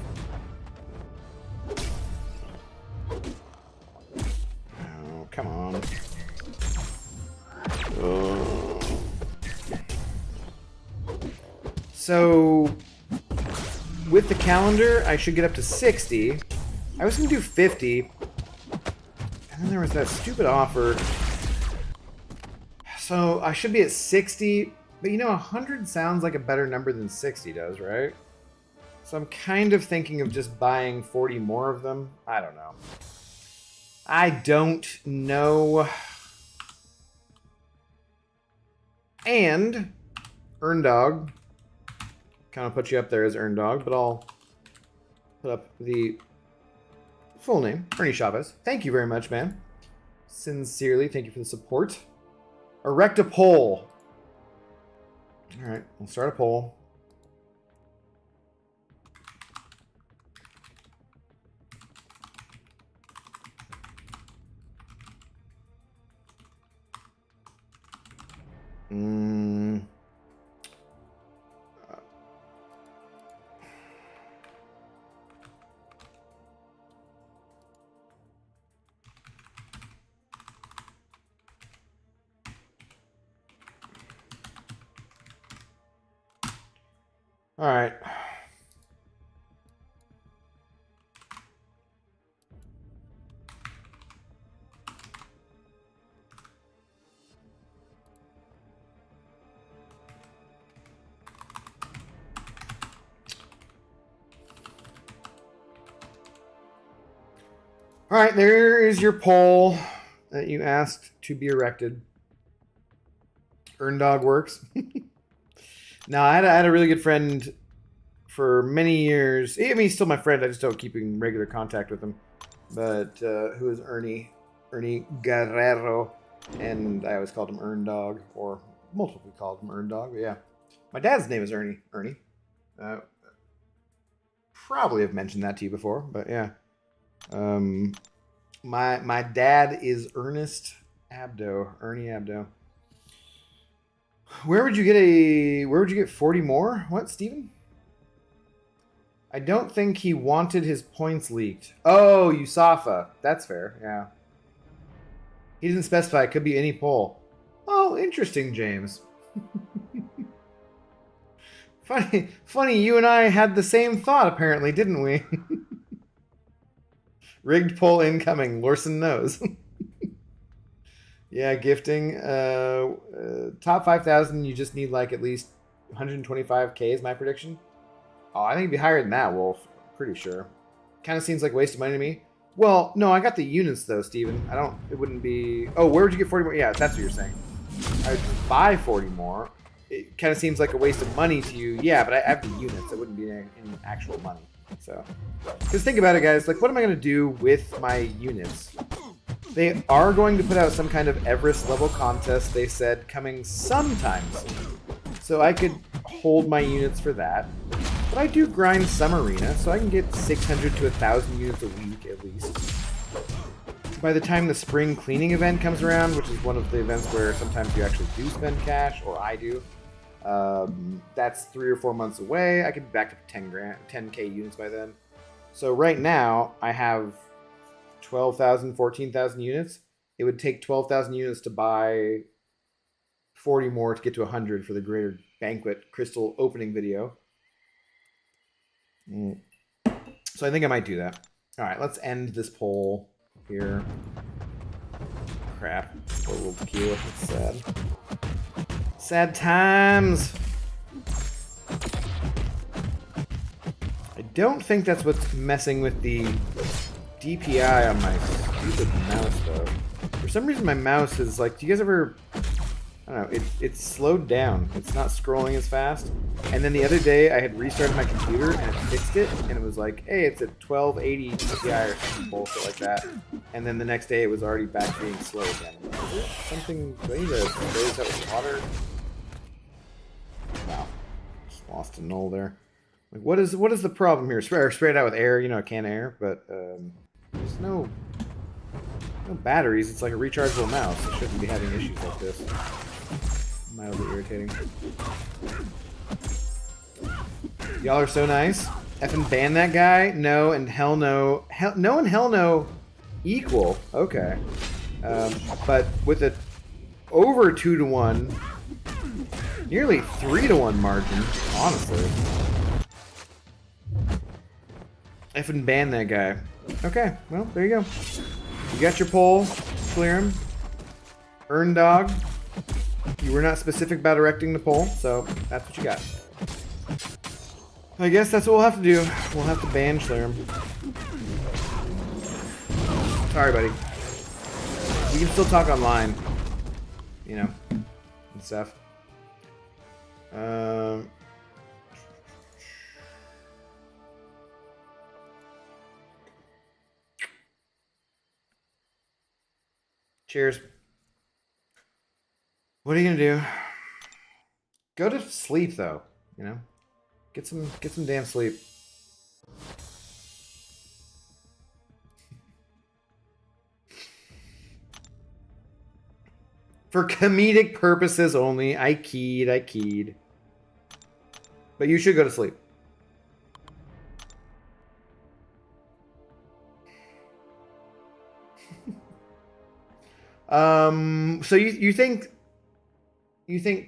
Oh, come on. Oh. So, with the calendar, I should get up to 60. I was going to do 50. And then there was that stupid offer. So, I should be at 60. But you know, 100 sounds like a better number than 60 does, right? So I'm kind of thinking of just buying 40 more of them. I don't know. I don't know. And Earndog. Kind of put you up there as Earndog, but I'll put up the full name. Ernie Chavez. Thank you very much, man. Sincerely, thank you for the support. Erect a poll. Alright, we'll start a poll. Alright. Alright, there is your poll that you asked to be erected. Earndog works. No, I had a really good friend for many years. I mean, he's still my friend. I just don't keep in regular contact with him. But who is Ernie Guerrero, and I always called him Earndog, or multiple called him Earndog. But yeah, my dad's name is Ernie. Probably have mentioned that to you before, but yeah. My dad is Ernest Abdo, Ernie Abdo. Where would you get 40 more? What, Steven? I don't think he wanted his points leaked. Oh, Yusafa. That's fair, yeah. He didn't specify. It could be any poll. Oh, interesting, James. Funny. You and I had the same thought, apparently, didn't we? Rigged poll incoming. Lorson knows. Yeah, gifting. Top 5,000. You just need like at least 125k is my prediction. Oh, I think it'd be higher than that, Wolf. Pretty sure. Kind of seems like a waste of money to me. Well, no, I got the units though, Steven. I don't. It wouldn't be. Oh, where would you get 40 more? Yeah, that's what you're saying. I'd buy 40 more. It kind of seems like a waste of money to you. Yeah, but I have the units. It wouldn't be any actual money. So, because think about it, guys. Like, what am I going to do with my units? They are going to put out some kind of Everest level contest, they said, coming sometime soon. So I could hold my units for that. But I do grind some arena, so I can get 600 to 1,000 units a week at least. By the time the spring cleaning event comes around, which is one of the events where sometimes you actually do spend cash, or I do, that's 3 or 4 months away. I could be back to 10k units by then. So right now, I have 12,000, 14,000 units. It would take 12,000 units to buy 40 more to get to 100 for the Greater Banquet Crystal opening video. So I think I might do that. All right, let's end this poll here. Crap. A little tequila. It's sad. Sad times. I don't think that's what's messing with the DPI on my stupid mouse, though. For some reason, my mouse is like, do you guys ever... I don't know, it's slowed down. It's not scrolling as fast. And then the other day, I had restarted my computer, and it fixed it, and it was like, hey, it's at 1280 DPI or something bullshit like that. And then the next day, it was already back to being slow again. Is it something... Do I need to spray this out with water? Wow. Just lost a null there. Like, what is the problem here? Spray it out with air, you know, a can of air, but there's no batteries. It's like a rechargeable mouse. It shouldn't be having issues like this. Mildly irritating. Y'all are so nice. Effing ban that guy? No and hell no. No and hell no equal. Okay. But with a over 2-to-1, nearly 3-to-1 margin, honestly. Effing ban that guy. Okay, well, there you go. You got your poll, clear him. Earn dog. You were not specific about erecting the poll, so that's what you got. I guess that's what we'll have to do. We'll have to ban Schlerim. Sorry, buddy. We can still talk online. You know, and stuff. Cheers. What are you gonna do? Go to sleep, though. You know, get some damn sleep. For comedic purposes only. I keyed. But you should go to sleep. So you think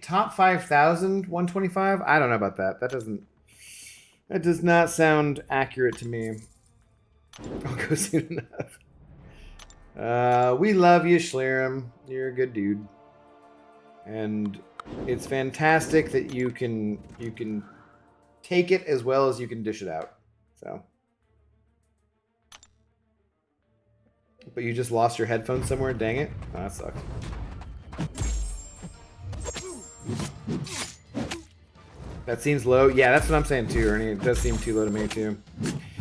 top 5,000 125? I don't know about that. That does not sound accurate to me. I'll go soon enough. We love you, Schlerim. You're a good dude. And it's fantastic that you can take it as well as you can dish it out. So, but you just lost your headphones somewhere. Dang it! Oh, that sucks. That seems low. Yeah, that's what I'm saying too, Ernie. It does seem too low to me too.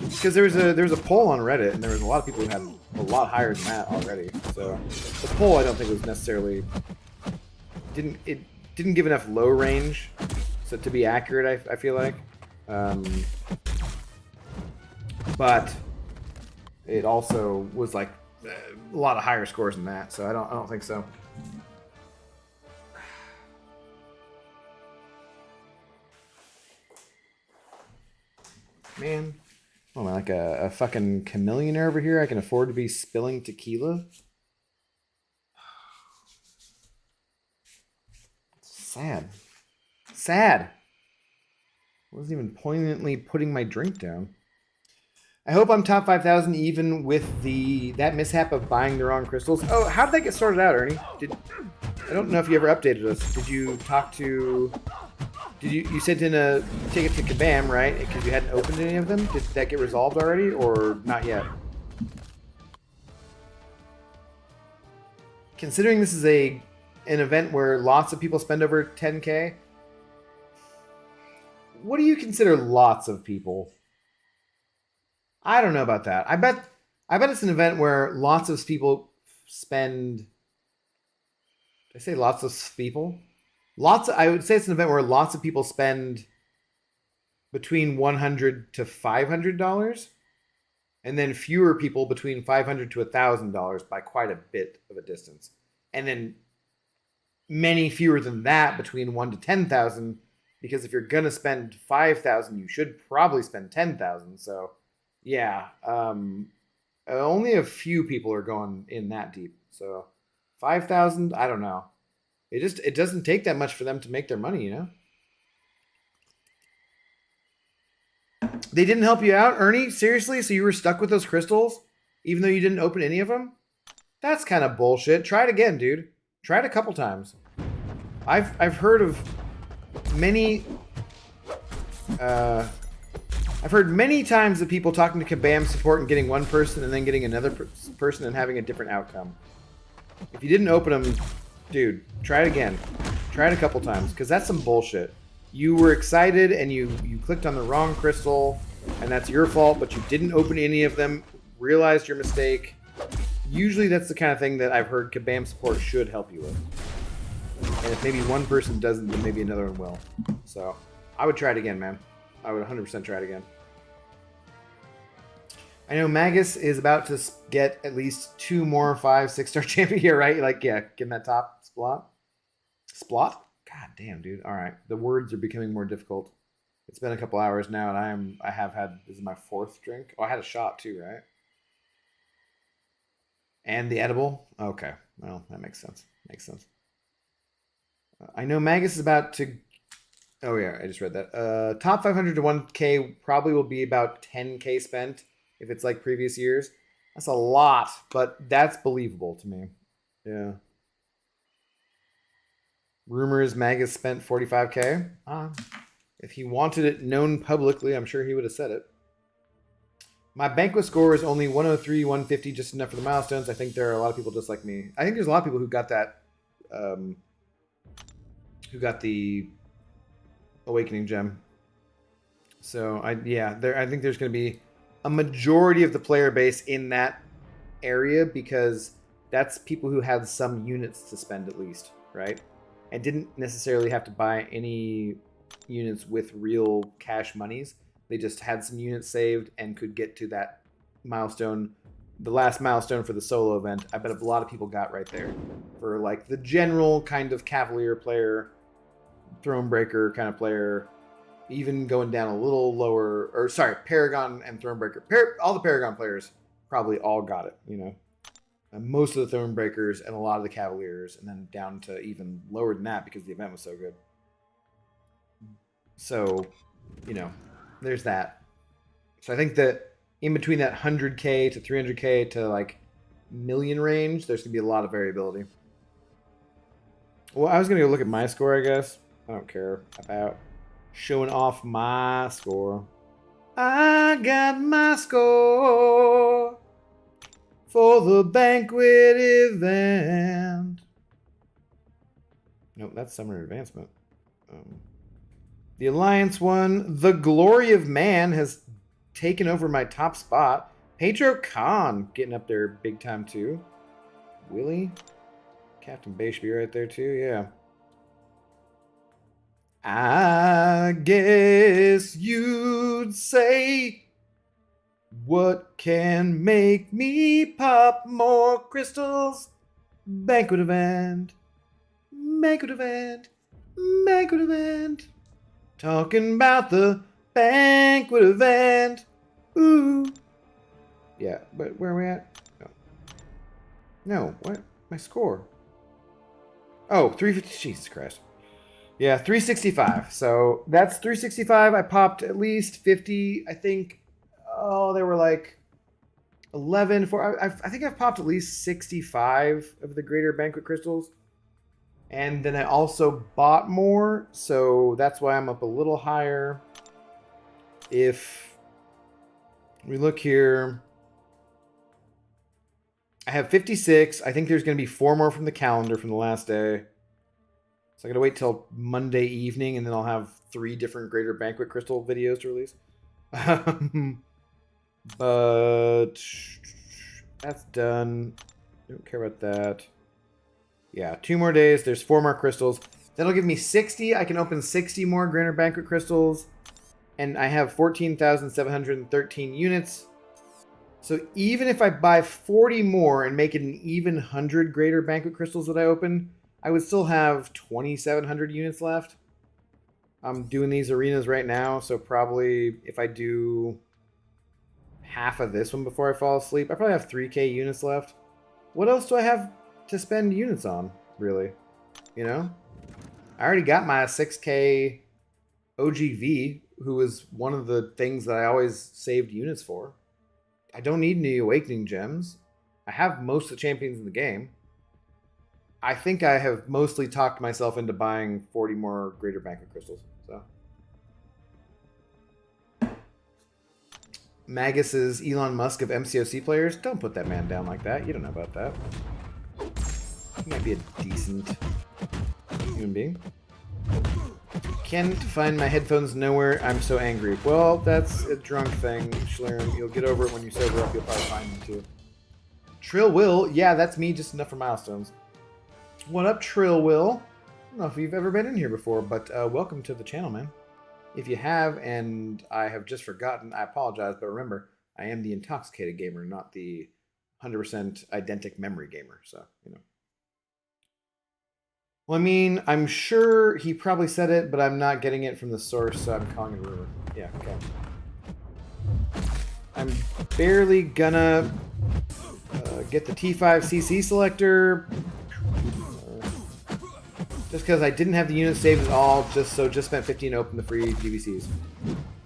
Because there was a poll on Reddit, and there was a lot of people who had a lot higher than that already. So the poll, I don't think was necessarily didn't give enough low range, so to be accurate, I feel like. But it also was like a lot of higher scores than that, so I don't think so. Man, oh, am I like a fucking chameleonaire over here? I can afford to be spilling tequila. Sad. I wasn't even poignantly putting my drink down. I hope I'm top 5,000 even with that mishap of buying the wrong crystals. Oh, how did that get sorted out, Ernie? I don't know if you ever updated us. Did you talk to... You sent in a ticket to Kabam, right? Because you hadn't opened any of them? Did that get resolved already, or not yet? Considering this is an event where lots of people spend over 10K, what do you consider lots of people? I don't know about that. I bet it's an event where lots of people spend... Did I say lots of people? I would say it's an event where lots of people spend between $100 to $500, and then fewer people between $500 to $1,000 by quite a bit of a distance, and then many fewer than that between 1 to 10,000. Because if you're gonna spend 5,000, you should probably spend 10,000. So, yeah, only a few people are going in that deep. So, 5,000, I don't know. It doesn't take that much for them to make their money, you know? They didn't help you out, Ernie? Seriously? So you were stuck with those crystals? Even though you didn't open any of them? That's kind of bullshit. Try it again, dude. Try it a couple times. I've heard of many... I've heard many times of people talking to Kabam support and getting one person and then getting another person and having a different outcome. If you didn't open them... Dude, try it again. Try it a couple times, because that's some bullshit. You were excited and you clicked on the wrong crystal, and that's your fault, but you didn't open any of them, realized your mistake. Usually that's the kind of thing that I've heard Kabam support should help you with. And if maybe one person doesn't, then maybe another one will. So, I would try it again, man. I would 100% try it again. I know Magus is about to get at least 2 more 5-6-star champion here, right? Like, yeah, get in that top spot. Splot? God damn, dude. All right. The words are becoming more difficult. It's been a couple hours now, and I have had, this is my 4th drink. Oh, I had a shot too, right? And the edible? Okay. Well, that makes sense. Makes sense. I know Magus is about to... Oh, yeah, I just read that. Top 500 to 1K probably will be about 10K spent if it's like previous years. That's a lot, but that's believable to me. Yeah. Rumors Magus spent 45K. If he wanted it known publicly, I'm sure he would have said it. My banquet score is only 103, 150, just enough for the milestones. I think there are a lot of people just like me. I think there's a lot of people who got that... who got the Awakening Gem. So, I think there's going to be a majority of the player base in that area, because that's people who had some units to spend at least, right? And didn't necessarily have to buy any units with real cash monies. They just had some units saved and could get to that milestone, the last milestone for the solo event. I bet a lot of people got right there for like the general kind of Cavalier player, Thronebreaker kind of player, even going down a little lower, or sorry, Paragon and Thronebreaker. All the Paragon players probably all got it, you know. Most of the Thronebreakers and a lot of the Cavaliers, and then down to even lower than that because the event was so good. So, you know, there's that. So I think that in between that 100K to 300K to like million range, there's going to be a lot of variability. Well, I was going to go look at my score, I guess. I don't care about showing off my score. I got my score for the banquet event. Nope, that's Summer Advancement. The Alliance won. The Glory of Man has taken over my top spot. Pedro Khan getting up there big time too. Willie? Captain Bayshby right there too, yeah. I guess you'd say, what can make me pop more crystals? Banquet event. Banquet event. Banquet event. Talking about the banquet event. Ooh. Yeah, but where are we at? No, what? My score. Oh, 350. Jesus Christ. Yeah, 365. So that's 365. I popped at least 50. I think, oh, they were like 11 for. I think I've popped at least 65 of the greater banquet crystals. And then I also bought more. So that's why I'm up a little higher. If we look here, I have 56. I think there's going to be 4 more from the calendar from the last day. So I gotta wait till Monday evening, and then I'll have 3 different Greater Banquet Crystal videos to release. But that's done. Don't care about that. Yeah, 2 more days. There's 4 more crystals. That'll give me 60. I can open 60 more Greater Banquet Crystals, and I have 14,713 units. So even if I buy 40 more and make it an even 100 Greater Banquet Crystals that I open, I would still have 2,700 units left. I'm doing these arenas right now, so probably if I do half of this one before I fall asleep, I probably have 3K units left. What else do I have to spend units on, really? You know? I already got my 6K OGV, who was one of the things that I always saved units for. I don't need any Awakening Gems. I have most of the champions in the game. I think I have mostly talked myself into buying 40 more Greater Banquet Crystals. So, Magus is Elon Musk of MCOC players. Don't put that man down like that. You don't know about that. He might be a decent human being. Can't find my headphones nowhere. I'm so angry. Well, that's a drunk thing, Schlerm. You'll get over it when you sober up. You'll probably find them too. Trill Will. Yeah, that's me. Just enough for milestones. What up, Trill Will? I don't know if you've ever been in here before, but welcome to the channel, man. If you have, and I have just forgotten, I apologize, but remember, I am the intoxicated gamer, not the 100% identical memory gamer, so, you know. Well, I mean, I'm sure he probably said it, but I'm not getting it from the source, so I'm calling it a rumor. Yeah, okay. I'm barely gonna get the T5 CC selector. Just because I didn't have the units saved at all, just spent 15 to open the free GBCs.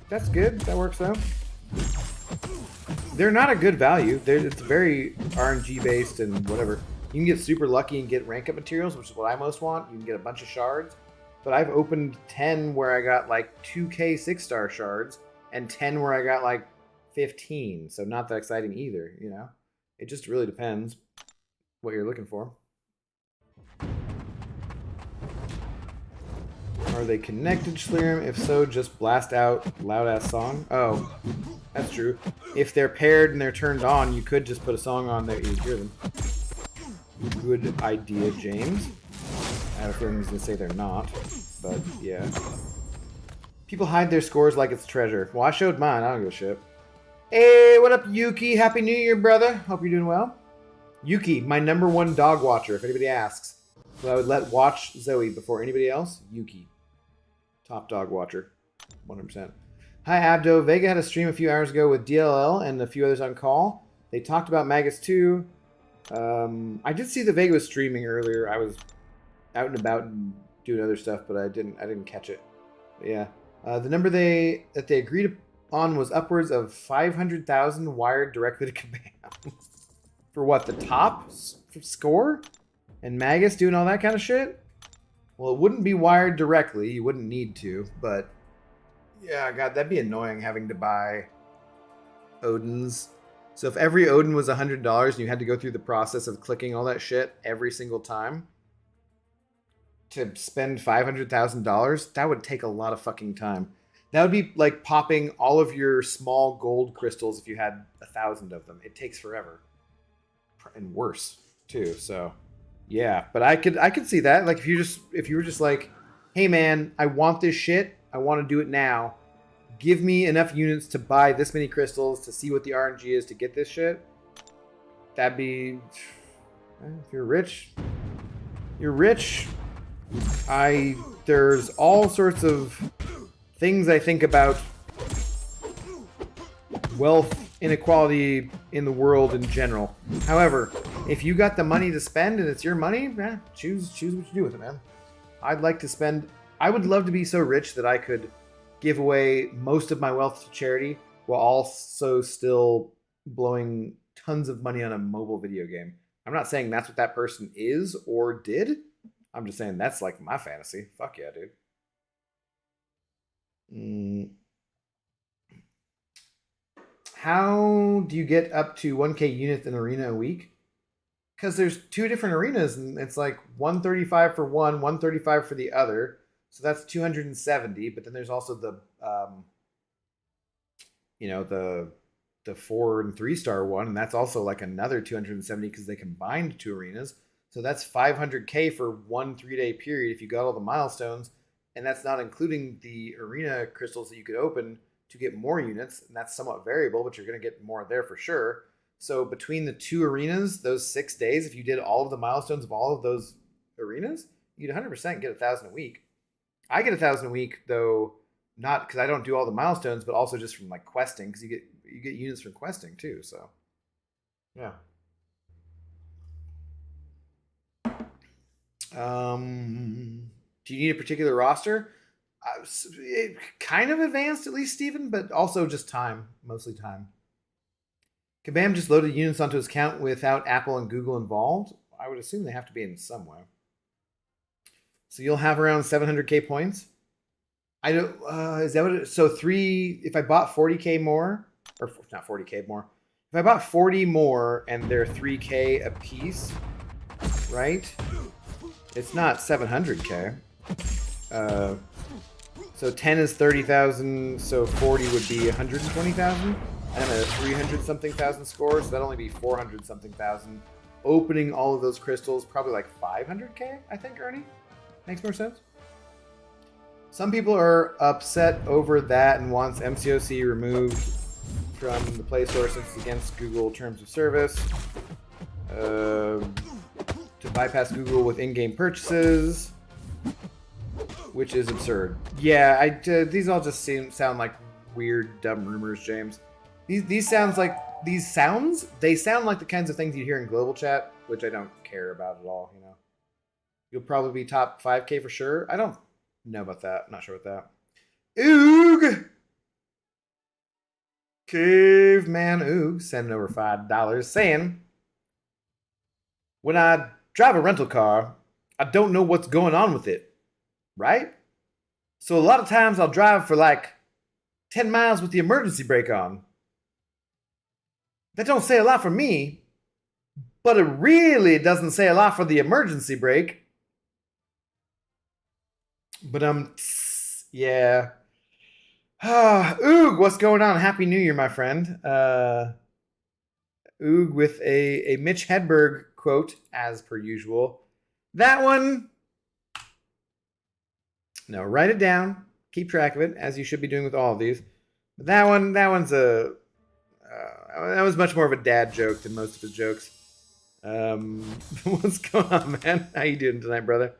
That's good. That works though. They're not a good value. It's very RNG based and whatever. You can get super lucky and get rank up materials, which is what I most want. You can get a bunch of shards. But I've opened 10 where I got like 2K 6-star shards and 10 where I got like 15. So not that exciting either, you know? It just really depends what you're looking for. Are they connected, Schlerim? If so, just blast out loud-ass song. Oh, that's true. If they're paired and they're turned on, you could just put a song on that you hear them. Good idea, James. I have a feeling he's going to say they're not, but yeah. People hide their scores like it's treasure. Well, I showed mine. I don't give a shit. Hey, what up, Yuki? Happy New Year, brother. Hope you're doing well. Yuki, my #1 dog watcher, if anybody asks. So I would let watch Zoe before anybody else. Yuki. Top dog watcher. 100%. Hi, Abdo. Vega had a stream a few hours ago with DLL and a few others on call. They talked about Magus 2. I did see that Vega was streaming earlier. I was out and about and doing other stuff, but I didn't catch it. But yeah. The number that they agreed on was upwards of 500,000 wired directly to Kabam. For what, the top score? And Magus doing all that kind of shit? Well, it wouldn't be wired directly. You wouldn't need to, but yeah, God, that'd be annoying having to buy Odins. So if every Odin was $100 and you had to go through the process of clicking all that shit every single time to spend $500,000, that would take a lot of fucking time. That would be like popping all of your small gold crystals if you had 1,000 of them. It takes forever. And worse, too, so... Yeah, but I could see that. Like if you were just like, hey man, I want this shit. I want to do it now. Give me enough units to buy this many crystals to see what the RNG is to get this shit. That'd be, if you're rich, you're rich. There's all sorts of things I think about wealth inequality in the world in general. However, if you got the money to spend and it's your money, choose what you do with it, man. I'd like to spend I would love to be so rich that I could give away most of my wealth to charity while also still blowing tons of money on a mobile video game. I'm not saying that's what that person is or did. I'm just saying that's like my fantasy. Fuck yeah, dude. How do you get up to 1K units in arena a week? Because there's two different arenas, and it's like 135 for one, 135 for the other. So that's 270. But then there's also the, the 4 and 3 star one, and that's also like another 270 because they combined two arenas. So that's 500K for 1 3-day period if you got all the milestones, and that's not including the arena crystals that you could open to get more units, and that's somewhat variable, but you're going to get more there for sure. So between the two arenas, those 6 days, if you did all of the milestones of all of those arenas, you'd 100% get 1,000 a week. I get 1,000 a week though, not because I don't do all the milestones, but also just from like questing, because you get units from questing too. So yeah. Do you need a particular roster? Kind of advanced, at least, Steven, but also just time, mostly time. Kabam just loaded units onto his account without Apple and Google involved. I would assume they have to be in some way. So you'll have around 700K points. I don't. Is that what? So if I bought 40K more, or not 40K more, if I bought 40 more and they're 3K a piece, right? It's not 700K. So 10 is 30,000, so 40 would be 120,000. And a 300 something thousand score, so that'd only be 400 something thousand. Opening all of those crystals, probably like 500K, I think, Ernie? Makes more sense. Some people are upset over that and wants MCOC removed from the Play Store since it's against Google terms of service. To bypass Google with in-game purchases, which is absurd. Yeah, these all just sound like weird, dumb rumors, James. They sound like the kinds of things you hear in global chat, which I don't care about at all, you know. You'll probably be top 5K for sure. I don't know about that. I'm not sure about that. Oog! Caveman Oog sending over $5 saying, when I drive a rental car, I don't know what's going on with it, right? So a lot of times I'll drive for like 10 miles with the emergency brake on. That don't say a lot for me, but it really doesn't say a lot for the emergency brake. But yeah. Oog, what's going on? Happy New Year, my friend. Oog with a Mitch Hedberg quote, as per usual. That one, no, write it down. Keep track of it, as you should be doing with all of these. But that one's that was much more of a dad joke than most of his jokes. What's going on, man? How you doing tonight, brother?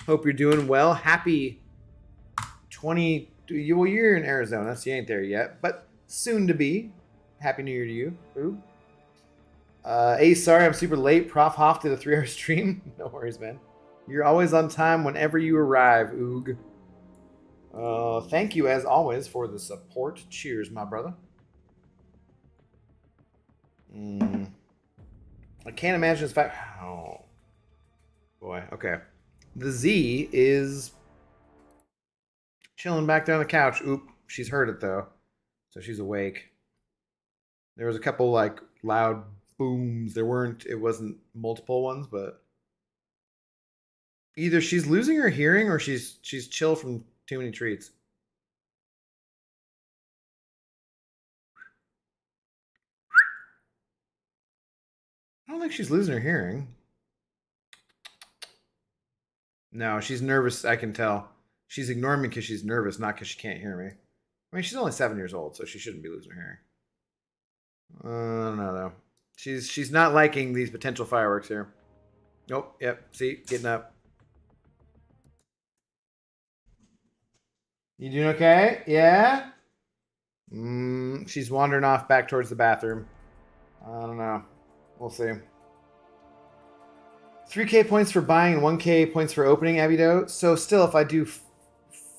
Hope you're doing well. Happy 20... Well, you're in Arizona, so you ain't there yet, but soon to be. Happy New Year to you. Ooh. Hey, sorry I'm super late. Prof Hoff did a 3-hour stream. No worries, man. You're always on time whenever you arrive, Oog. Thank you, as always, for the support. Cheers, my brother. I can't imagine this fact. Oh, boy. Okay. The Z is chilling back there on the couch. Oop. She's heard it, though. So she's awake. There was a couple, like, loud booms. It wasn't multiple ones, but either she's losing her hearing or she's chill from too many treats. I don't think she's losing her hearing. No, she's nervous, I can tell. She's ignoring me because she's nervous, not because she can't hear me. I mean, she's only 7 years old, so she shouldn't be losing her hearing. I don't know, though. She's not liking these potential fireworks here. Nope, yep, see, getting up. You doing okay? Yeah? She's wandering off back towards the bathroom. I don't know. We'll see. 3K points for buying and 1K points for opening, Abido. So still, if I do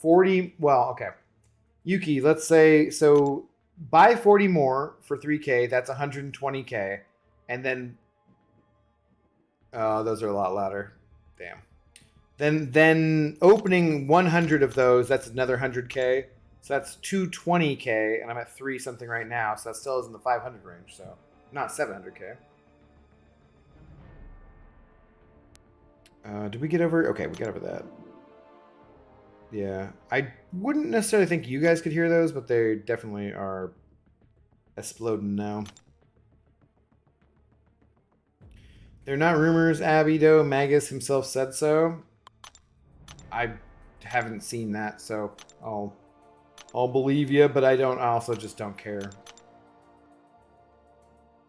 40. Well, okay. Yuki, let's say, so buy 40 more for 3K. That's 120K. And then, those are a lot louder. Damn. Then opening 100 of those, that's another 100K. So that's 220K, and I'm at 3 something right now. So that still is in the 500 range. So not 700K. Did we get over? Okay, we got over that. Yeah, I wouldn't necessarily think you guys could hear those, but they definitely are exploding now. They're not rumors, Abby, though. Magus himself said so. I haven't seen that, so I'll believe you, but I also just don't care.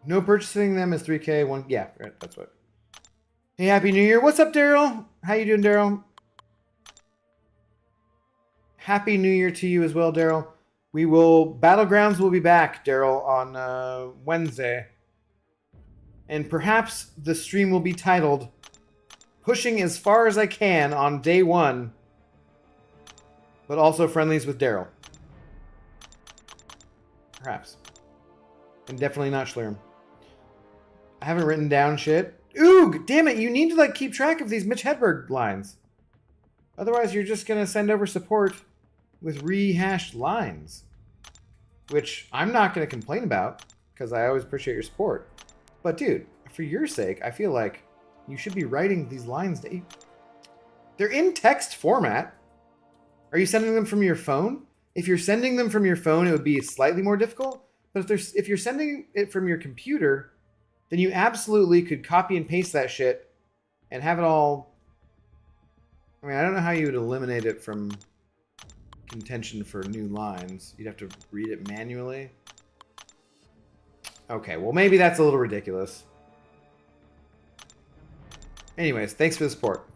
No purchasing them is 3K. One, yeah, right, that's what. Hey, Happy New Year. What's up, Daryl? How you doing, Daryl? Happy New Year to you as well, Daryl. Battlegrounds will be back, Daryl, on Wednesday. And perhaps the stream will be titled Pushing as Far as I Can on Day 1, but also Friendlies with Daryl. Perhaps. And definitely not Schlurm. I haven't written down shit. Oog! Damn it, you need to keep track of these Mitch Hedberg lines. Otherwise, you're just going to send over support with rehashed lines. Which I'm not going to complain about, because I always appreciate your support. But dude, for your sake, I feel like you should be writing these lines. They're in text format. Are you sending them from your phone? If you're sending them from your phone, it would be slightly more difficult. But if you're sending it from your computer, then you absolutely could copy and paste that shit and have it all. I mean, I don't know how you would eliminate it from contention for new lines. You'd have to read it manually. Okay, well, maybe that's a little ridiculous. Anyways, thanks for the support.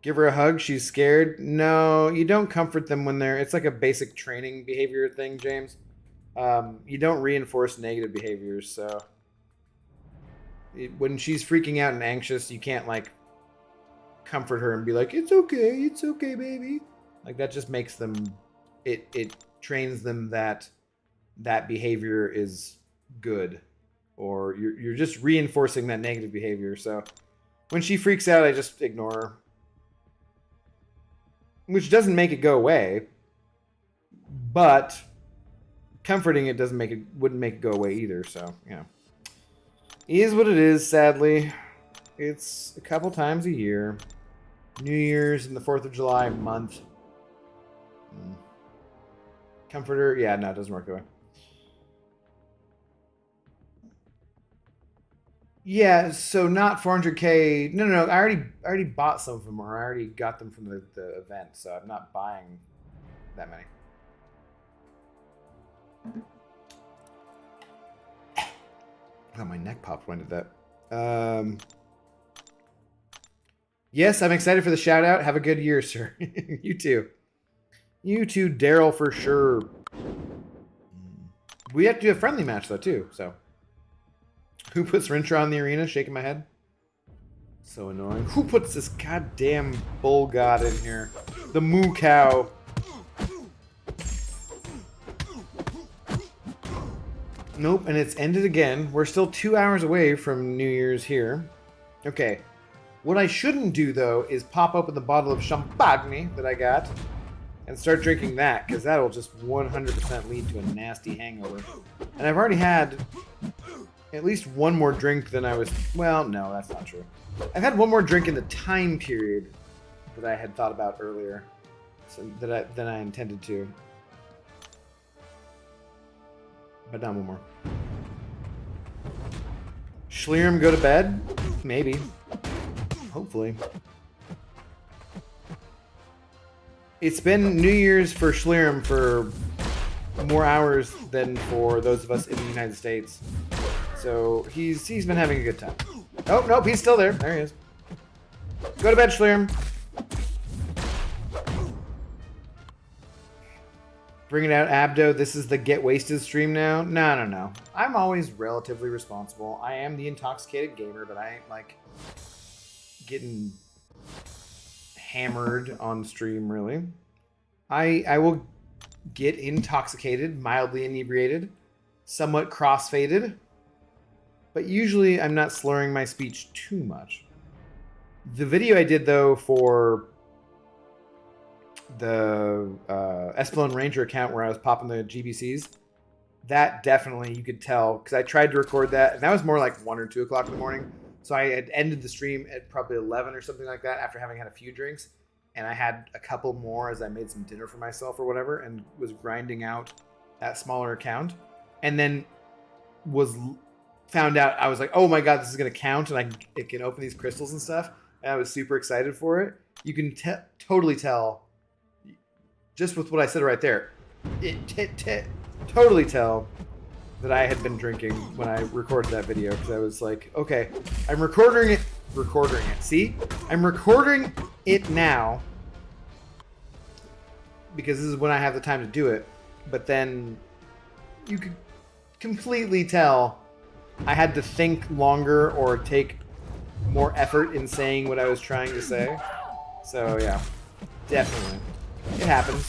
Give her a hug. She's scared. No, you don't comfort them when they're... It's like a basic training behavior thing, James. You don't reinforce negative behaviors, so... When she's freaking out and anxious, you can't, comfort her and be like, it's okay, baby. That just makes them... It trains them that behavior is good. Or you're just reinforcing that negative behavior, so... When she freaks out, I just ignore her. Which doesn't make it go away, but comforting it wouldn't make it go away either. So is what it is. Sadly, it's a couple times a year, New Year's and the 4th of July month. Comforter, yeah, no, it doesn't work that way. Yeah, so not 400K. No. I already bought some of them, or I already got them from the event, so I'm not buying that many. Oh, my neck popped when I did that. Yes, I'm excited for the shout out. Have a good year, sir. You too. You too, Daryl, for sure. We have to do a friendly match though too, so. Who puts Rintra in the arena? Shaking my head. So annoying. Who puts this goddamn bull god in here? The moo cow. Nope, and it's ended again. We're still 2 hours away from New Year's here. Okay. What I shouldn't do, though, is pop open the bottle of champagne that I got and start drinking that, because that'll just 100% lead to a nasty hangover. And I've already had... at least one more drink than I was... Well, no, that's not true. I've had one more drink in the time period that I had thought about earlier, so than I intended to. But not one more. Schlierem go to bed? Maybe. Hopefully. It's been New Year's for Schlierem for more hours than for those of us in the United States. So he's been having a good time. Oh, nope, he's still there. There he is. Go to bed, Schlierem. Bring it out, Abdo. This is the get wasted stream now. No. I'm always relatively responsible. I am the intoxicated gamer, but I ain't like getting hammered on stream, really. I will get intoxicated, mildly inebriated, somewhat crossfaded, but usually I'm not slurring my speech too much. The video I did, though, for the Espelon Ranger account where I was popping the GBCs, that definitely you could tell, because I tried to record that, and that was more like 1 or 2 o'clock in the morning. So I had ended the stream at probably 11 or something like that after having had a few drinks, and I had a couple more as I made some dinner for myself or whatever, and was grinding out that smaller account, and then found out, I was like, oh my god, this is going to count, and it can open these crystals and stuff, and I was super excited for it. You can totally tell, just with what I said right there, totally tell that I had been drinking when I recorded that video, because I was like, okay, I'm recording it. See? I'm recording it now because this is when I have the time to do it. But then you could completely tell I had to think longer or take more effort in saying what I was trying to say. So yeah, definitely. It happens.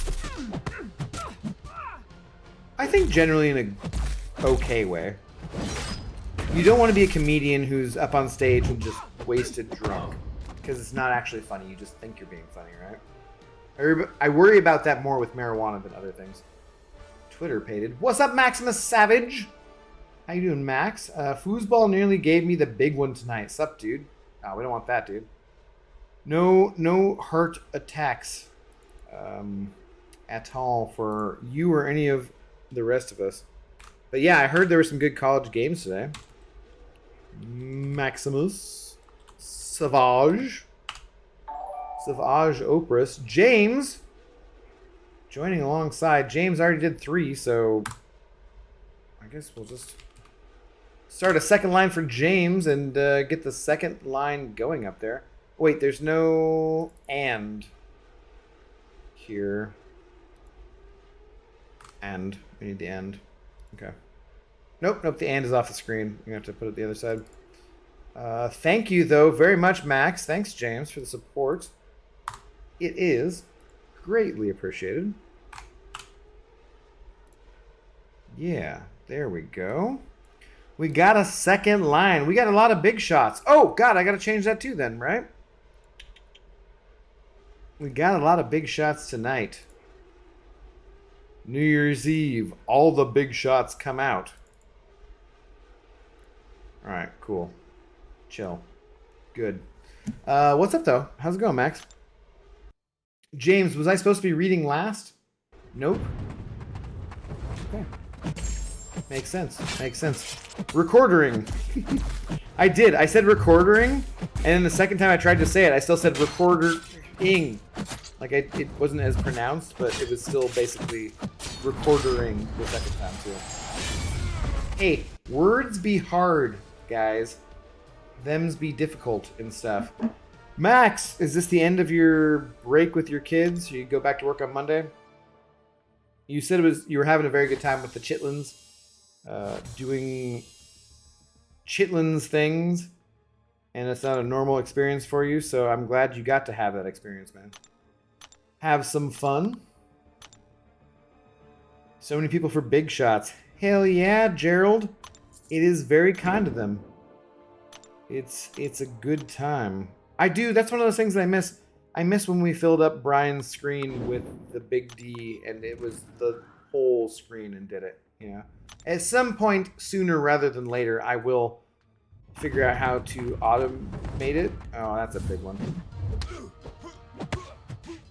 I think generally in a okay way. You don't want to be a comedian who's up on stage and just wasted drunk, because it's not actually funny. You just think you're being funny, right? I worry about that more with marijuana than other things. Twitter pated. What's up, Maximus Savage? How you doing, Max? Foosball nearly gave me the big one tonight. Sup, dude? Oh, we don't want that, dude. No heart attacks at all for you or any of the rest of us. But yeah, I heard there were some good college games today. Maximus Savage Oprus. James joining alongside. James already did 3, so I guess we'll just start a second line for James and get the second line going up there. Wait, there's no and here. And we need the end. Okay. Nope, the and is off the screen. You have to put it the other side. Thank you, though, very much, Max. Thanks, James, for the support. It is greatly appreciated. Yeah, there we go. We got a second line. We got a lot of big shots. Oh, God, I got to change that too then, right? We got a lot of big shots tonight. New Year's Eve, all the big shots come out. All right, cool. Chill. Good. What's up, though? How's it going, Max? James, was I supposed to be reading last? Nope. Okay. Makes sense. Recording. I did. I said recording, and then the second time I tried to say it, I still said recording. Like, it wasn't as pronounced, but it was still basically recording the second time, too. Hey, words be hard, guys. Thems be difficult and stuff. Max, is this the end of your break with your kids? You go back to work on Monday? You said you were having a very good time with the Chitlins, doing Chitlins things, and it's not a normal experience for you, so I'm glad you got to have that experience, man. Have some fun. So many people for big shots. Hell yeah, Gerald. It is very kind of them. It's a good time. I do. That's one of those things that I miss. I miss when we filled up Brian's screen with the big D, and it was the whole screen and did it. You know, at some point sooner rather than later, I will figure out how to automate it. Oh, that's a big one.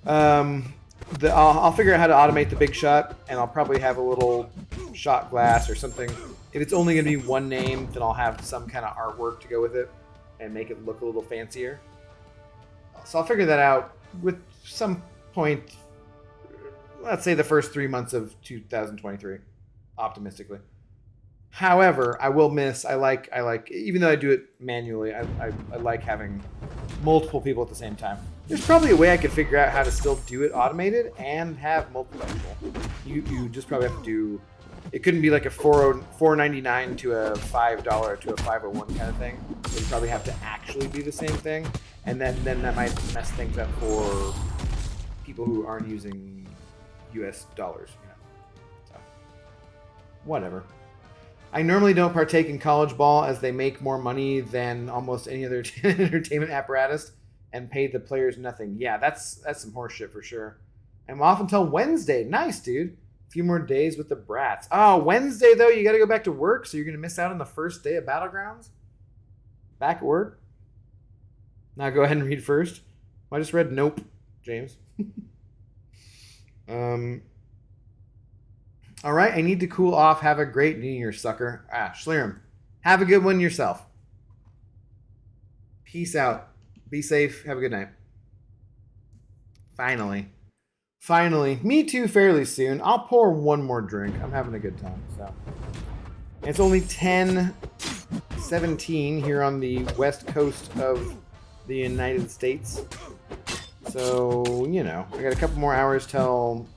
I'll figure out how to automate the big shot, and I'll probably have a little shot glass or something. If it's only going to be one name, then I'll have some kind of artwork to go with it and make it look a little fancier. So I'll figure that out with some point, let's say the first 3 months of 2023, optimistically. However, I will miss, I like, even though I do it manually, I like having multiple people at the same time. There's probably a way I could figure out how to still do it automated and have multiple people. You just probably have to do. It couldn't be like a $4.99 to a $5 to a 501 kind of thing. You probably have to actually do the same thing, and then that might mess things up for people who aren't using U.S. dollars. You know, so whatever. I normally don't partake in college ball as they make more money than almost any other entertainment apparatus and pay the players nothing. Yeah, that's some horse shit for sure. I'm off until Wednesday. Nice, dude. A few more days with the brats. Oh, Wednesday, though, you got to go back to work, so you're going to miss out on the first day of Battlegrounds? Back at work? Now go ahead and read first. I just read Nope, James. All right, I need to cool off. Have a great New Year, sucker. Schlirim. Have a good one yourself. Peace out. Be safe. Have a good night. Finally. Me too, fairly soon. I'll pour one more drink. I'm having a good time. So it's only 10:17 here on the west coast of the United States. So, you know, I got a couple more hours till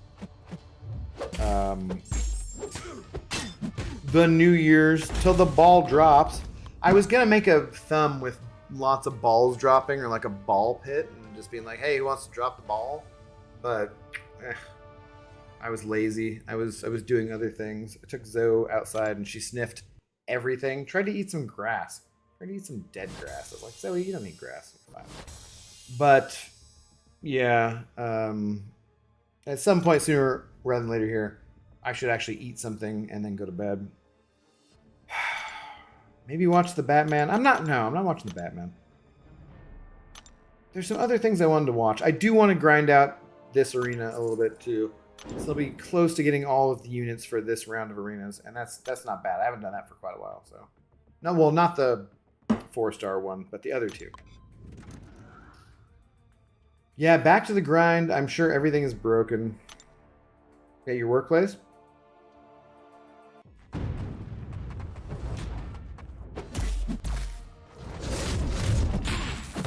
the New Year's, till the ball drops. I was going to make a thumb with lots of balls dropping, or like a ball pit, and just being like, hey, who wants to drop the ball? But I was lazy. I was doing other things. I took Zoe outside and she sniffed everything. Tried to eat some grass. Tried to eat some dead grass. I was like, Zoe, you don't eat grass. It's fine. But yeah, at some point sooner rather than later here, I should actually eat something and then go to bed. Maybe watch the Batman. I'm not watching the Batman. There's some other things I wanted to watch. I do want to grind out this arena a little bit too. So I'll be close to getting all of the units for this round of arenas, and that's not bad. I haven't done that for quite a while, so. No, well, not the 4-star one, but the other two. Yeah, back to the grind. I'm sure everything is broken. At your workplace?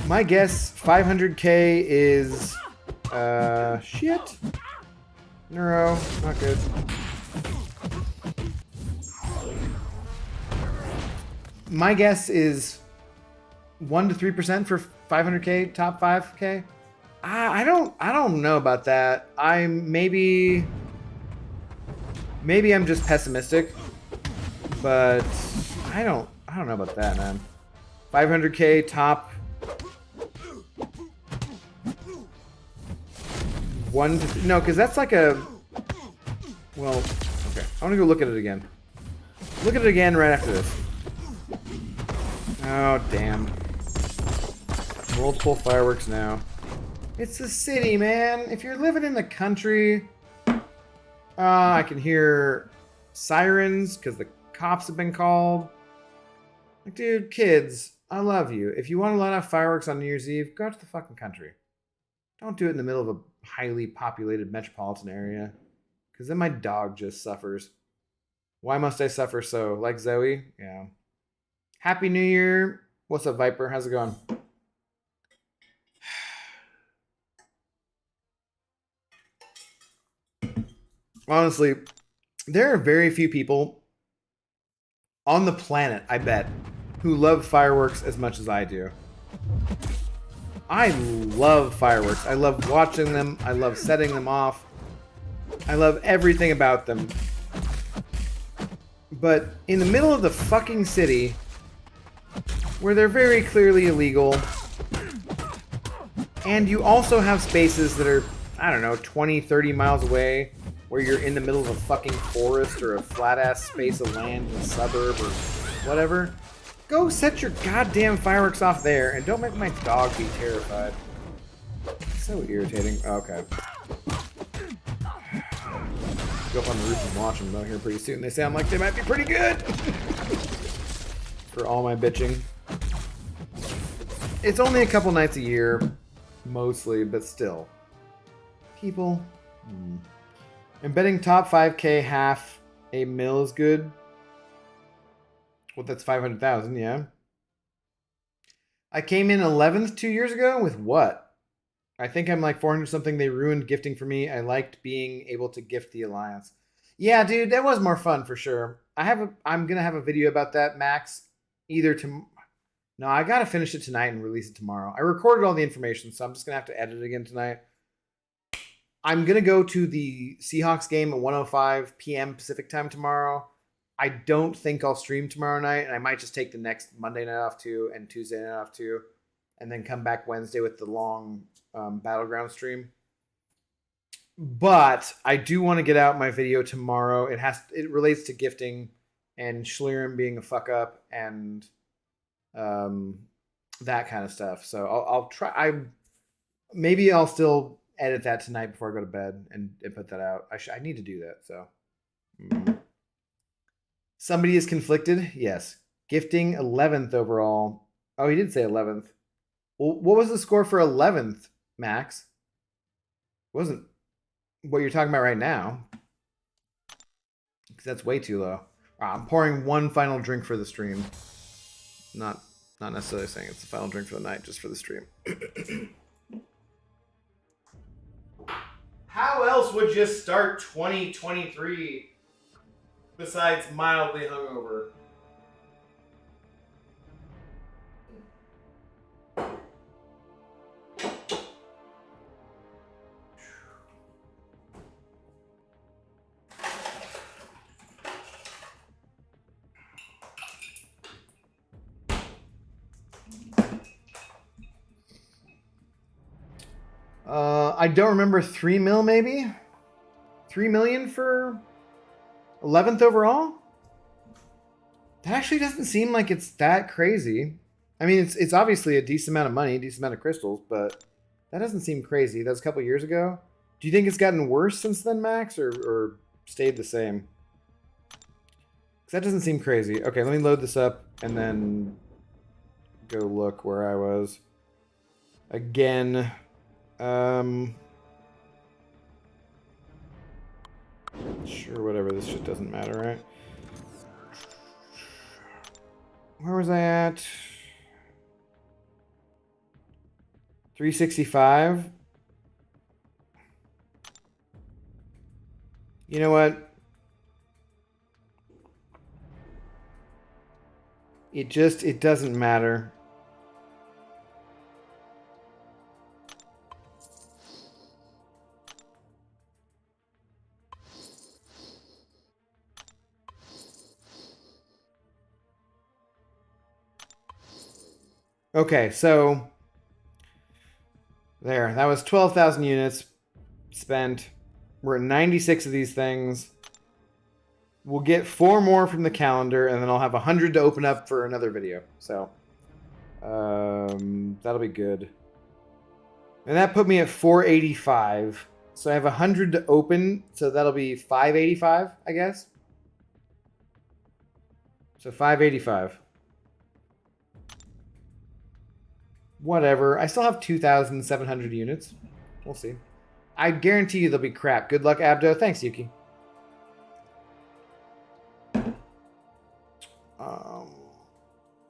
My guess, 500k is shit. Neuro, not good. My guess is 1 to 3% for 500k, top 5k. I don't know about that. Maybe I'm just pessimistic, but I don't know about that, man. 500k top 1 to no, because that's like a, well, okay. I want to go look at it again. Look at it again right after this. Oh, damn. Multiple fireworks now. It's the city, man. If you're living in the country, I can hear sirens because the cops have been called. Like, dude, kids, I love you. If you want to let off fireworks on New Year's Eve, go out to the fucking country. Don't do it in the middle of a highly populated metropolitan area, because then my dog just suffers. Why must I suffer so? Like Zoe? Yeah. Happy New Year. What's up, Viper? How's it going? Honestly, there are very few people on the planet, I bet, who love fireworks as much as I do. I love fireworks. I love watching them. I love setting them off. I love everything about them. But in the middle of the fucking city, where they're very clearly illegal, and you also have spaces that are, I don't know, 20, 30 miles away, where you're in the middle of a fucking forest or a flat-ass space of land in a suburb or whatever, go set your goddamn fireworks off there, and don't make my dog be terrified. It's so irritating. Okay. Go up on the roof and watch them, though, here pretty soon. They sound like they might be pretty good! For all my bitching. It's only a couple nights a year, mostly, but still. People. I'm betting top 5k half a mil is good. Well, that's 500,000, yeah. I came in 11th 2 years ago with what? I think I'm like 400 something. They ruined gifting for me. I liked being able to gift the alliance. Yeah, dude, that was more fun for sure. I'm gonna have a video about that, Max. Either to No, I gotta finish it tonight and release it tomorrow. I recorded all the information, so I'm just gonna have to edit it again tonight. I'm gonna go to the Seahawks game at 1:05 p.m. Pacific time tomorrow. I don't think I'll stream tomorrow night, and I might just take the next Monday night off too, and Tuesday night off too, and then come back Wednesday with the long Battleground stream. But I do want to get out my video tomorrow. It relates to gifting and Schlieren being a fuck up and that kind of stuff. So I'll try. Maybe I'll still edit that tonight before I go to bed and put that out. I need to do that. So somebody is conflicted. Yes, gifting 11th overall. Oh, he did say 11th. Well, what was the score for 11th, Max? It wasn't what you're talking about right now, because that's way too low. I'm pouring one final drink for the stream. Not necessarily saying it's the final drink for the night, just for the stream. How else would you start 2023 besides mildly hungover? I don't remember 3 mil, maybe 3 million for 11th overall. That actually doesn't seem like it's that crazy. I mean, it's obviously a decent amount of money, decent amount of crystals, but that doesn't seem crazy. That was a couple years ago. Do you think it's gotten worse since then, Max, or stayed the same? Because that doesn't seem crazy. Okay, let me load this up and then go look where I was. Again, sure, whatever. This shit doesn't matter, right? Where was I at? 365. You know what? It doesn't matter. Okay, so there. That was 12,000 units spent. We're at 96 of these things. We'll get 4 more from the calendar, and then I'll have 100 to open up for another video. So that'll be good. And that put me at 485. So I have 100 to open, so that'll be 585, I guess. So 585. Whatever. I still have 2,700 units. We'll see. I guarantee you they'll be crap. Good luck, Abdo. Thanks, Yuki.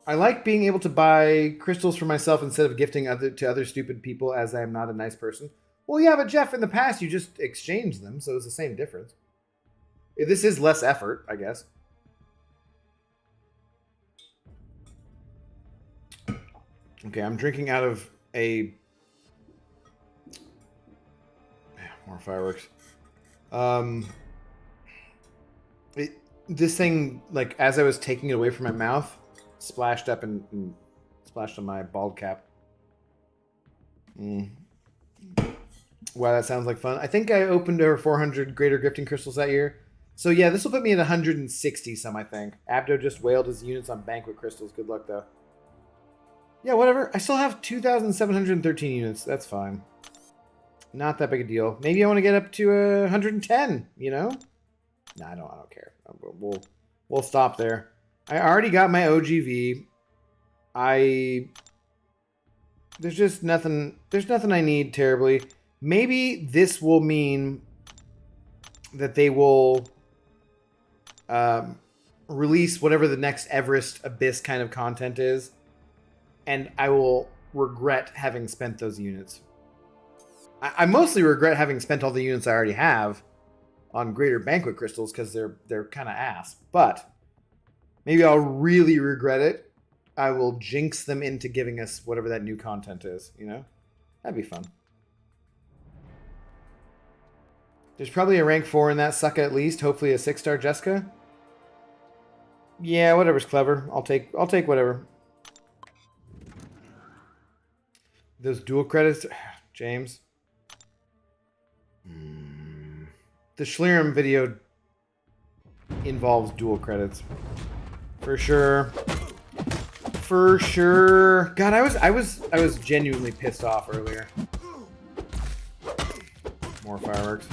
I like being able to buy crystals for myself instead of gifting to other stupid people, as I am not a nice person. Well, yeah, but Jeff, in the past, you just exchanged them, so it's the same difference. This is less effort, I guess. Okay, I'm drinking out of a... more fireworks. This thing, like, as I was taking it away from my mouth, splashed up and splashed on my bald cap. Wow, that sounds like fun. I think I opened over 400 greater gifting crystals that year. So yeah, this will put me at 160 some, I think. Abdo just wailed his units on banquet crystals. Good luck, though. Yeah, whatever. I still have 2,713 units. That's fine. Not that big a deal. Maybe I want to get up to 110, you know? No, I don't care. We'll stop there. I already got my OGV. There's just nothing. There's nothing I need terribly. Maybe this will mean that they will release whatever the next Everest Abyss kind of content is, and I will regret having spent those units. I mostly regret having spent all the units I already have on greater banquet crystals because they're kind of ass. But maybe I'll really regret it. I will jinx them into giving us whatever that new content is. You know, that'd be fun. There's probably a rank 4 in that sucker at least. Hopefully a 6-star Jessica. Yeah, whatever's clever. I'll take whatever. Those dual credits, James. The Schlieren video involves dual credits. For sure. For sure. God, I was genuinely pissed off earlier. More fireworks.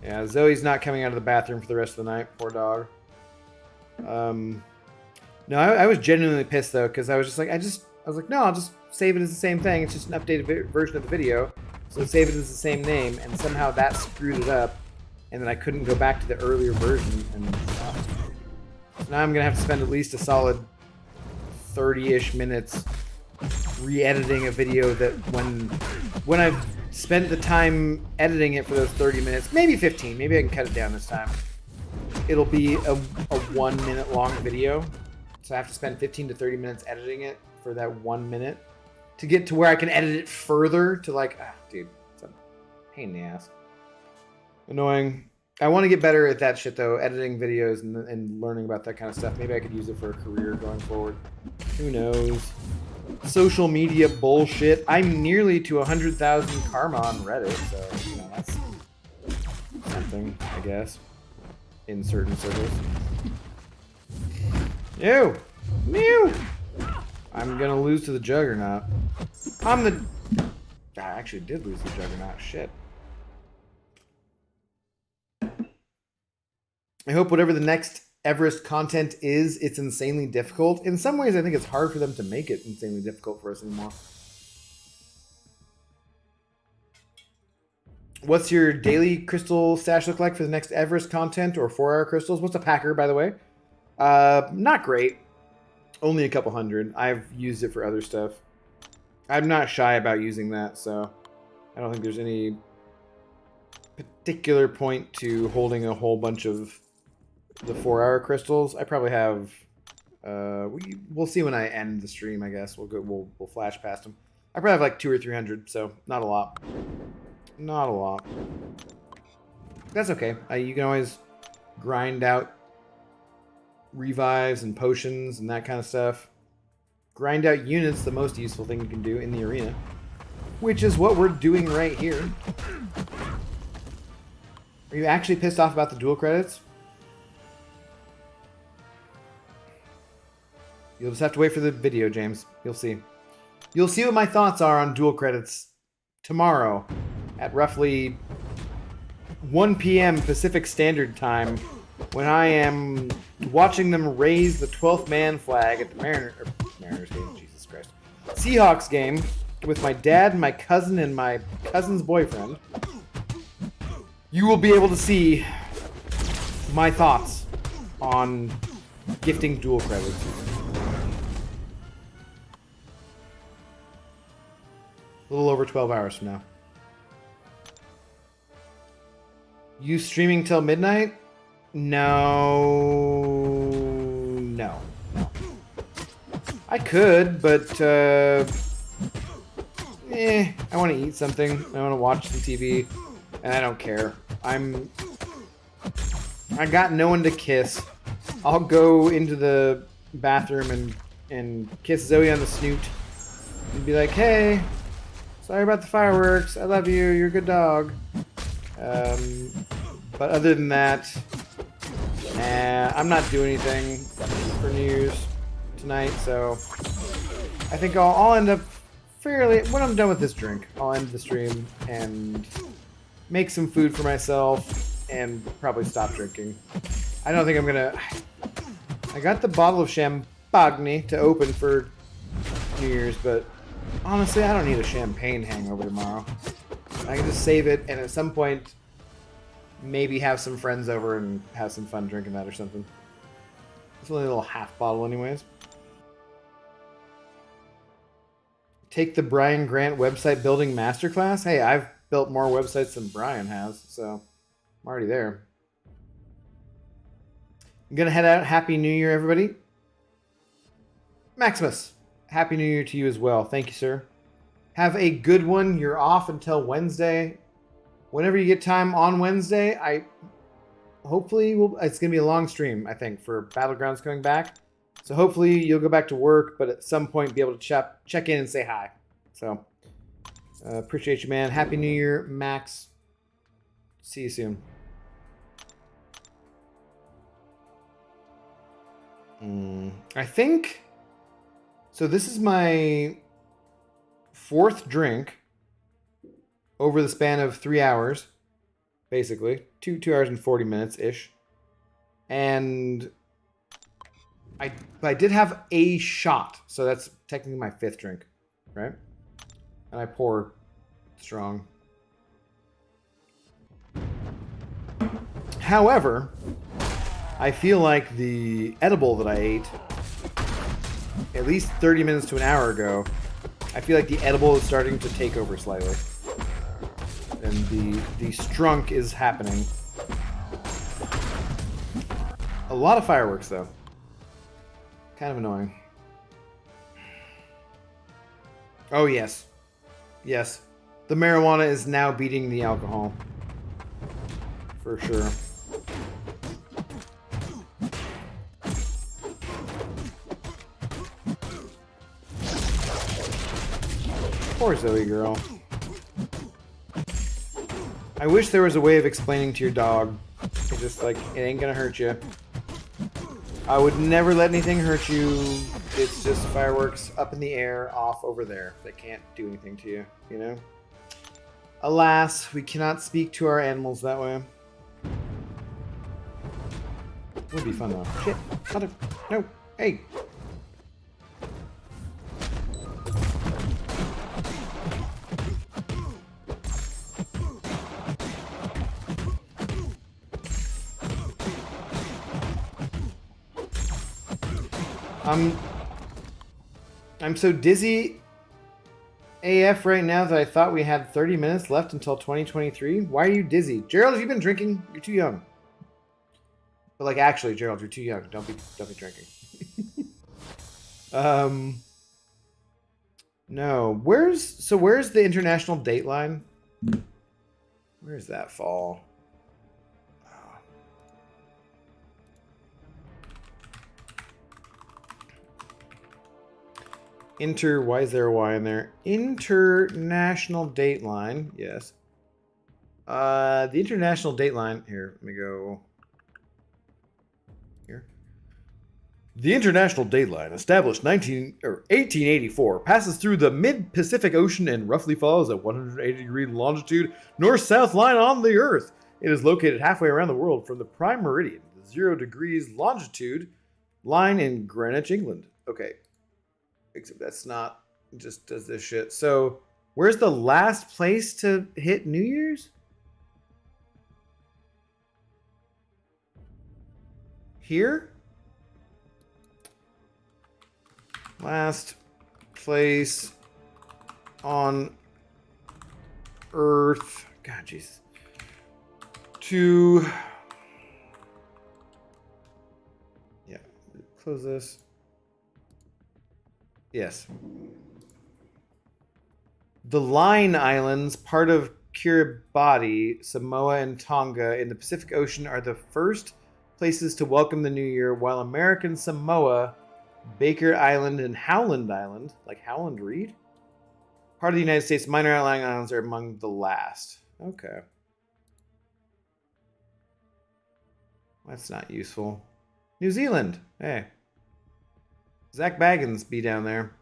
Yeah, Zoe's not coming out of the bathroom for the rest of the night. Poor dog. No, I was genuinely pissed though, because I was just like, I was like, no, I'll just save it as the same thing. It's just an updated version of the video, so save it as the same name, and somehow that screwed it up, and then I couldn't go back to the earlier version, and so now I'm gonna have to spend at least a solid 30-ish minutes re-editing a video that when I've spent the time editing it for those 30 minutes, maybe 15, maybe I can cut it down this time. It'll be a 1 minute long video. So I have to spend 15 to 30 minutes editing it for that 1 minute to get to where I can edit it further to like, dude, it's a pain in the ass. Annoying. I want to get better at that shit though, editing videos and learning about that kind of stuff. Maybe I could use it for a career going forward. Who knows? Social media bullshit. I'm nearly to 100,000 karma on Reddit, so you know that's something, I guess, in certain circles. Ew! Mew! I'm gonna lose to the Juggernaut. I actually did lose to the Juggernaut. Shit. I hope whatever the next Everest content is, it's insanely difficult. In some ways, I think it's hard for them to make it insanely difficult for us anymore. What's your daily crystal stash look like for the next Everest content or 4-hour crystals? What's a packer, by the way? Not great. Only a couple hundred. I've used it for other stuff. I'm not shy about using that, so I don't think there's any particular point to holding a whole bunch of the 4-hour crystals. I probably have. We'll see when I end the stream. I guess we'll flash past them. I probably have like 200 or 300, so not a lot. Not a lot. That's okay. You can always grind out revives and potions and that kind of stuff. Grind out units, the most useful thing you can do in the arena, which is what we're doing right here. Are you actually pissed off about the dual credits? You'll just have to wait for the video, James. You'll see. You'll see what my thoughts are on dual credits tomorrow at roughly 1 p.m. Pacific Standard Time, when I am watching them raise the 12th man flag at the Mariners game, Jesus Christ, Seahawks game, with my dad, my cousin, and my cousin's boyfriend. You will be able to see my thoughts on gifting dual credits. A little over 12 hours from now. You streaming till midnight? No. I could, but I want to eat something. I want to watch some TV, and I don't care. I got no one to kiss. I'll go into the bathroom and kiss Zoe on the snoot and be like, "Hey, sorry about the fireworks. I love you. You're a good dog." But other than that, I'm not doing anything for New Year's tonight, so I think I'll end up when I'm done with this drink, I'll end the stream and make some food for myself and probably stop drinking. I don't think I'm gonna. I got the bottle of champagne to open for New Year's, but honestly, I don't need a champagne hangover tomorrow. I can just save it, and at some point, maybe have some friends over and have some fun drinking that or something. It's only a little half bottle anyways. Take the Brian Grant website building masterclass. Hey, I've built more websites than Brian has, so I'm already there. I'm gonna head out. Happy New Year, everybody. Maximus, Happy New Year to you as well. Thank you, sir. Have a good one. You're off until Wednesday. Whenever you get time on Wednesday, it's gonna be a long stream, I think, for Battlegrounds coming back. So hopefully you'll go back to work, but at some point be able to check in and say hi. So appreciate you, man. Happy New Year, Max. See you soon. I think so. This is my 4th drink over the span of 3 hours, basically 2 hours and 40 minutes ish, and I did have a shot, so that's technically my 5th drink, right? And I pour strong. However, I feel like the edible that I ate at least 30 minutes to an hour ago, I feel like the edible is starting to take over slightly. And the strunk is happening. A lot of fireworks, though. Kind of annoying. Oh, yes. Yes. The marijuana is now beating the alcohol. For sure. Poor Zoe girl. I wish there was a way of explaining to your dog. It's just like, it ain't gonna hurt you. I would never let anything hurt you. It's just fireworks up in the air, off over there. They can't do anything to you, you know? Alas, we cannot speak to our animals that way. Would be fun though. Shit. No. Hey. I'm so dizzy AF right now that I thought we had 30 minutes left until 2023. Why are you dizzy? Gerald, have you been drinking? You're too young. But like actually, Gerald, you're too young. Don't be drinking. No. Where's the international dateline? Where's that fall? Why is there a Y in there? International dateline, yes. The international dateline, here, let me go here. The international dateline, established 1884, passes through the mid-Pacific Ocean and roughly follows a 180-degree longitude north-south line on the Earth. It is located halfway around the world from the prime meridian, the 0 degrees longitude line in Greenwich, England. Okay. Except that's not, it just does this shit. So, where's the last place to hit New Year's? Here? Last place on Earth. God, jeez. Yeah, close this. Yes. The Line Islands, part of Kiribati, Samoa, and Tonga in the Pacific Ocean are the first places to welcome the new year, while American Samoa, Baker Island, and Howland Island, like Howland Reed, part of the United States, minor outlying islands are among the last. Okay. That's not useful. New Zealand. Hey. Zach Baggins be down there.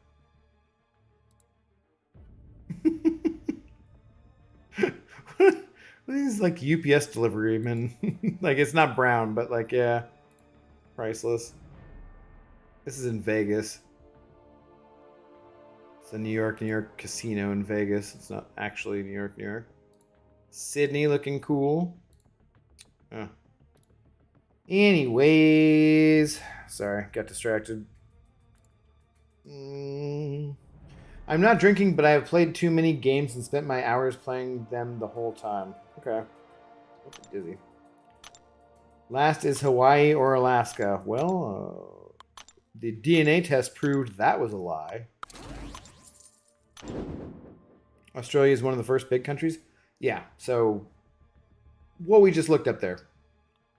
What is like UPS delivery, man? Like it's not brown, but like yeah, priceless. This is in Vegas. It's a New York casino in Vegas. It's not actually New York. Sydney looking cool. Oh. Anyways, sorry, got distracted. I'm not drinking, but I have played too many games and spent my hours playing them the whole time. Okay. Dizzy. Last is Hawaii or Alaska. Well, the DNA test proved that was a lie. Australia is one of the first big countries. Yeah, so what we just looked up there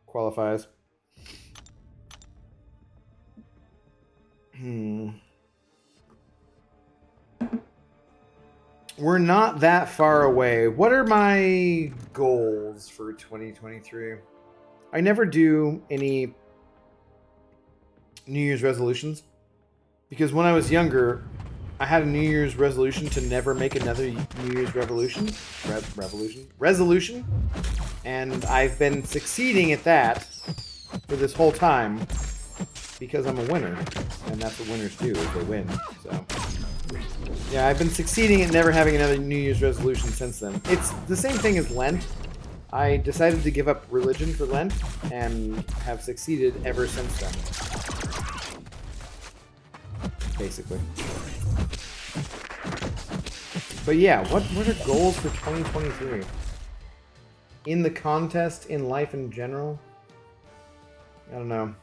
qualifies. We're not that far away. What are my goals for 2023? I never do any New Year's resolutions because when I was younger, I had a New Year's resolution to never make another New Year's resolution, and I've been succeeding at that for this whole time because I'm a winner, and that's what winners do, is they win. So yeah, I've been succeeding at never having another New Year's resolution since then. It's the same thing as Lent. I decided to give up religion for Lent and have succeeded ever since then. Basically. But yeah, what are goals for 2023? In the contest, in life in general? I don't know.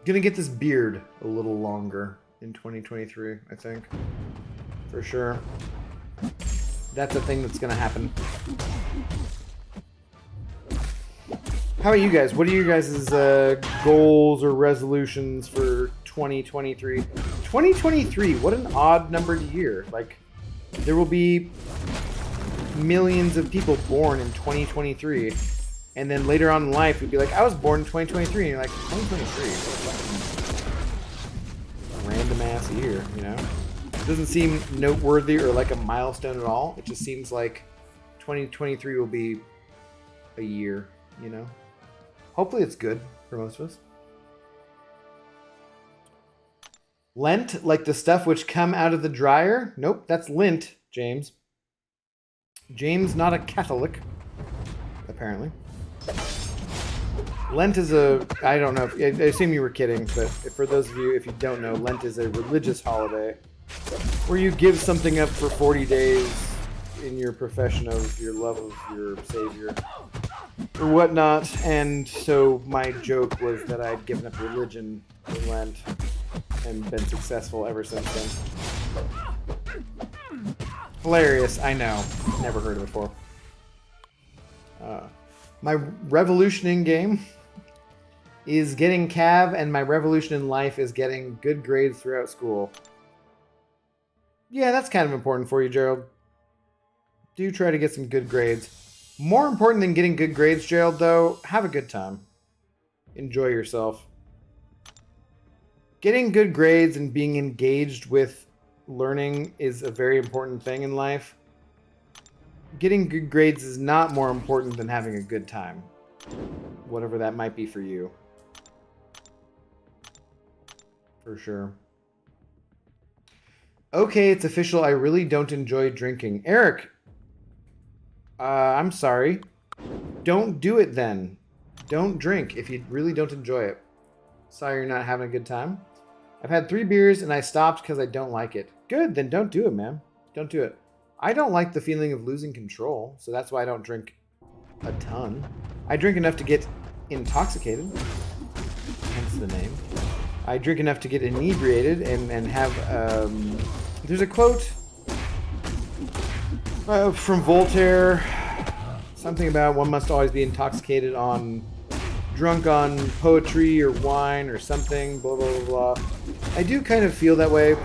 Gonna get this beard a little longer in 2023, I think. For sure. That's a thing that's gonna happen. How about you guys? What are your guys' goals or resolutions for 2023? 2023, what an odd numbered year. Like, there will be millions of people born in 2023. And then later on in life, you'd be like, I was born in 2023. And you're like, 2023? Random ass year, you know? It doesn't seem noteworthy or like a milestone at all. It just seems like 2023 will be a year, you know? Hopefully it's good for most of us. Lent, like the stuff which come out of the dryer? Nope, that's lint, James. James, not a Catholic, apparently. Lent is I don't know, I assume you were kidding, but for those of you, if you don't know, Lent is a religious holiday where you give something up for 40 days in your profession of your love of your Savior or whatnot. And so my joke was that I'd given up religion in Lent and been successful ever since then. Hilarious, I know. Never heard of it before. My revolution in game is getting Cav, and my revolution in life is getting good grades throughout school. Yeah, that's kind of important for you, Gerald. Do try to get some good grades. More important than getting good grades, Gerald, though, have a good time. Enjoy yourself. Getting good grades and being engaged with learning is a very important thing in life. Getting good grades is not more important than having a good time. Whatever that might be for you. For sure. Okay, it's official. I really don't enjoy drinking. Eric, I'm sorry. Don't do it then. Don't drink if you really don't enjoy it. Sorry you're not having a good time. I've had 3 beers and I stopped because I don't like it. Good, then don't do it, man. Don't do it. I don't like the feeling of losing control, so that's why I don't drink a ton. I drink enough to get intoxicated, hence the name. I drink enough to get inebriated and have, there's a quote from Voltaire, something about one must always be intoxicated drunk on poetry or wine or something, blah, blah, blah, blah. I do kind of feel that way,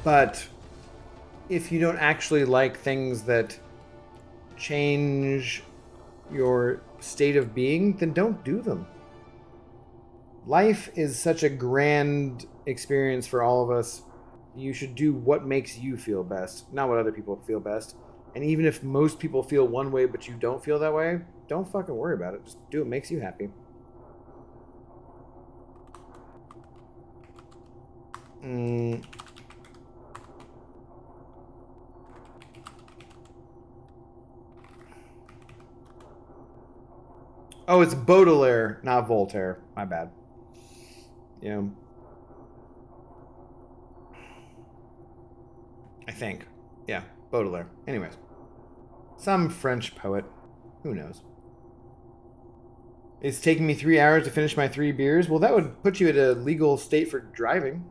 but if you don't actually like things that change your state of being, then don't do them. Life is such a grand experience for all of us. You should do what makes you feel best, not what other people feel best. And even if most people feel one way but you don't feel that way, don't fucking worry about it. Just do what makes you happy. Oh, it's Baudelaire, not Voltaire. My bad. Yeah. think. Yeah, Baudelaire. Anyways. Some French poet. Who knows? It's taking me 3 hours to finish my 3 beers. Well, that would put you at a legal state for driving.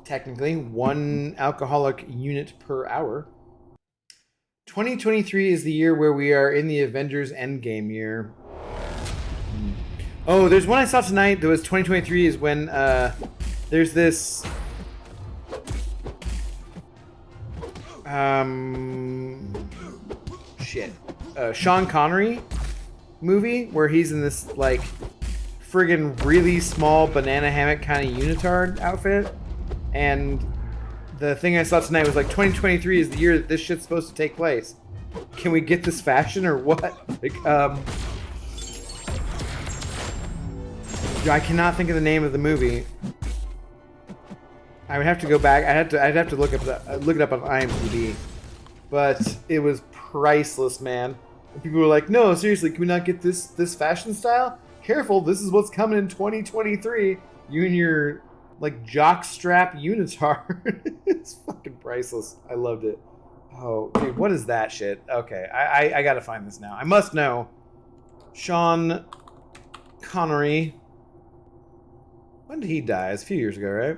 Technically, 1 alcoholic unit per hour. 2023 is the year where we are in the Avengers Endgame year. Oh, there's one I saw tonight that was 2023 is when there's this Sean Connery movie where he's in this like friggin' really small banana hammock kind of unitard outfit, and the thing I saw tonight was like 2023 is the year that this shit's supposed to take place. Can we get this fashion or what? Like, I cannot think of the name of the movie. I would have to go back. I'd have to look it up on IMDb. But it was priceless, man. And people were like, "No, seriously, can we not get this fashion style? Careful, this is what's coming in 2023. You and your like jockstrap unitard." It's fucking priceless. I loved it. Oh, dude, what is that shit? Okay, I gotta find this now. I must know. Sean Connery. When did he die? It's a few years ago, right?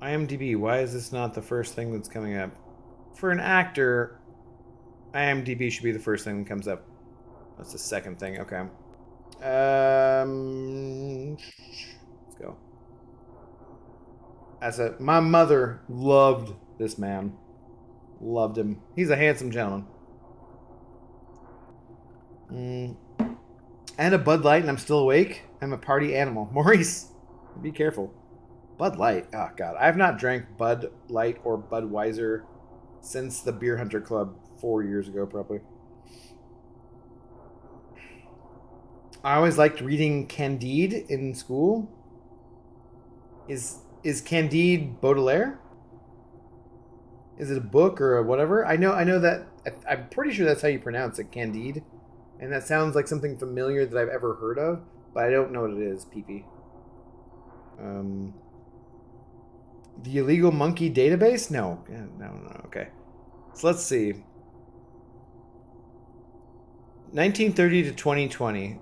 IMDb, why is this not the first thing that's coming up? For an actor, IMDb should be the first thing that comes up. That's the second thing, okay. Let's go. My mother loved this man. Loved him. He's a handsome gentleman. And a Bud Light and I'm still awake. I'm a party animal. Maurice, be careful. Bud Light. Oh, God. I have not drank Bud Light or Budweiser since the Beer Hunter Club 4 years ago, probably. I always liked reading Candide in school. Is Candide Baudelaire? Is it a book or a whatever? I know that. I'm pretty sure that's how you pronounce it, Candide. And that sounds like something familiar that I've ever heard of, but I don't know what it is, PP. The Illegal Monkey Database? No. No. Okay. So let's see. 1930 to 2020.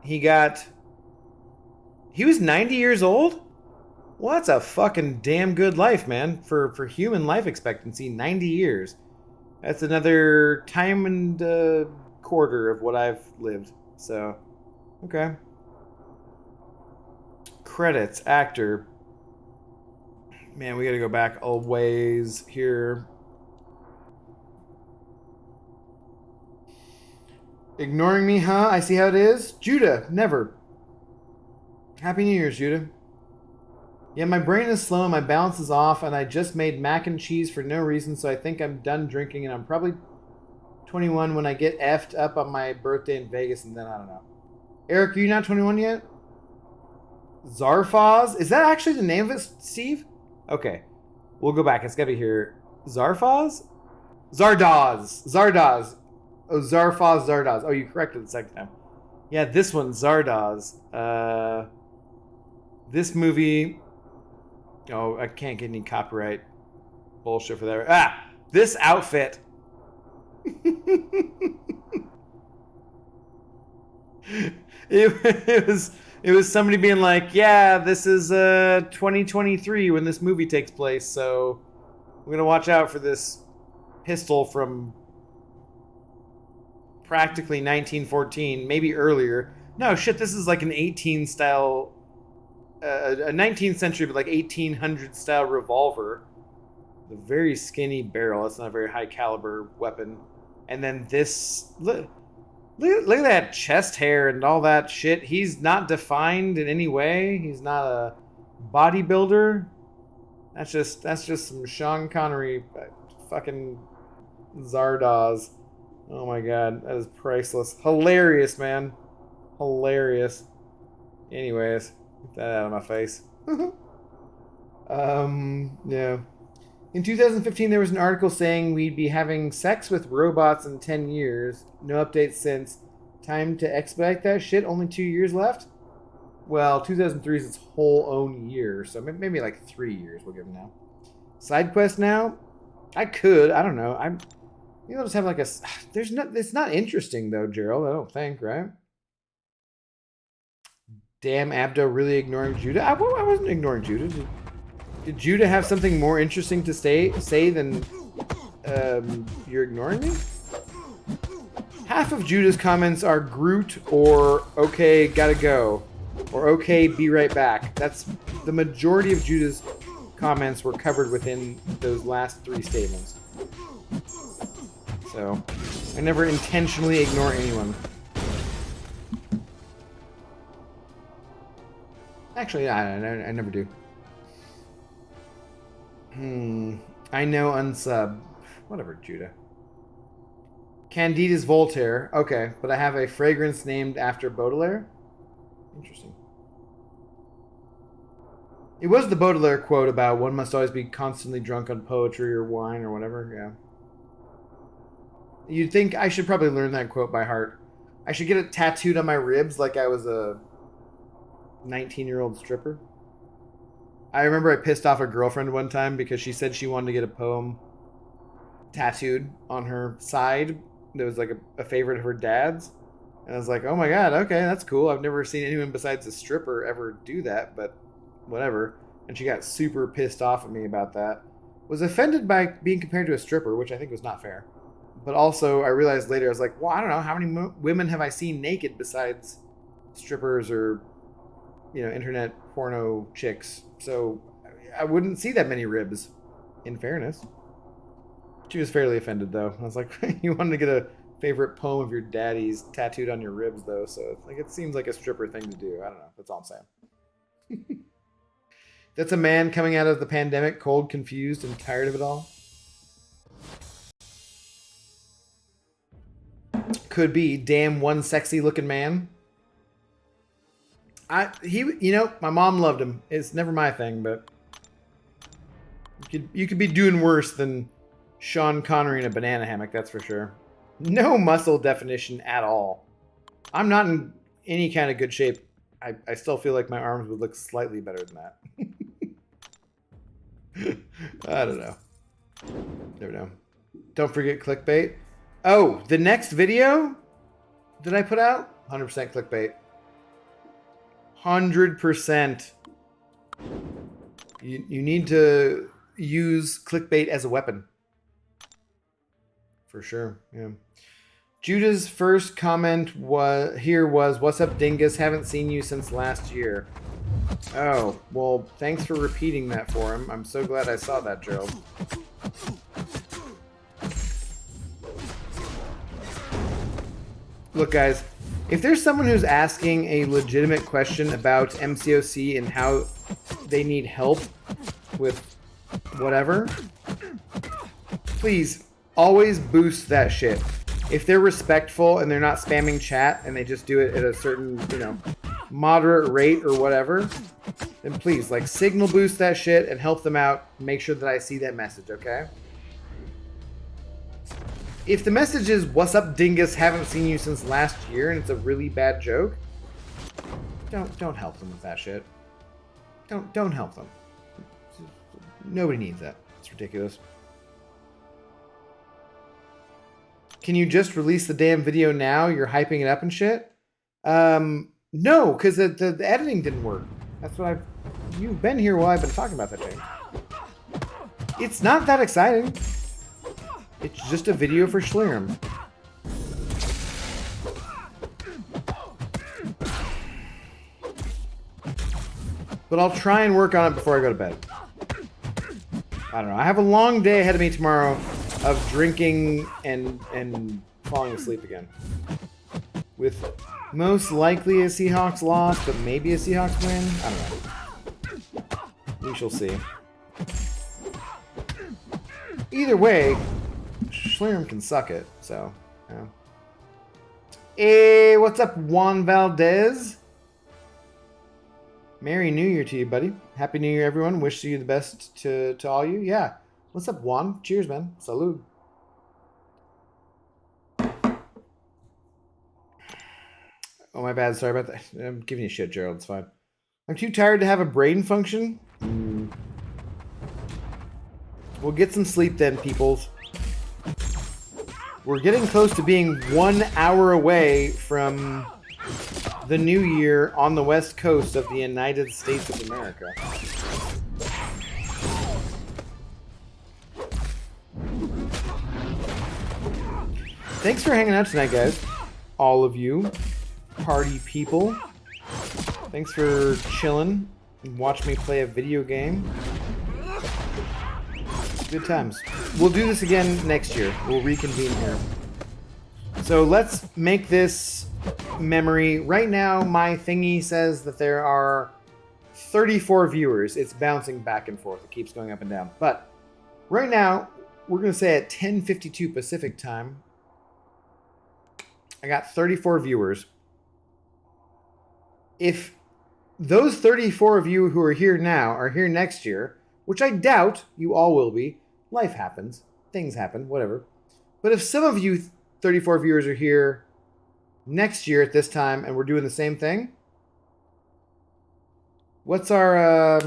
He was 90 years old? Well, that's a fucking damn good life, man. For human life expectancy, 90 years. That's another time and quarter of what I've lived. So, okay. Credits, actor. Man, we gotta go back a ways here. Ignoring me, huh? I see how it is. Judah, never. Happy New Year's, Judah. Yeah, my brain is slow and my balance is off, and I just made mac and cheese for no reason, so I think I'm done drinking, and I'm probably 21 when I get effed up on my birthday in Vegas, and then I don't know. Eric, are you not 21 yet? Zarfaz? Is that actually the name of it, Steve? Okay. We'll go back. It's got to be here. Zarfaz? Zardoz. Oh, Zardoz. Oh, you corrected the second time. Yeah, this one, Zardoz. This movie... Oh, I can't get any copyright bullshit for that. Ah! This outfit... It was somebody being like, yeah, this is 2023 when this movie takes place, so we're gonna watch out for this pistol from practically 1914, maybe earlier. No shit, this is like an 18 style, a 19th century but like 1800 style revolver, the very skinny barrel. That's not a very high caliber weapon. And then this look at that chest hair and all that shit. He's not defined in any way. He's not a bodybuilder. That's just some Sean Connery fucking Zardoz. Oh my god, that is priceless. Hilarious, man. Hilarious. Anyways, get that out of my face. Yeah. In 2015, there was an article saying we'd be having sex with robots in 10 years. No updates since. Time to expedite that shit? Only 2 years left? Well, 2003 is its whole own year, so maybe like 3 years we'll give them now. Side quest now? I could. I don't know. Maybe I'll just have like a. It's not interesting though, Gerald. I don't think, right? Damn, Abdo really ignoring Judah. I wasn't ignoring Judah. Did Judah have something more interesting to say than you're ignoring me? Half of Judah's comments are Groot or okay, gotta go, or okay, be right back. That's the majority of Judah's comments were covered within those last 3 statements. So, I never intentionally ignore anyone. Actually, I never do. I know unsub. Whatever, Judah. Candide is Voltaire. Okay, but I have a fragrance named after Baudelaire? Interesting. It was the Baudelaire quote about one must always be constantly drunk on poetry or wine or whatever, yeah. You'd think I should probably learn that quote by heart. I should get it tattooed on my ribs like I was a 19-year-old stripper. I remember I pissed off a girlfriend one time because she said she wanted to get a poem tattooed on her side that was like a favorite of her dad's. And I was like, oh my god, okay, that's cool. I've never seen anyone besides a stripper ever do that, but whatever. And she got super pissed off at me about that. Was offended by being compared to a stripper, which I think was not fair. But also, I realized later, I was like, well, I don't know, how many women have I seen naked besides strippers or, internet porno chicks? So I wouldn't see that many ribs, in fairness. She was fairly offended, though. I was like, you wanted to get a favorite poem of your daddy's tattooed on your ribs, though, so it seems like a stripper thing to do. I don't know. That's all I'm saying. That's a man coming out of the pandemic, cold, confused, and tired of it all. Could be. Damn, one sexy looking man. My mom loved him. It's never my thing, but you could be doing worse than Sean Connery in a banana hammock, that's for sure. No muscle definition at all. I'm not in any kind of good shape. I still feel like my arms would look slightly better than that. I don't know. Never know. Don't forget clickbait. Oh, the next video that I put out? 100% clickbait. 100%. You need to use clickbait as a weapon. For sure, yeah. Judah's first comment was, what's up, dingus? Haven't seen you since last year. Oh, well, thanks for repeating that for him. I'm so glad I saw that, Gerald. Look, guys, if there's someone who's asking a legitimate question about MCOC and how they need help with whatever, please always boost that shit. If they're respectful and they're not spamming chat and they just do it at a certain, moderate rate or whatever, then please, signal boost that shit and help them out. Make sure that I see that message, okay? If the message is, what's up, dingus, haven't seen you since last year, and it's a really bad joke, don't help them with that shit. Don't help them. Nobody needs that. It's ridiculous. Can you just release the damn video now? You're hyping it up and shit? No, because the editing didn't work. That's what you've been here while I've been talking about that thing. It's not that exciting. It's just a video for Schlirim. But I'll try and work on it before I go to bed. I don't know. I have a long day ahead of me tomorrow of drinking and falling asleep again. With most likely a Seahawks loss, but maybe a Seahawks win. I don't know. We shall see. Either way, Schlirim can suck it, so, yeah. Hey, what's up, Juan Valdez? Merry New Year to you, buddy. Happy New Year, everyone. Wish you the best to all you. Yeah. What's up, Juan? Cheers, man. Salud. Oh, my bad. Sorry about that. I'm giving you shit, Gerald. It's fine. I'm too tired to have a brain function. We'll get some sleep then, peoples. We're getting close to being 1 hour away from the new year on the west coast of the United States of America. Thanks for hanging out tonight, guys. All of you. Party people. Thanks for chilling and watch me play a video game. Good times. We'll do this again next year. We'll reconvene here. So let's make this memory. Right now, my thingy says that there are 34 viewers. It's bouncing back and forth. It keeps going up and down. But right now, we're going to say at 10:52 Pacific time, I got 34 viewers. If those 34 of you who are here now are here next year, which I doubt you all will be, life happens, things happen, whatever. But if some of you 34 viewers are here next year at this time and we're doing the same thing, what's our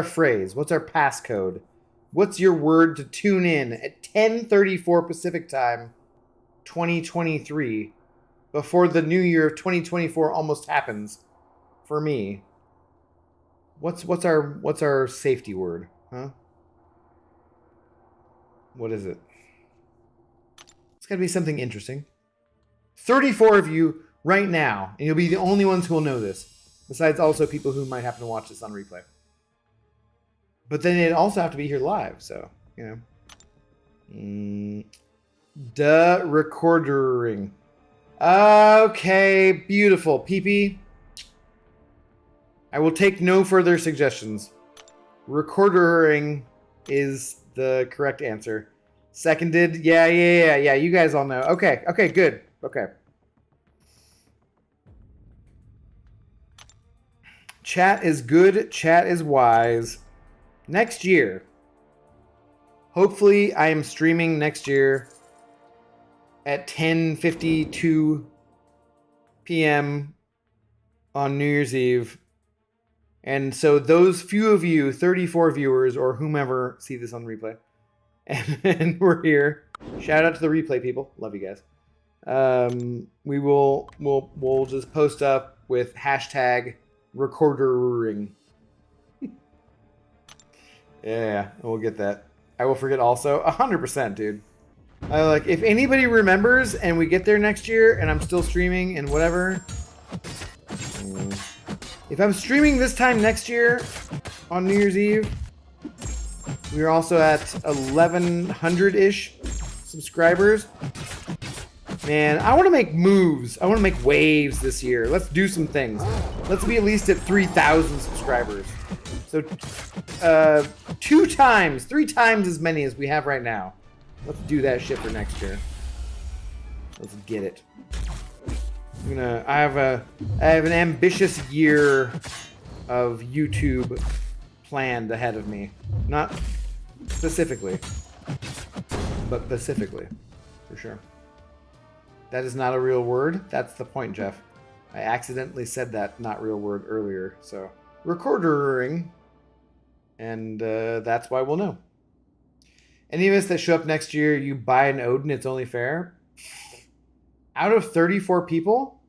phrase? What's our passcode? What's your word to tune in at 10:34 Pacific time, 2023, before the new year of 2024 almost happens for me? What's our safety word, huh? What is it? It's got to be something interesting. 34 of you right now, and you'll be the only ones who will know this, besides also people who might happen to watch this on replay. But then they'd also have to be here live, so, you know. Recordering. Okay, beautiful. PP. I will take no further suggestions. Recordering is the correct answer. Seconded. Yeah. You guys all know. Okay, good. Okay. Chat is good. Chat is wise. Next year. Hopefully, I am streaming next year at 10:52 p.m. on New Year's Eve. And so those few of you, 34 viewers or whomever, see this on replay. And we're here. Shout out to the replay people. Love you guys. We'll just post up with hashtag recordering. Yeah, we'll get that. I will forget also. 100%, dude. Like, if anybody remembers and we get there next year and I'm still streaming and whatever. If I'm streaming this time next year on New Year's Eve, we are also at 1,100-ish subscribers. Man, I want to make moves. I want to make waves this year. Let's do some things. Let's be at least at 3,000 subscribers. So, 3 times as many as we have right now. Let's do that shit for next year. Let's get it. I have an ambitious year of YouTube planned ahead of me. Not specifically, but pacifically, for sure. That is not a real word. That's the point, Jeff. I accidentally said that not real word earlier. So, recordering, and that's why we'll know. Any of us that show up next year, you buy an Odin, it's only fair. Out of 34 people?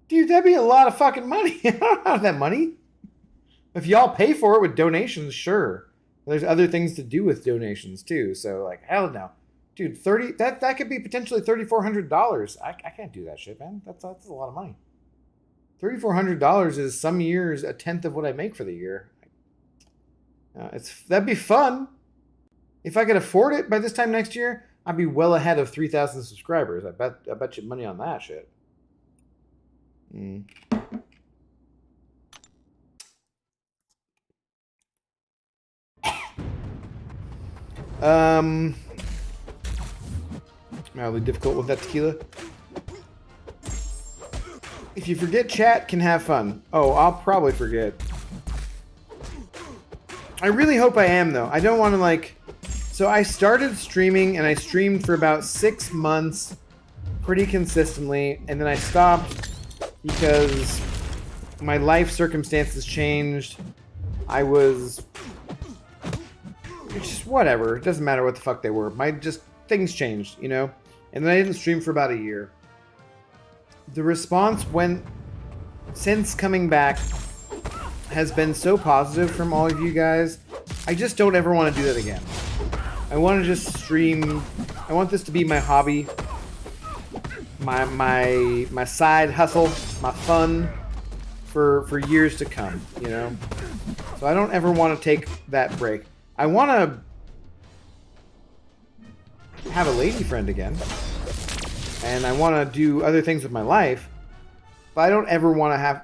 Dude, that'd be a lot of fucking money. I don't have that money. If y'all pay for it with donations, sure. There's other things to do with donations too. So, like, hell no. Dude, that could be potentially $3,400. I can't do that shit, man. That's a lot of money. $3,400 is some years a tenth of what I make for the year. That'd be fun. If I could afford it by this time next year, I'd be well ahead of 3,000 subscribers. I bet you money on that shit. Mildly difficult with that tequila. If you forget, chat can have fun. Oh, I'll probably forget. I really hope I am, though. I don't want to, like... So I started streaming, and I streamed for about 6 months pretty consistently, and then I stopped because my life circumstances changed. I was... It's just whatever. It doesn't matter what the fuck they were. Things changed, you know? And then I didn't stream for about a year. The response since coming back has been so positive from all of you guys. I just don't ever want to do that again. I want to just stream. I want this to be my hobby, my side hustle, my fun for years to come, you know? So I don't ever want to take that break. I want to have a lady friend again. And I want to do other things with my life. But I don't ever want to have...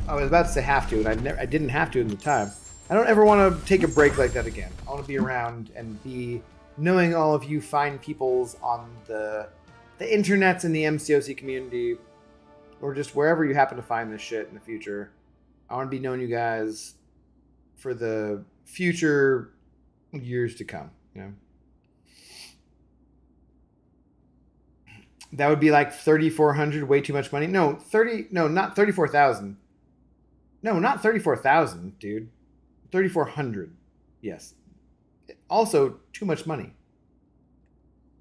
I was about to say have to, and I didn't have to at the time. I don't ever want to take a break like that again. I want to be around and be knowing all of you fine peoples on the internets and the MCOC community, or just wherever you happen to find this shit in the future. I want to be knowing you guys for the future years to come, you know? That would be like 3,400, way too much money. No, not 34,000. No, not 34,000, dude. 3,400. Yes. Also, too much money.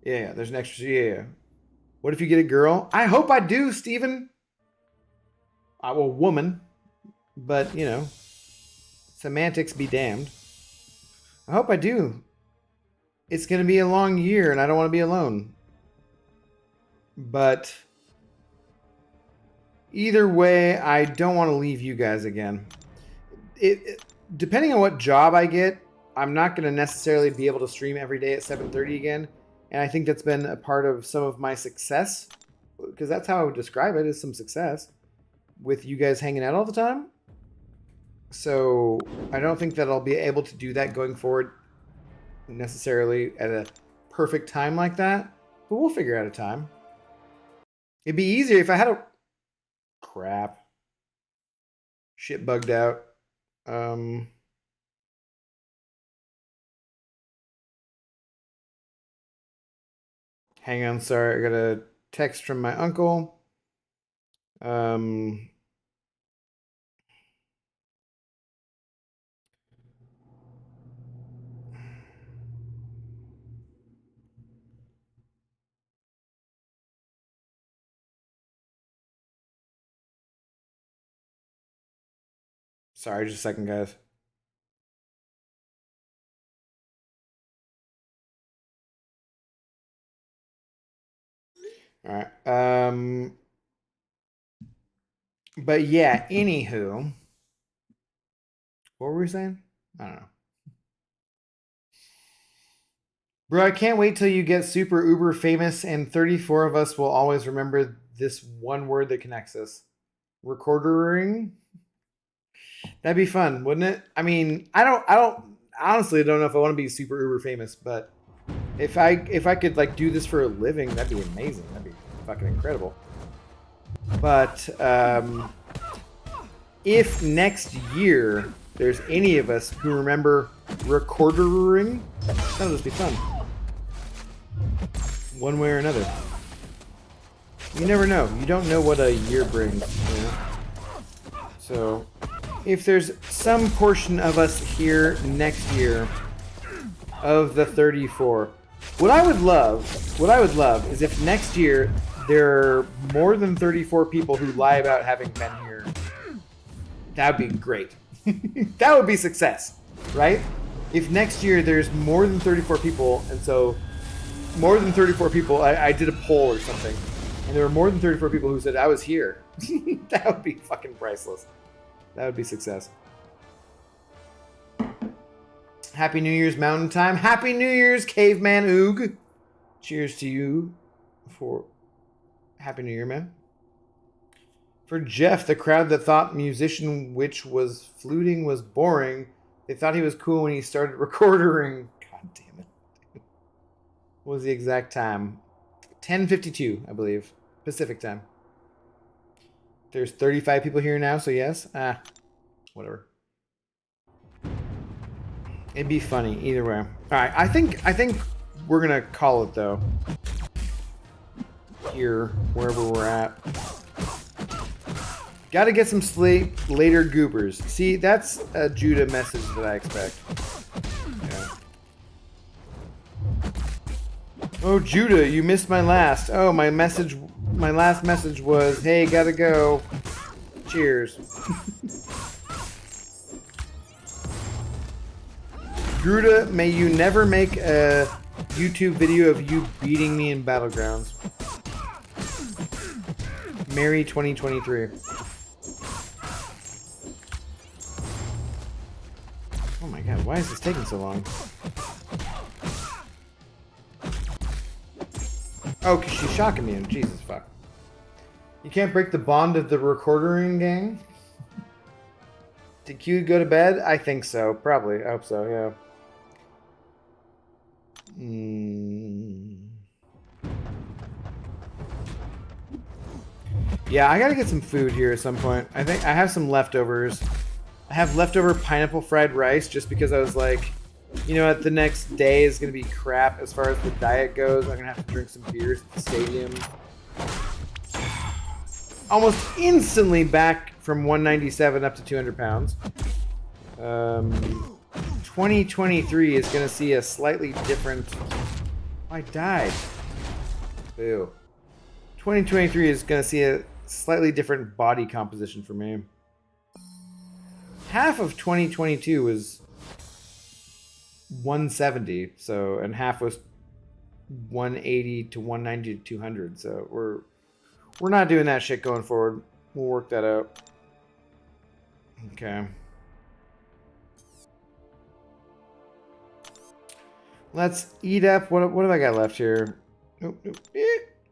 Yeah, there's an extra. Yeah. What if you get a girl? I hope I do, Steven. Well, woman. But, you know, semantics be damned. I hope I do. It's going to be a long year, and I don't want to be alone. But either way, I don't want to leave you guys again. Depending on what job I get, I'm not going to necessarily be able to stream every day at 7:30 again. And I think that's been a part of some of my success, because that's how I would describe it, as some success with you guys hanging out all the time. So I don't think that I'll be able to do that going forward necessarily at a perfect time like that, but we'll figure out a time. It'd be easier if I had a... Crap. Shit bugged out. Hang on, sorry. I got a text from my uncle. Sorry, just a second, guys. All right. But yeah, anywho. What were we saying? I don't know. Bro, I can't wait till you get super uber famous and 34 of us will always remember this one word that connects us. Recordering? That'd be fun, wouldn't it? I mean, I don't honestly don't know if I want to be super uber famous, but if I could like do this for a living, that'd be amazing. That'd be fucking incredible. But if next year there's any of us who remember recordering, that'll just be fun. One way or another. You never know. You don't know what a year brings, you know? So if there's some portion of us here next year of the 34, what I would love is if next year there are more than 34 people who lie about having been here. That would be great. That would be success, right? If next year there's more than 34 people, and so more than 34 people, I did a poll or something, and there were more than 34 people who said I was here. That would be fucking priceless. That would be success. Happy New Year's Mountain Time. Happy New Year's, Caveman Oog. Cheers to you for Happy New Year, man. For Jeff, the crowd that thought musician which was fluting was boring, they thought he was cool when he started recording. God damn it. What was the exact time? 10:52, I believe. Pacific time. There's 35 people here now, so yes. Whatever. It'd be funny either way. All right, I think we're gonna call it though. Here, wherever we're at. Got to get some sleep later, goobers. See, that's a Judah message that I expect. Yeah. Oh, Judah, you missed my last. Oh, my last message was, hey, gotta go. Cheers. Judah, may you never make a YouTube video of you beating me in Battlegrounds. Merry 2023. Oh my god, why is this taking so long? Oh, because she's shocking me. Jesus fuck. You can't break the bond of the recording gang? Did Q go to bed? I think so. Probably. I hope so, yeah. Yeah, I gotta get some food here at some point. I think I have some leftovers. I have leftover pineapple fried rice just because I was like, you know what, the next day is gonna be crap as far as the diet goes. I'm gonna have to drink some beers at the stadium. Almost instantly back from 197 up to 200 pounds. 2023 is gonna see a slightly different... Oh, I died. Boo. 2023 is gonna see a slightly different body composition for me. Half of 2022 was 170, so, and half was 180 to 190 to 200. So we're not doing that shit going forward. We'll work that out. Okay. Let's eat up. What have I got left here?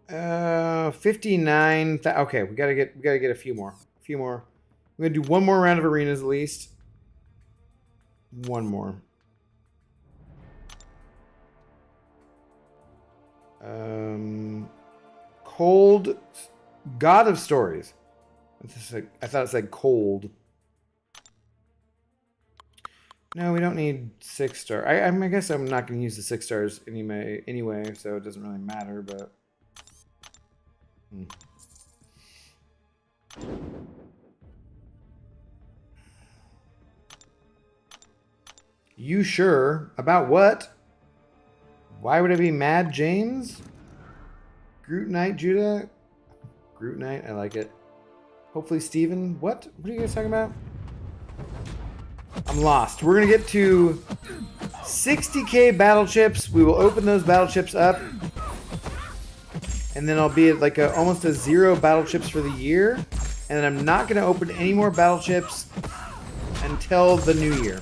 59. Okay, we gotta get a few more. We're gonna do one more round of arenas at least. One more. Cold God of Stories. I thought it said cold. No, we don't need 6 star. I guess I'm not going to use the 6 stars anyway, so it doesn't really matter, but... You sure? About what? Why would I be mad, James? Groot Knight, Judah? Groot Knight, I like it. Hopefully Steven. What? What are you guys talking about? I'm lost. We're going to get to 60k battle chips. We will open those battle chips up. And then I'll be at like almost a 0 battle chips for the year. And then I'm not going to open any more battle chips until the new year.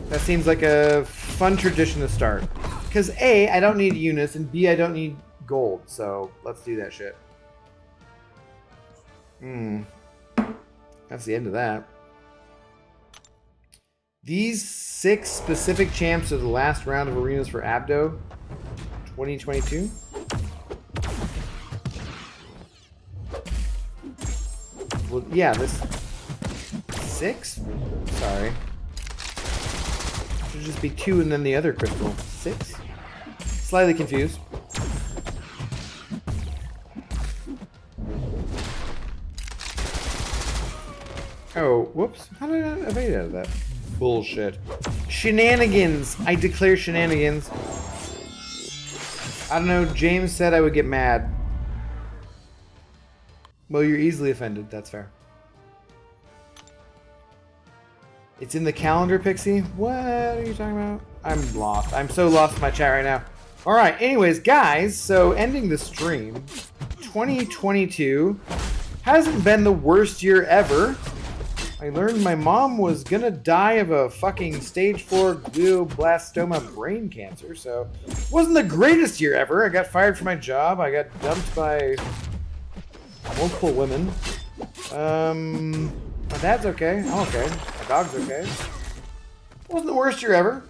That seems like a fun tradition to start. Because A, I don't need units, and B, I don't need gold. So let's do that shit. That's the end of that. These 6 specific champs are the last round of arenas for Abdo 2022. Well, yeah, this 6? Sorry. Should just be 2 and then the other crystal. 6? Slightly confused. Oh, whoops. How did I evade out of that? Bullshit. Shenanigans! I declare shenanigans. I don't know, James said I would get mad. Well, you're easily offended, that's fair. It's in the calendar, Pixie? What are you talking about? I'm lost. I'm so lost in my chat right now. Alright, anyways, guys, so ending the stream. 2022 hasn't been the worst year ever. I learned my mom was gonna die of a fucking stage 4 glioblastoma brain cancer, so it wasn't the greatest year ever. I got fired from my job. I got dumped by multiple women. My dad's okay. I'm okay. My dog's okay. It wasn't the worst year ever.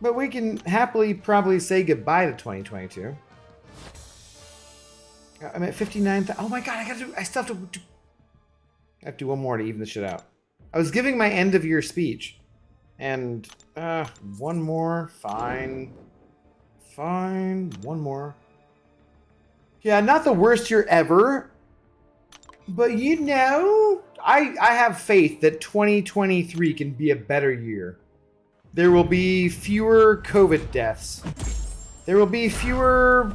But we can happily probably say goodbye to 2022. I'm at 59,000. Oh my god, I still have to do one more to even this shit out. I was giving my end of year speech. And, one more. Fine. Fine. One more. Yeah, not the worst year ever. But you know, I have faith that 2023 can be a better year. There will be fewer COVID deaths. There will be fewer,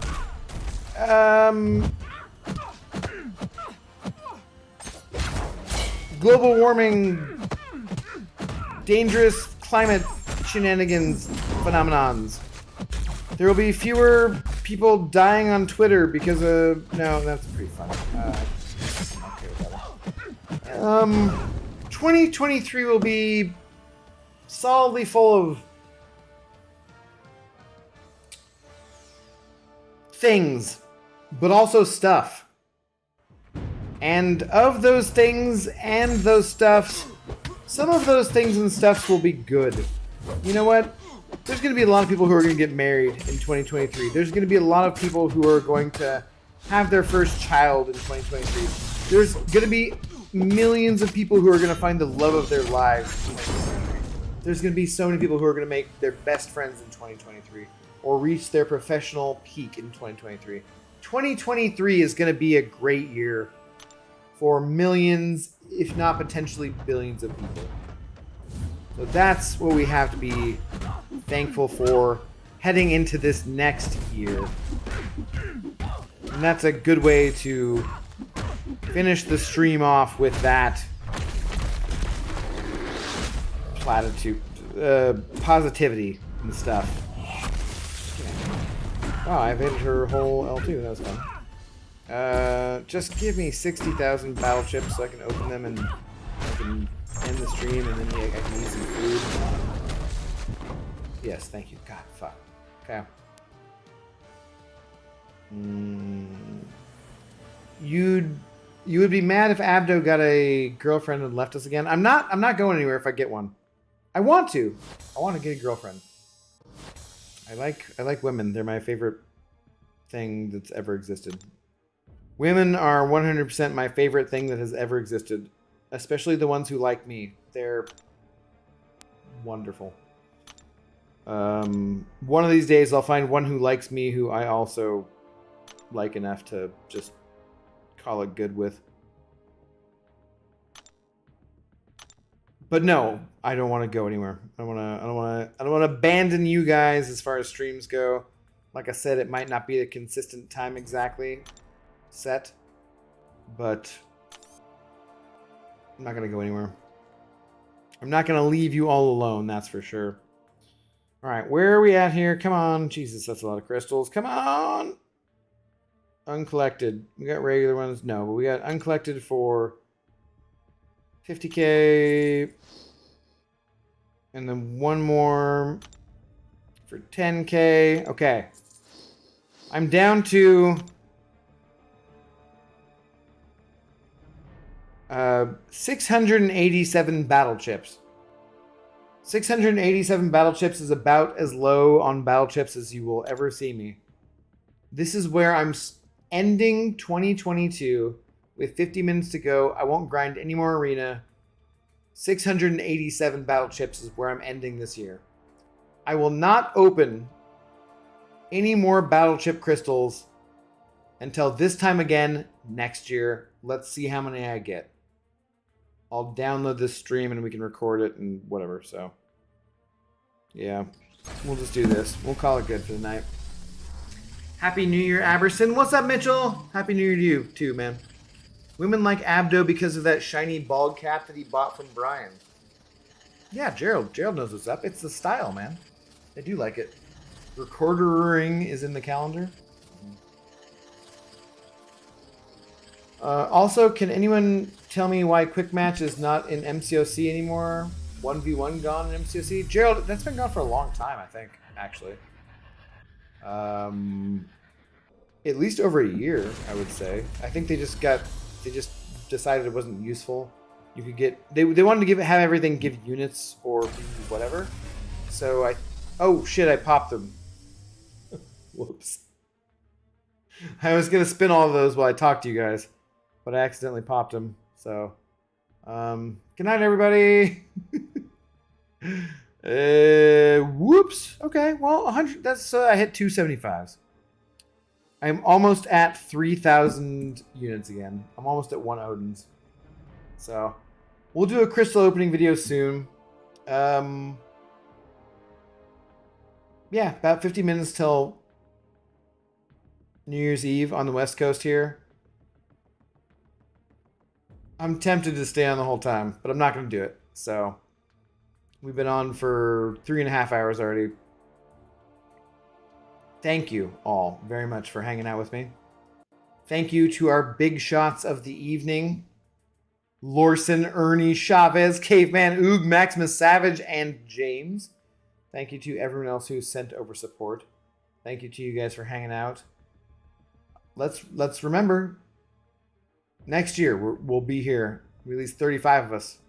global warming, dangerous climate shenanigans phenomenons. There will be fewer people dying on Twitter because of... No, that's pretty funny. I'm okay with that. 2023 will be solidly full of things, but also stuff. And of those things and those stuffs, some of those things and stuffs will be good. You know what? There's going to be a lot of people who are going to get married in 2023. There's going to be a lot of people who are going to have their first child in 2023. There's going to be millions of people who are going to find the love of their lives in 2023. There's going to be so many people who are going to make their best friends in 2023 or reach their professional peak in 2023. 2023 is going to be a great year for millions, if not potentially billions of people. So that's what we have to be thankful for heading into this next year. And that's a good way to finish the stream off with that platitude, positivity and stuff. Oh, I've hit her whole L2. That was fun. Just give me 60,000 battle chips so I can open them and I can end the stream, and then I can eat some food. Yes, thank you. God, fuck. Okay. You would be mad if Abdo got a girlfriend and left us again. I'm not going anywhere if I get one. I want to get a girlfriend. I like women. They're my favorite thing that's ever existed. Women are 100% my favorite thing that has ever existed. Especially the ones who like me. They're wonderful. One of these days I'll find one who likes me who I also like enough to just call it good with. But no, I don't want to go anywhere. I don't want to abandon you guys as far as streams go. Like I said, it might not be a consistent time exactly set, but I'm not going to go anywhere. I'm not going to leave you all alone, that's for sure. All right, where are we at here? Come on. Jesus, that's a lot of crystals. Come on. Uncollected. We got regular ones. No, but we got uncollected for 50K. And then one more for 10K. Okay. I'm down to 687 battle chips. 687 battle chips is about as low on battle chips as you will ever see me. This is where I'm ending 2022 with 50 minutes to go. I won't grind any more arena. 687 battle chips is where I'm ending this year. I will not open any more battle chip crystals until this time again next year. Let's see how many I get. I'll download this stream and we can record it and whatever, so. Yeah, we'll just do this. We'll call it good for the night. Happy New Year, Aberson. What's up, Mitchell? Happy New Year to you, too, man. Women like Abdo because of that shiny bald cap that he bought from Brian. Yeah, Gerald. Gerald knows what's up. It's the style, man. I do like it. Recordering is in the calendar. Also, can anyone tell me why Quick Match is not in MCOC anymore? 1v1 gone in MCOC? Gerald, that's been gone for a long time, I think, actually. At least over a year, I would say. I think they just decided it wasn't useful. You could get, they wanted to have everything give units or be whatever. So oh shit, I popped them. Whoops. I was going to spin all of those while I talked to you guys, but I accidentally popped them. So, Good night, everybody. Whoops. Okay, well, 100. That's I hit 275s. I'm almost at 3,000 units again. I'm almost at 1 Odin's. So, we'll do a crystal opening video soon. Yeah, about 50 minutes till New Year's Eve on the West Coast here. I'm tempted to stay on the whole time, but I'm not going to do it. So, we've been on for 3.5 hours already. Thank you all very much for hanging out with me. Thank you to our big shots of the evening. Lorson, Ernie, Chavez, Caveman, Oog, Maximus Savage, and James. Thank you to everyone else who sent over support. Thank you to you guys for hanging out. Let's remember, next year we'll be here, at least 35 of us,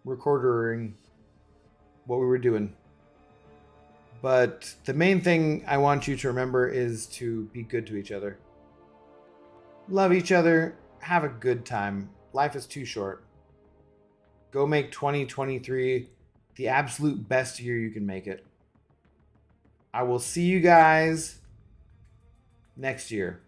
recording what we were doing. But the main thing I want you to remember is to be good to each other. Love each other. Have a good time. Life is too short. Go make 2023 the absolute best year you can make it. I will see you guys next year.